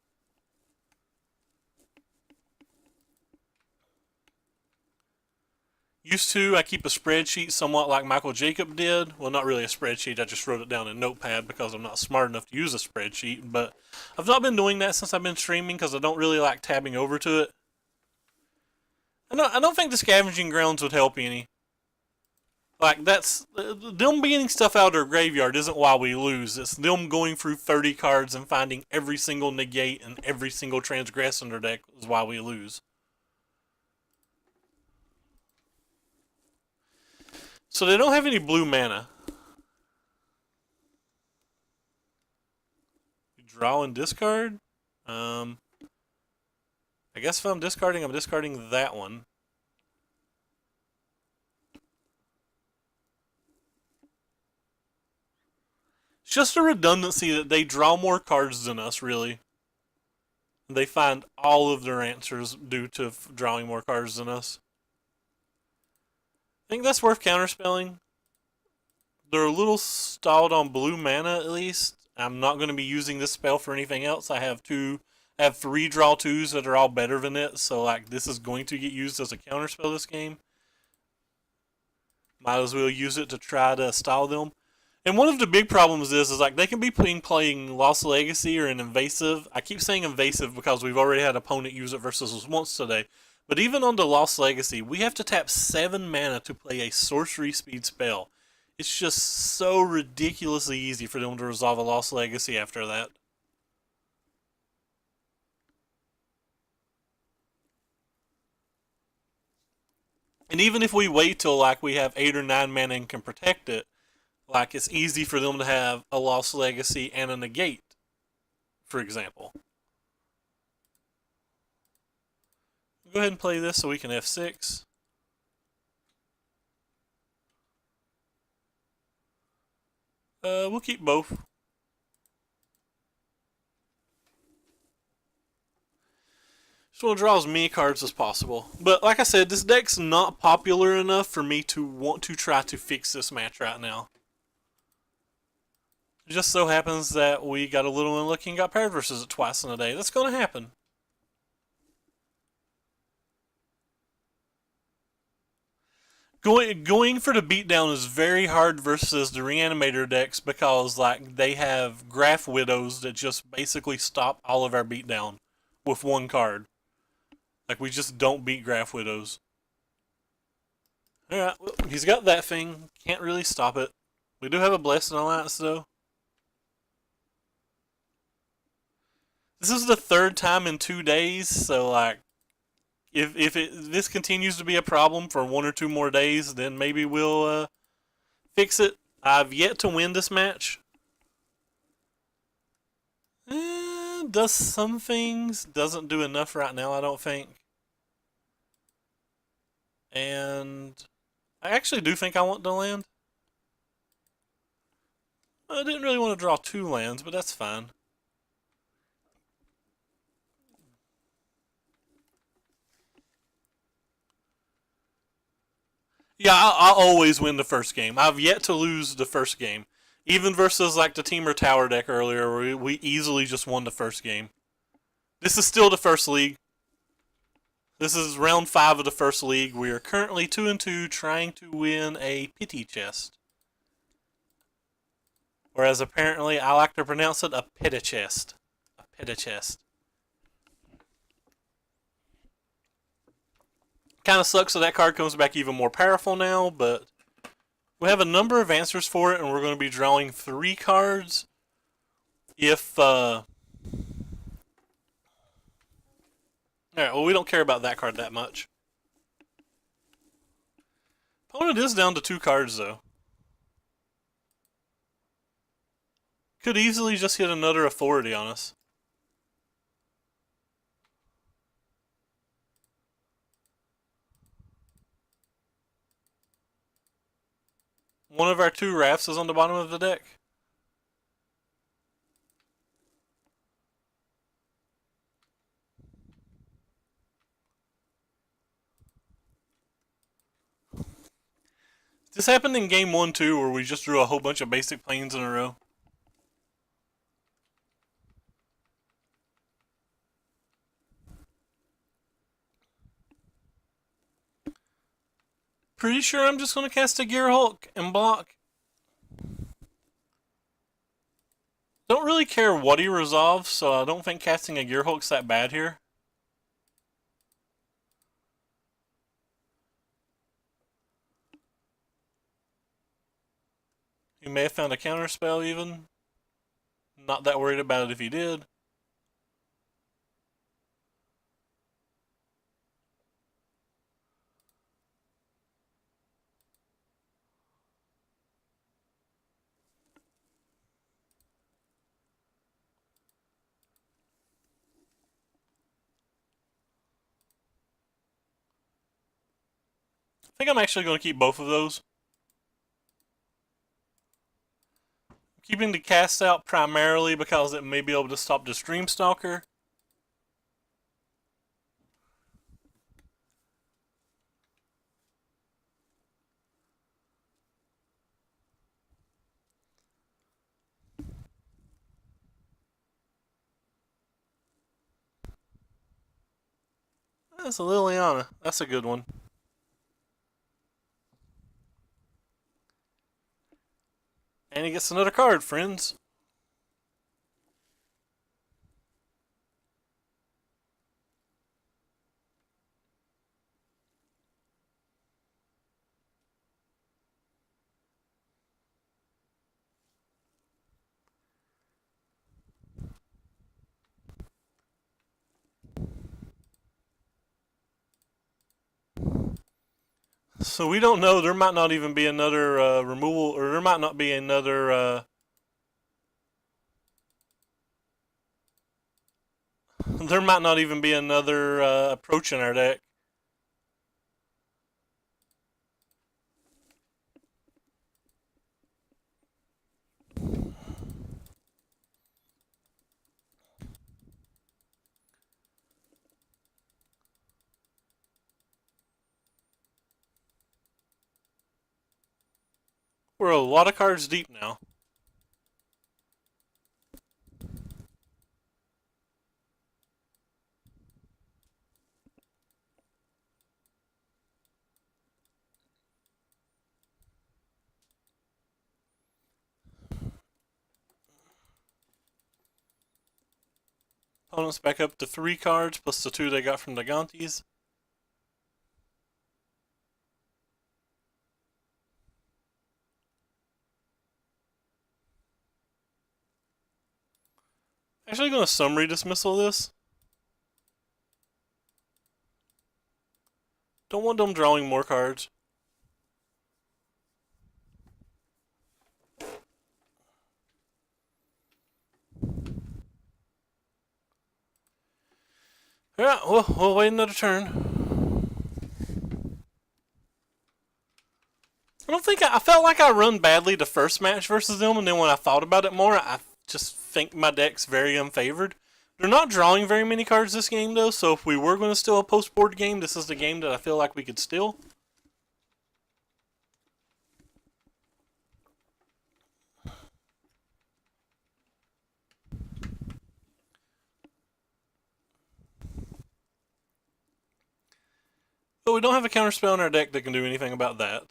Used to, I keep a spreadsheet somewhat like Michael Jacob did. Well, not really a spreadsheet, I just wrote it down in Notepad because I'm not smart enough to use a spreadsheet. But I've not been doing that since I've been streaming because I don't really like tabbing over to it. I don't think the scavenging grounds would help any. Like, that's... them getting stuff out of their graveyard isn't why we lose. It's them going through 30 cards and finding every single negate and every single transgress in their deck is why we lose. So they don't have any blue mana. You draw and discard? I guess if I'm discarding that one. It's just a redundancy that they draw more cards than us, really. They find all of their answers due to drawing more cards than us. I think that's worth counterspelling. They're a little stalled on blue mana, at least. I'm not going to be using this spell for anything else. I have 3 draw 2s that are all better than it, so like this is going to get used as a counterspell this game. Might as well use it to try to stall them. And one of the big problems is like they can be playing Lost Legacy or an invasive. I keep saying invasive because we've already had an opponent use it versus us once today. But even on the Lost Legacy, we have to tap 7 mana to play a sorcery speed spell. It's just so ridiculously easy for them to resolve a Lost Legacy after that. And even if we wait till like we have 8 or 9 mana and can protect it, like it's easy for them to have a Lost Legacy and a negate, for example. Go ahead and play this so we can F6. We'll keep both. Just want to draw as many cards as possible. But like I said, this deck's not popular enough for me to want to try to fix this match right now. It just so happens that we got a little unlucky and got paired versus it twice in a day. That's going to happen. Going for the beatdown is very hard versus the reanimator decks because like they have graph widows that just basically stop all of our beatdown with one card. Like we just don't beat graph widows. Alright, well, he's got that thing. Can't really stop it. We do have a Blessed Alliance though. This is the third time in 2 days, so like if this continues to be a problem for 1 or 2 more days, then maybe we'll fix it. I've yet to win this match. Does some things, doesn't do enough right now, I don't think. And I actually do think I want to land. I didn't really want to draw 2 lands, but that's fine. Yeah, I'll always win the first game. I've yet to lose the first game. Even versus like the Temur Tower deck earlier, where we easily just won the first game. This is still the first league. This is round 5 of the first league. We are currently 2-2, trying to win a pity chest. Whereas apparently I like to pronounce it a pity chest. A pity chest. Kind of sucks that that card comes back even more powerful now, but we have a number of answers for it, and we're going to be drawing 3 cards. If, Alright, well, we don't care about that card that much. Opponent is down to 2 cards, though. Could easily just hit another authority on us. One of our 2 rafts is on the bottom of the deck. This happened in game 1 too, where we just drew a whole bunch of basic planes in a row. Pretty sure I'm just going to cast a Gear Hulk and block. Don't really care what he resolves, so I don't think casting a Gear Hulk's that bad here. He may have found a counter spell even. Not that worried about it if he did. I think I'm actually going to keep both of those. Keeping the cast out primarily because it may be able to stop the Dreamstalker. That's a Liliana. That's a good one. And he gets another card, friends. So we don't know. There might not even be another removal, or there might not be another. There might not even be another approach in our deck. We're a lot of cards deep now. Opponents back up to 3 cards plus the 2 they got from the Gontis. Actually going to summary dismissal this. Don't want them drawing more cards. Yeah, we'll wait another turn. I felt like I run badly the first match versus them, and then when I thought about it more, I just think my deck's very unfavored. They're not drawing very many cards this game, though, so if we were going to steal a post-board game, this is the game that I feel like we could steal. But we don't have a counterspell in our deck that can do anything about that.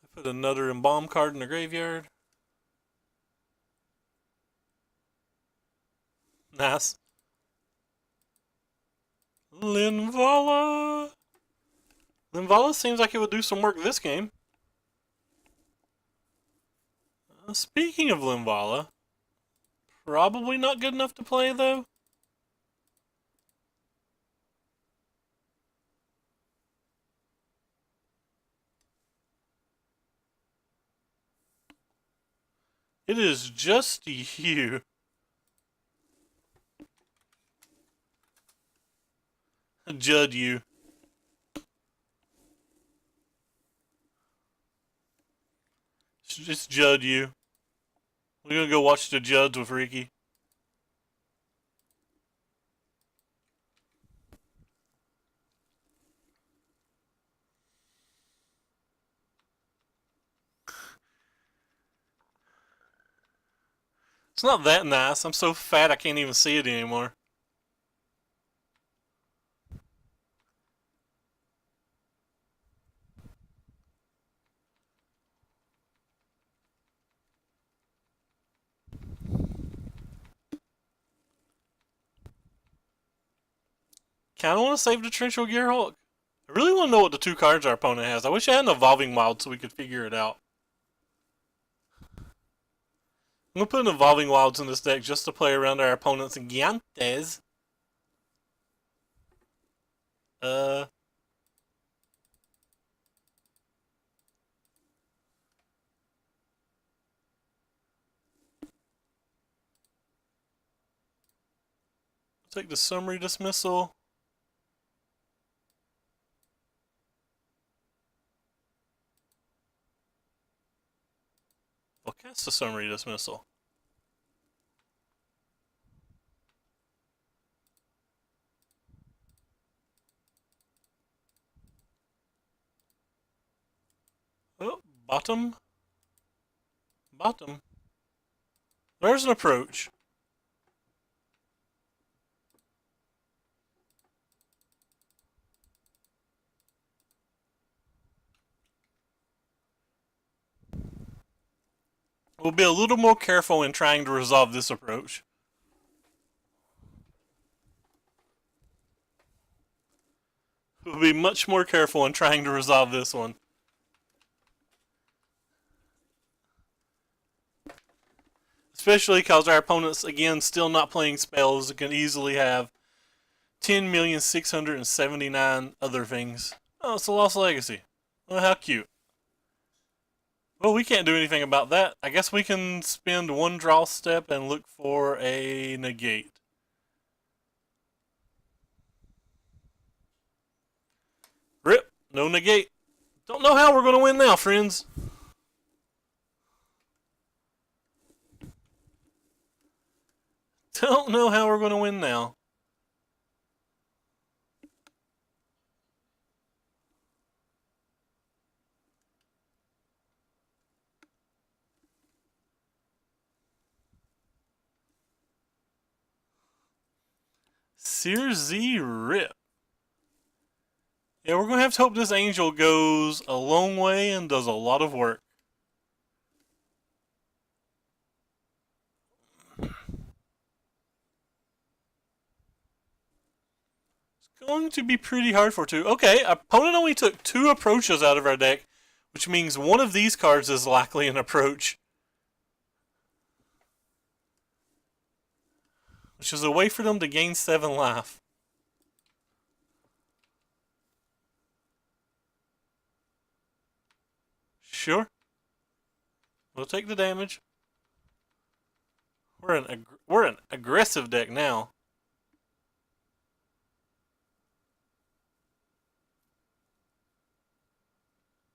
I put another Embalm card in the graveyard. Nice. Linvala. Linvala seems like it would do some work this game. Speaking of Linvala, probably not good enough to play, though. It is just you. Judd you. Just Judd you. We're gonna go watch the Judds with Ricky. It's not that nice. I'm so fat I can't even see it anymore. Kinda want to save the Torrential Gearhulk. I really want to know what the 2 cards our opponent has. I wish I had an Evolving Wild so we could figure it out. I'm gonna put an Evolving Wilds in this deck just to play around our opponent's Giantes. Take the summary dismissal. We'll cast the summary dismissal. Oh, bottom. Bottom. There's an approach. We'll be a little more careful in trying to resolve this approach. We'll be much more careful in trying to resolve this one. Especially because our opponent's, again, still not playing spells. It can easily have 10,679 other things. Oh, it's a Lost Legacy. Oh, how cute. Well, we can't do anything about that. I guess we can spend 1 draw step and look for a negate. Rip, no negate. Don't know how we're going to win now, friends. Don't know how we're going to win now. Sears Z Rip. Yeah, we're gonna have to hope this angel goes a long way and does a lot of work. It's going to be pretty hard for two. Okay, opponent only took 2 approaches out of our deck, which means one of these cards is likely an approach. Which is a way for them to gain 7 life. Sure. We'll take the damage. We're an aggressive deck now.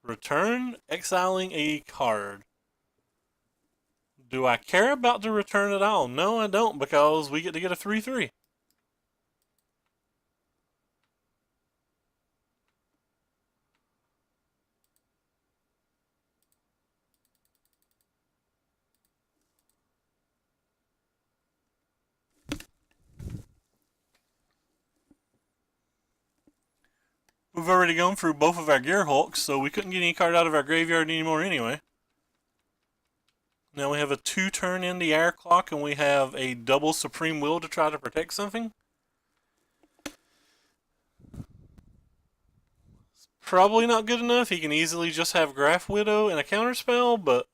Return exiling a card. Do I care about the return at all? No, I don't, because we get a 3/3. We've already gone through both of our Gearhulks, so we couldn't get any card out of our graveyard anymore anyway. Now we have a 2-turn in the air clock, and we have a double Supreme Will to try to protect something. It's probably not good enough. He can easily just have Graph Widow and a counterspell, but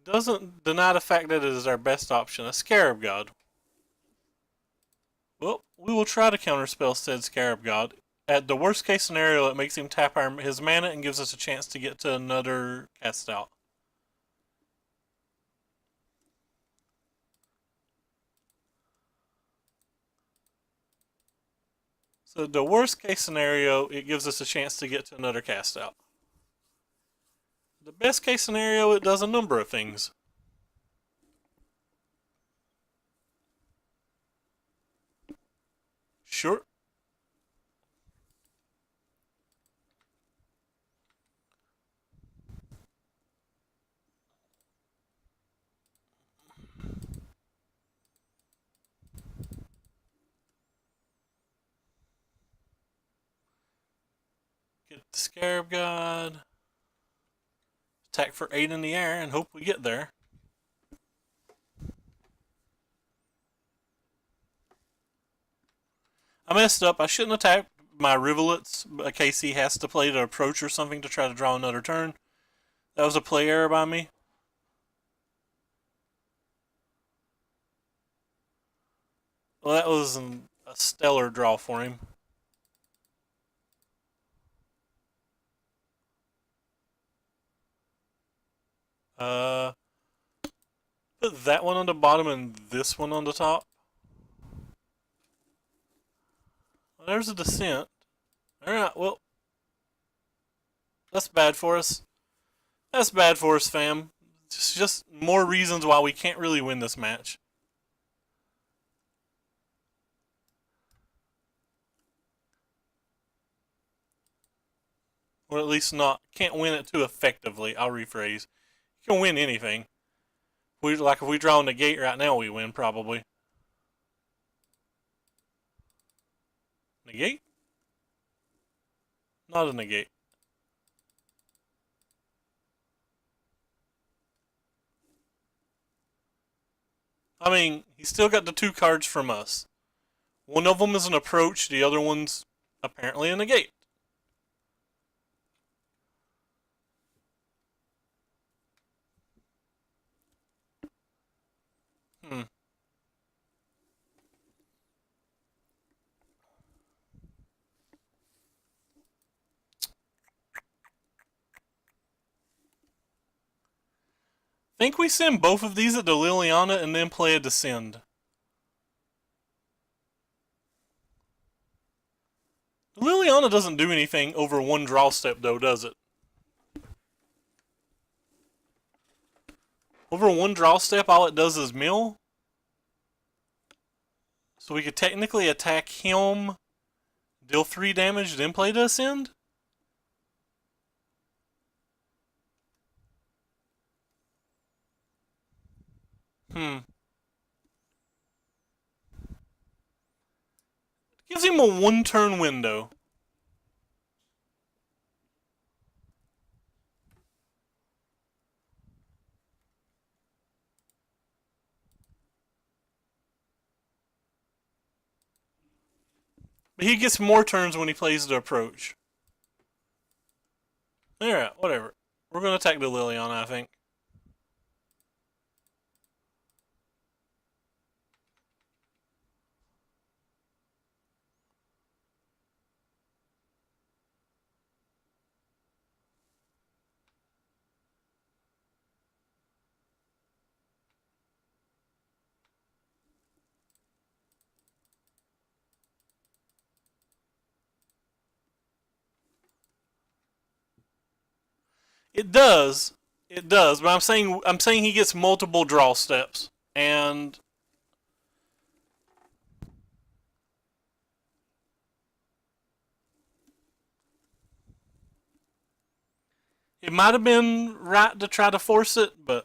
doesn't deny the fact that it is our best option. A Scarab God. Well, we will try to counterspell said Scarab God. At the worst case scenario, it makes him tap his mana and gives us a chance to get to another cast out. So the worst case scenario, it gives us a chance to get to another cast out. The best case scenario, it does a number of things. Sure. Get the Scarab God. Attack for 8 in the air and hope we get there. I messed up. I shouldn't attack my Rivulets in case he has to play to approach or something to try to draw another turn. That was a play error by me. Well, that was a stellar draw for him. Put that one on the bottom and this one on the top. Well, there's a Descent. Alright, well. That's bad for us. That's bad for us, fam. It's just more reasons why we can't really win this match. Or at least not, can't win it too effectively. I'll rephrase. You can win anything. If we draw a negate right now, we win probably. Negate? Not a negate. I mean, he's still got the 2 cards from us. One of them is an approach, the other one's apparently a negate. Hmm. Think we send both of these at the Liliana and then play a Descend. The Liliana doesn't do anything over 1 draw step though, does it? Over 1 draw step, all it does is mill. So we could technically attack him, deal 3 damage, then play to Ascend? Hmm. Gives him a one-turn window. But he gets more turns when he plays the approach. Alright, whatever. We're going to attack the Liliana, I think. It does. It does, but I'm saying he gets multiple draw steps. And it might have been right to try to force it, but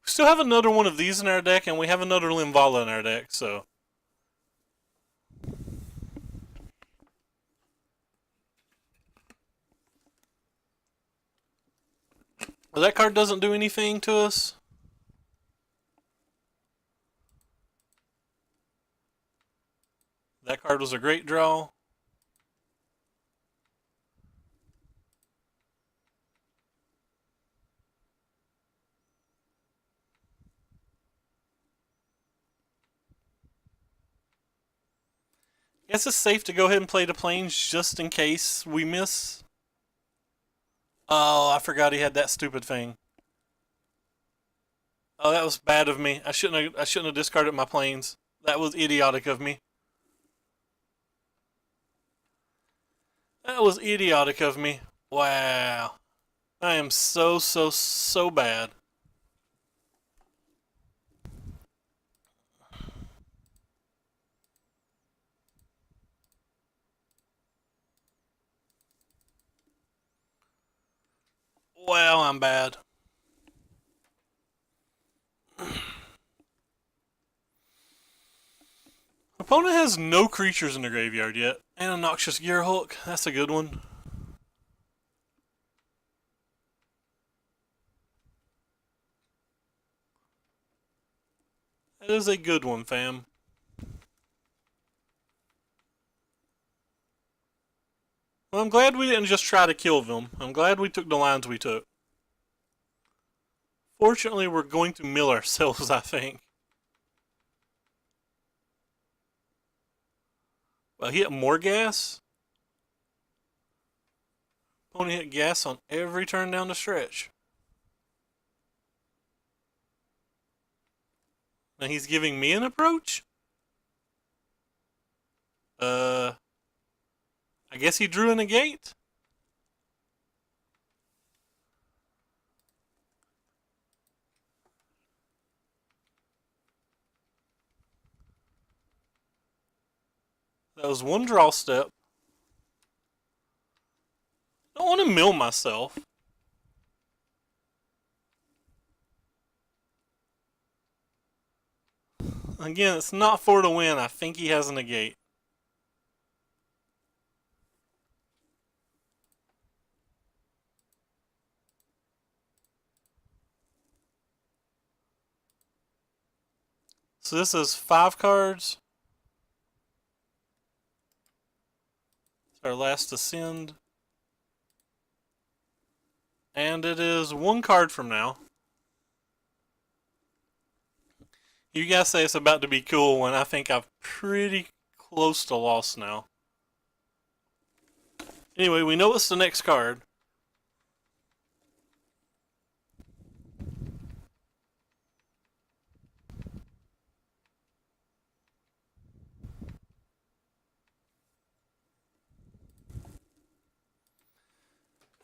we still have another one of these in our deck, and we have another Linvala in our deck, so. Well, that card doesn't do anything to us. That card was a great draw. Guess it's safe to go ahead and play the planes just in case we miss. Oh, I forgot he had that stupid thing. Oh, that was bad of me. I shouldn't have discarded my planes. That was idiotic of me. That was idiotic of me. Wow. I am so bad. Well, I'm bad. Opponent has no creatures in the graveyard yet. And a Noxious Gearhulk. That's a good one. That is a good one, fam. Well, I'm glad we didn't just try to kill them. I'm glad we took the lines we took. Fortunately, we're going to mill ourselves, I think. Well, he hit more gas. Opponent hit gas on every turn down the stretch. Now he's giving me an approach? I guess he drew a negate? That was one draw step. I don't want to mill myself. Again, it's not for the win. I think he has a negate. So this is 5 cards. It's our last Ascend. And it is 1 card from now. You guys say it's about to be cool when I think I'm pretty close to lost now. Anyway, we know it's the next card.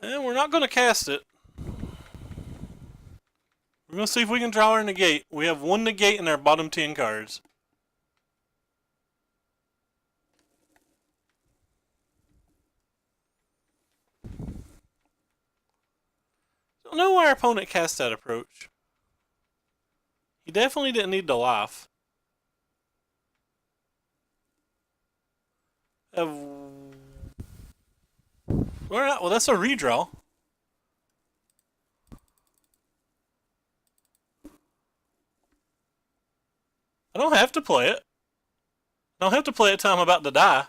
And we're not going to cast it. We're going to see if we can draw our negate. We have 1 negate in our bottom 10 cards. don't know why our opponent cast that approach. He definitely didn't need the life. Alright, well that's a redraw. I don't have to play it. I don't have to play it till I'm about to die.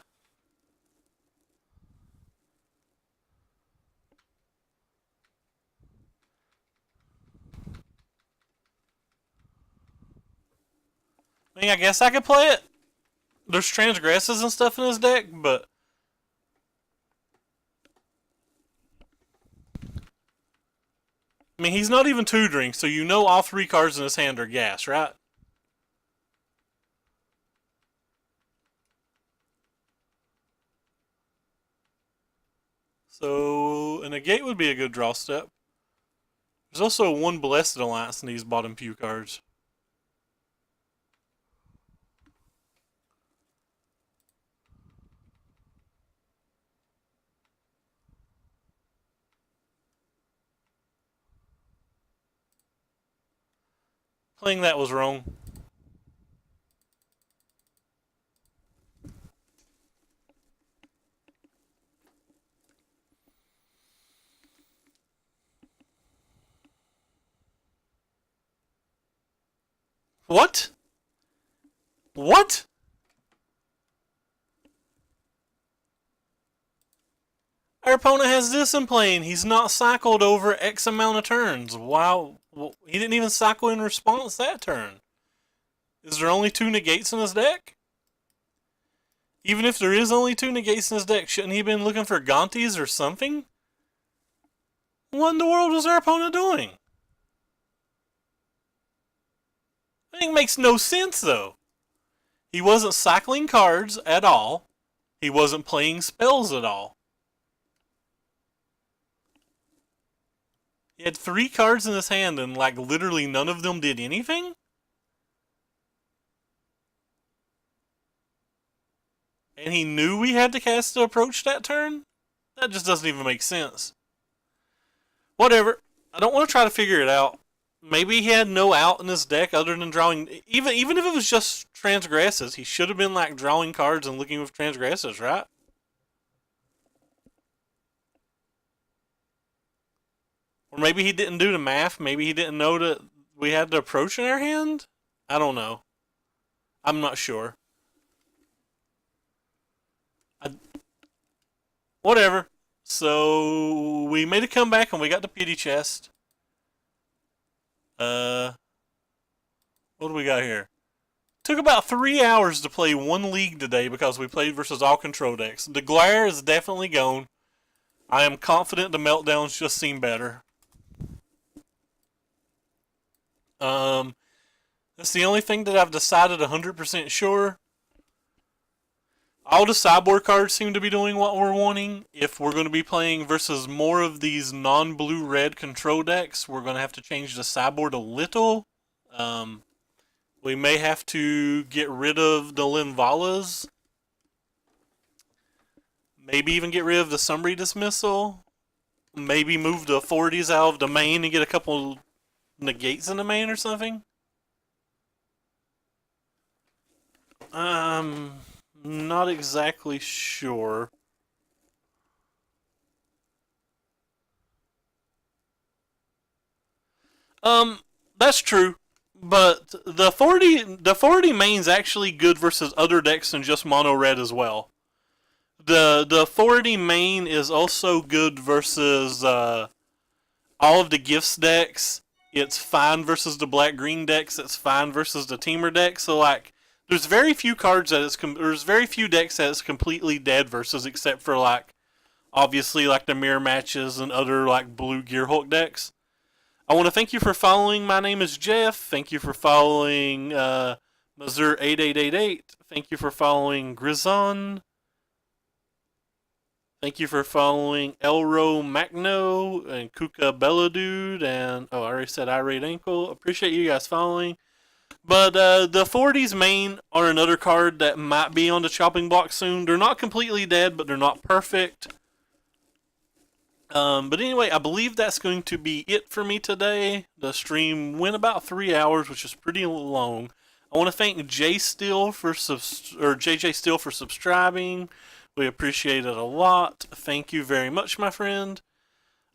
I mean, I guess I could play it. There's transgresses and stuff in his deck, but I mean, he's not even tutoring, so you know all 3 cards in his hand are gas, right? So, a negate would be a good draw step. There's also 1 Blessed Alliance in these bottom few cards. Playing that was wrong. What? What? Our opponent has this in play and he's not cycled over X amount of turns. Wow. Well, he didn't even cycle in response that turn. Is there only 2 negates in his deck? Even if there is only 2 negates in his deck, shouldn't he have been looking for Gontis or something? What in the world was our opponent doing? I think it makes no sense though. He wasn't cycling cards at all. He wasn't playing spells at all. He had 3 cards in his hand and like literally none of them did anything? And he knew we had to cast the approach that turn? That just doesn't even make sense. Whatever. I don't want to try to figure it out. Maybe he had no out in his deck other than drawing. Even if it was just transgresses, he should have been like drawing cards and looking with transgresses, right? Or maybe he didn't do the math. Maybe he didn't know that we had the approach in our hand. I don't know. I'm not sure. Whatever. So we made a comeback and we got the pity chest. What do we got here? Took about 3 hours to play 1 league today because we played versus all control decks. The glare is definitely gone. I am confident the meltdowns just seem better. That's the only thing that I've decided 100% sure. All the sideboard cards seem to be doing what we're wanting. If we're going to be playing versus more of these non-blue-red control decks, we're going to have to change the sideboard a little. We may have to get rid of the Linvalas. Maybe even get rid of the Summary Dismissal. Maybe move the 40s out of the main and get a couple negates in the main or something. Not exactly sure. That's true. But the 40 main's actually good versus other decks than just mono red as well. The 40 main is also good versus all of the gifts decks. It's fine versus the black green decks. It's fine versus the teamer decks. So like, there's very few cards that there's very few decks that it's completely dead versus, except for like, obviously like the mirror matches and other like blue Gearhulk decks. I want to thank you for following. My name is Jeff. Thank you for following Mazur8888. Thank you for following Grizon. Thank you for following Elro Macno and Kuka Belladude and I already said Irate Ankle. Appreciate you guys following. But the 40s main are another card that might be on the chopping block soon. They're not completely dead, but they're not perfect. But anyway, I believe that's going to be it for me today. The stream went about 3 hours, which is pretty long. I want to thank Jay Steele for JJ Steele for subscribing. We appreciate it a lot. Thank you very much, my friend.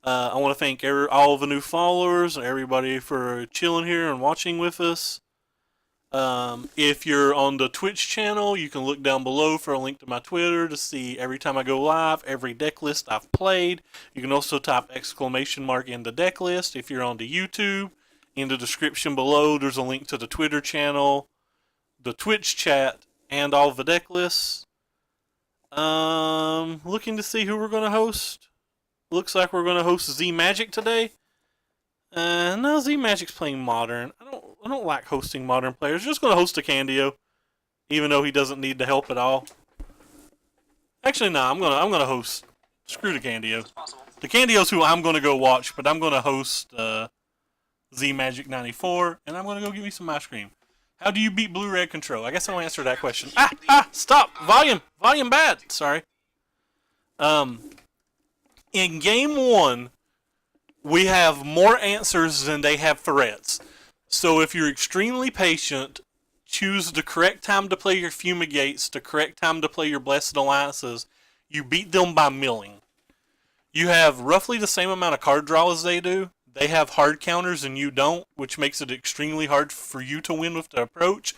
I want to thank all the new followers and everybody for chilling here and watching with us. If you're on the Twitch channel, you can look down below for a link to my Twitter to see every time I go live, every deck list I've played. You can also type exclamation mark in the deck list. If you're on the YouTube, in the description below, there's a link to the Twitter channel, the Twitch chat, and all the deck lists. Looking to see who we're going to host. Looks like we're going to host Z Magic today. No, Z Magic's playing Modern. I don't like hosting Modern players. Just going to host a Candio, even though he doesn't need the help at all. Actually, no, I'm gonna host. Screw the Candio. The Candio's who I'm gonna go watch, but I'm gonna host Z Magic 94, and I'm gonna go get me some ice cream. How do you beat Blue Red Control? I guess I'll answer that question. Stop! Volume bad! Sorry. In game 1, we have more answers than they have threats. So if you're extremely patient, choose the correct time to play your Fumigates, the correct time to play your Blessed Alliances, you beat them by milling. You have roughly the same amount of card draw as they do. They have hard counters and you don't, which makes it extremely hard for you to win with the approach.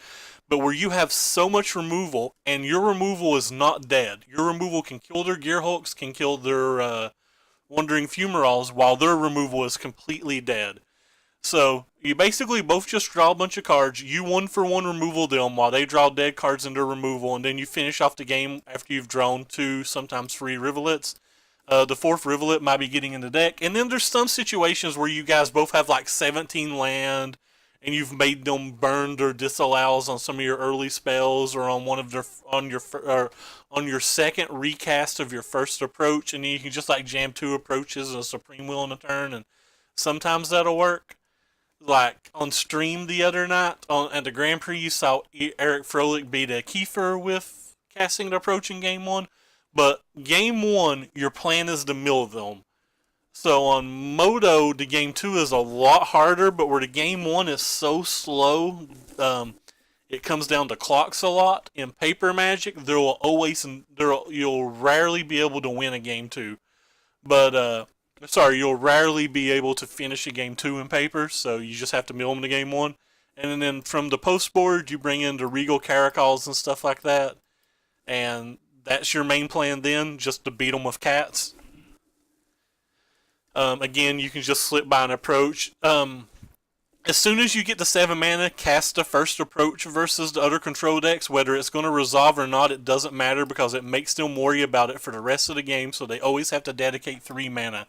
But where you have so much removal, and your removal is not dead. Your removal can kill their Gearhulks, can kill their Wandering Fumaroles, while their removal is completely dead. So, you basically both just draw a bunch of cards, you 1-for-1 removal them while they draw dead cards into removal, and then you finish off the game after you've drawn 2, sometimes 3 Rivulets. The 4th Rivulet might be getting in the deck, and then there's some situations where you guys both have like 17 land, and you've made them burn their disallows on some of your early spells, or on one of their on your second recast of your first approach, and then you can just like jam 2 approaches and a Supreme Will in a turn, and sometimes that'll work. Like on stream the other night at the Grand Prix, you saw Eric Froelich beat a Kiefer with casting an approach in game 1. But game 1, your plan is to mill them. So on Moto, the game 2 is a lot harder, but where the game 1 is so slow, it comes down to clocks a lot. In Paper Magic, you'll rarely be able to win a game 2. But you'll rarely be able to finish a game 2 in Paper, so you just have to mill them to game 1. And then from the post board, you bring in the Regal Caracols and stuff like that. And that's your main plan then, just to beat them with cats. Again, you can just slip by an approach. As soon as you get to 7 mana, cast the first approach versus the other control decks. Whether it's going to resolve or not, it doesn't matter, because it makes them worry about it for the rest of the game, so they always have to dedicate 3 mana.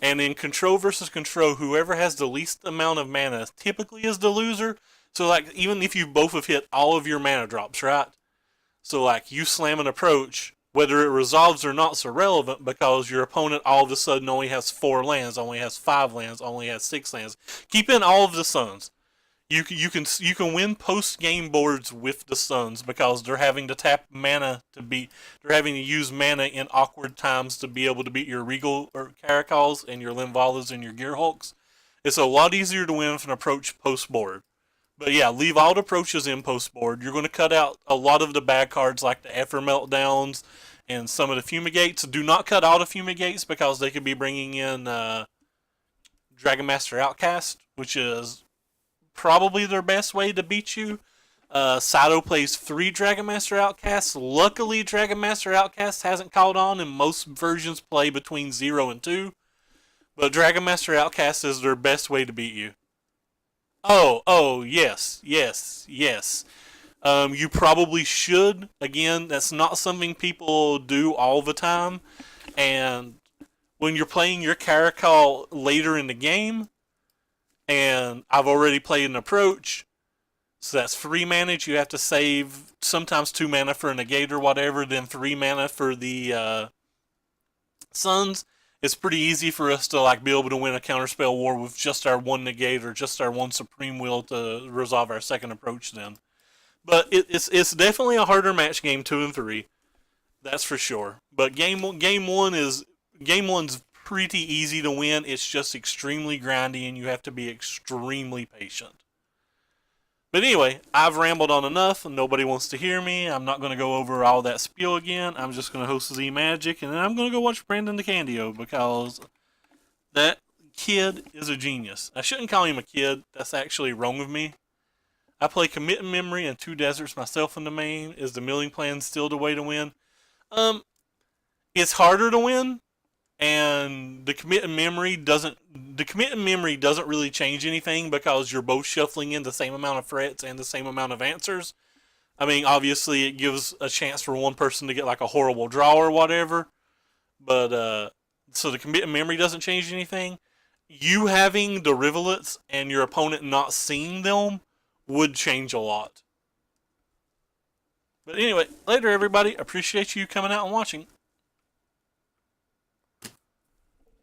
And in control versus control, whoever has the least amount of mana typically is the loser. So like, even if you both have hit all of your mana drops, right? So like, you slam an approach, whether it resolves or not is irrelevant, because your opponent all of a sudden only has 4 lands, only has 5 lands, only has 6 lands. Keep in all of the suns. You can win post game boards with the suns, because they're having to tap mana they're having to use mana in awkward times to be able to beat your Regal or Caracols and your Linvalas and your Gearhulks. It's a lot easier to win with an approach post board. But yeah, leave all the approaches in post board. You're going to cut out a lot of the bad cards like the Effort Meltdowns and some of the Fumigates. Do not cut all the Fumigates, because they could be bringing in Dragon Master Outcast, which is probably their best way to beat you. Sato plays 3 Dragon Master Outcasts. Luckily, Dragon Master Outcast hasn't caught on, and most versions play between 0 and 2. But Dragon Master Outcast is their best way to beat you. Yes. You probably should. Again, that's not something people do all the time. And when you're playing your Caracol later in the game, and I've already played an approach, so that's 3 mana. You have to save sometimes 2 mana for a negate or whatever, then 3 mana for the Suns. It's pretty easy for us to like be able to win a counterspell war with just our 1 negate or just our 1 Supreme Will to resolve our second approach then. But it's definitely a harder match game 2 and 3. That's for sure. But game 1's pretty easy to win. It's just extremely grindy, and you have to be extremely patient. But anyway, I've rambled on enough. Nobody wants to hear me. I'm not going to go over all that spiel again. I'm just going to host Z Magic, and then I'm going to go watch Brandon DeCandio because that kid is a genius. I shouldn't call him a kid. That's actually wrong of me. I play Commit and Memory and 2 Deserts myself in the main. Is the milling plan still the way to win? It's harder to win, and the commit and memory doesn't really change anything because you're both shuffling in the same amount of frets and the same amount of answers. I mean, obviously it gives a chance for one person to get like a horrible draw or whatever, but so the commit and memory doesn't change anything. You having the rivulets and your opponent not seeing them would change a lot. But anyway, later everybody. Appreciate you coming out and watching.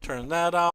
Turn that off.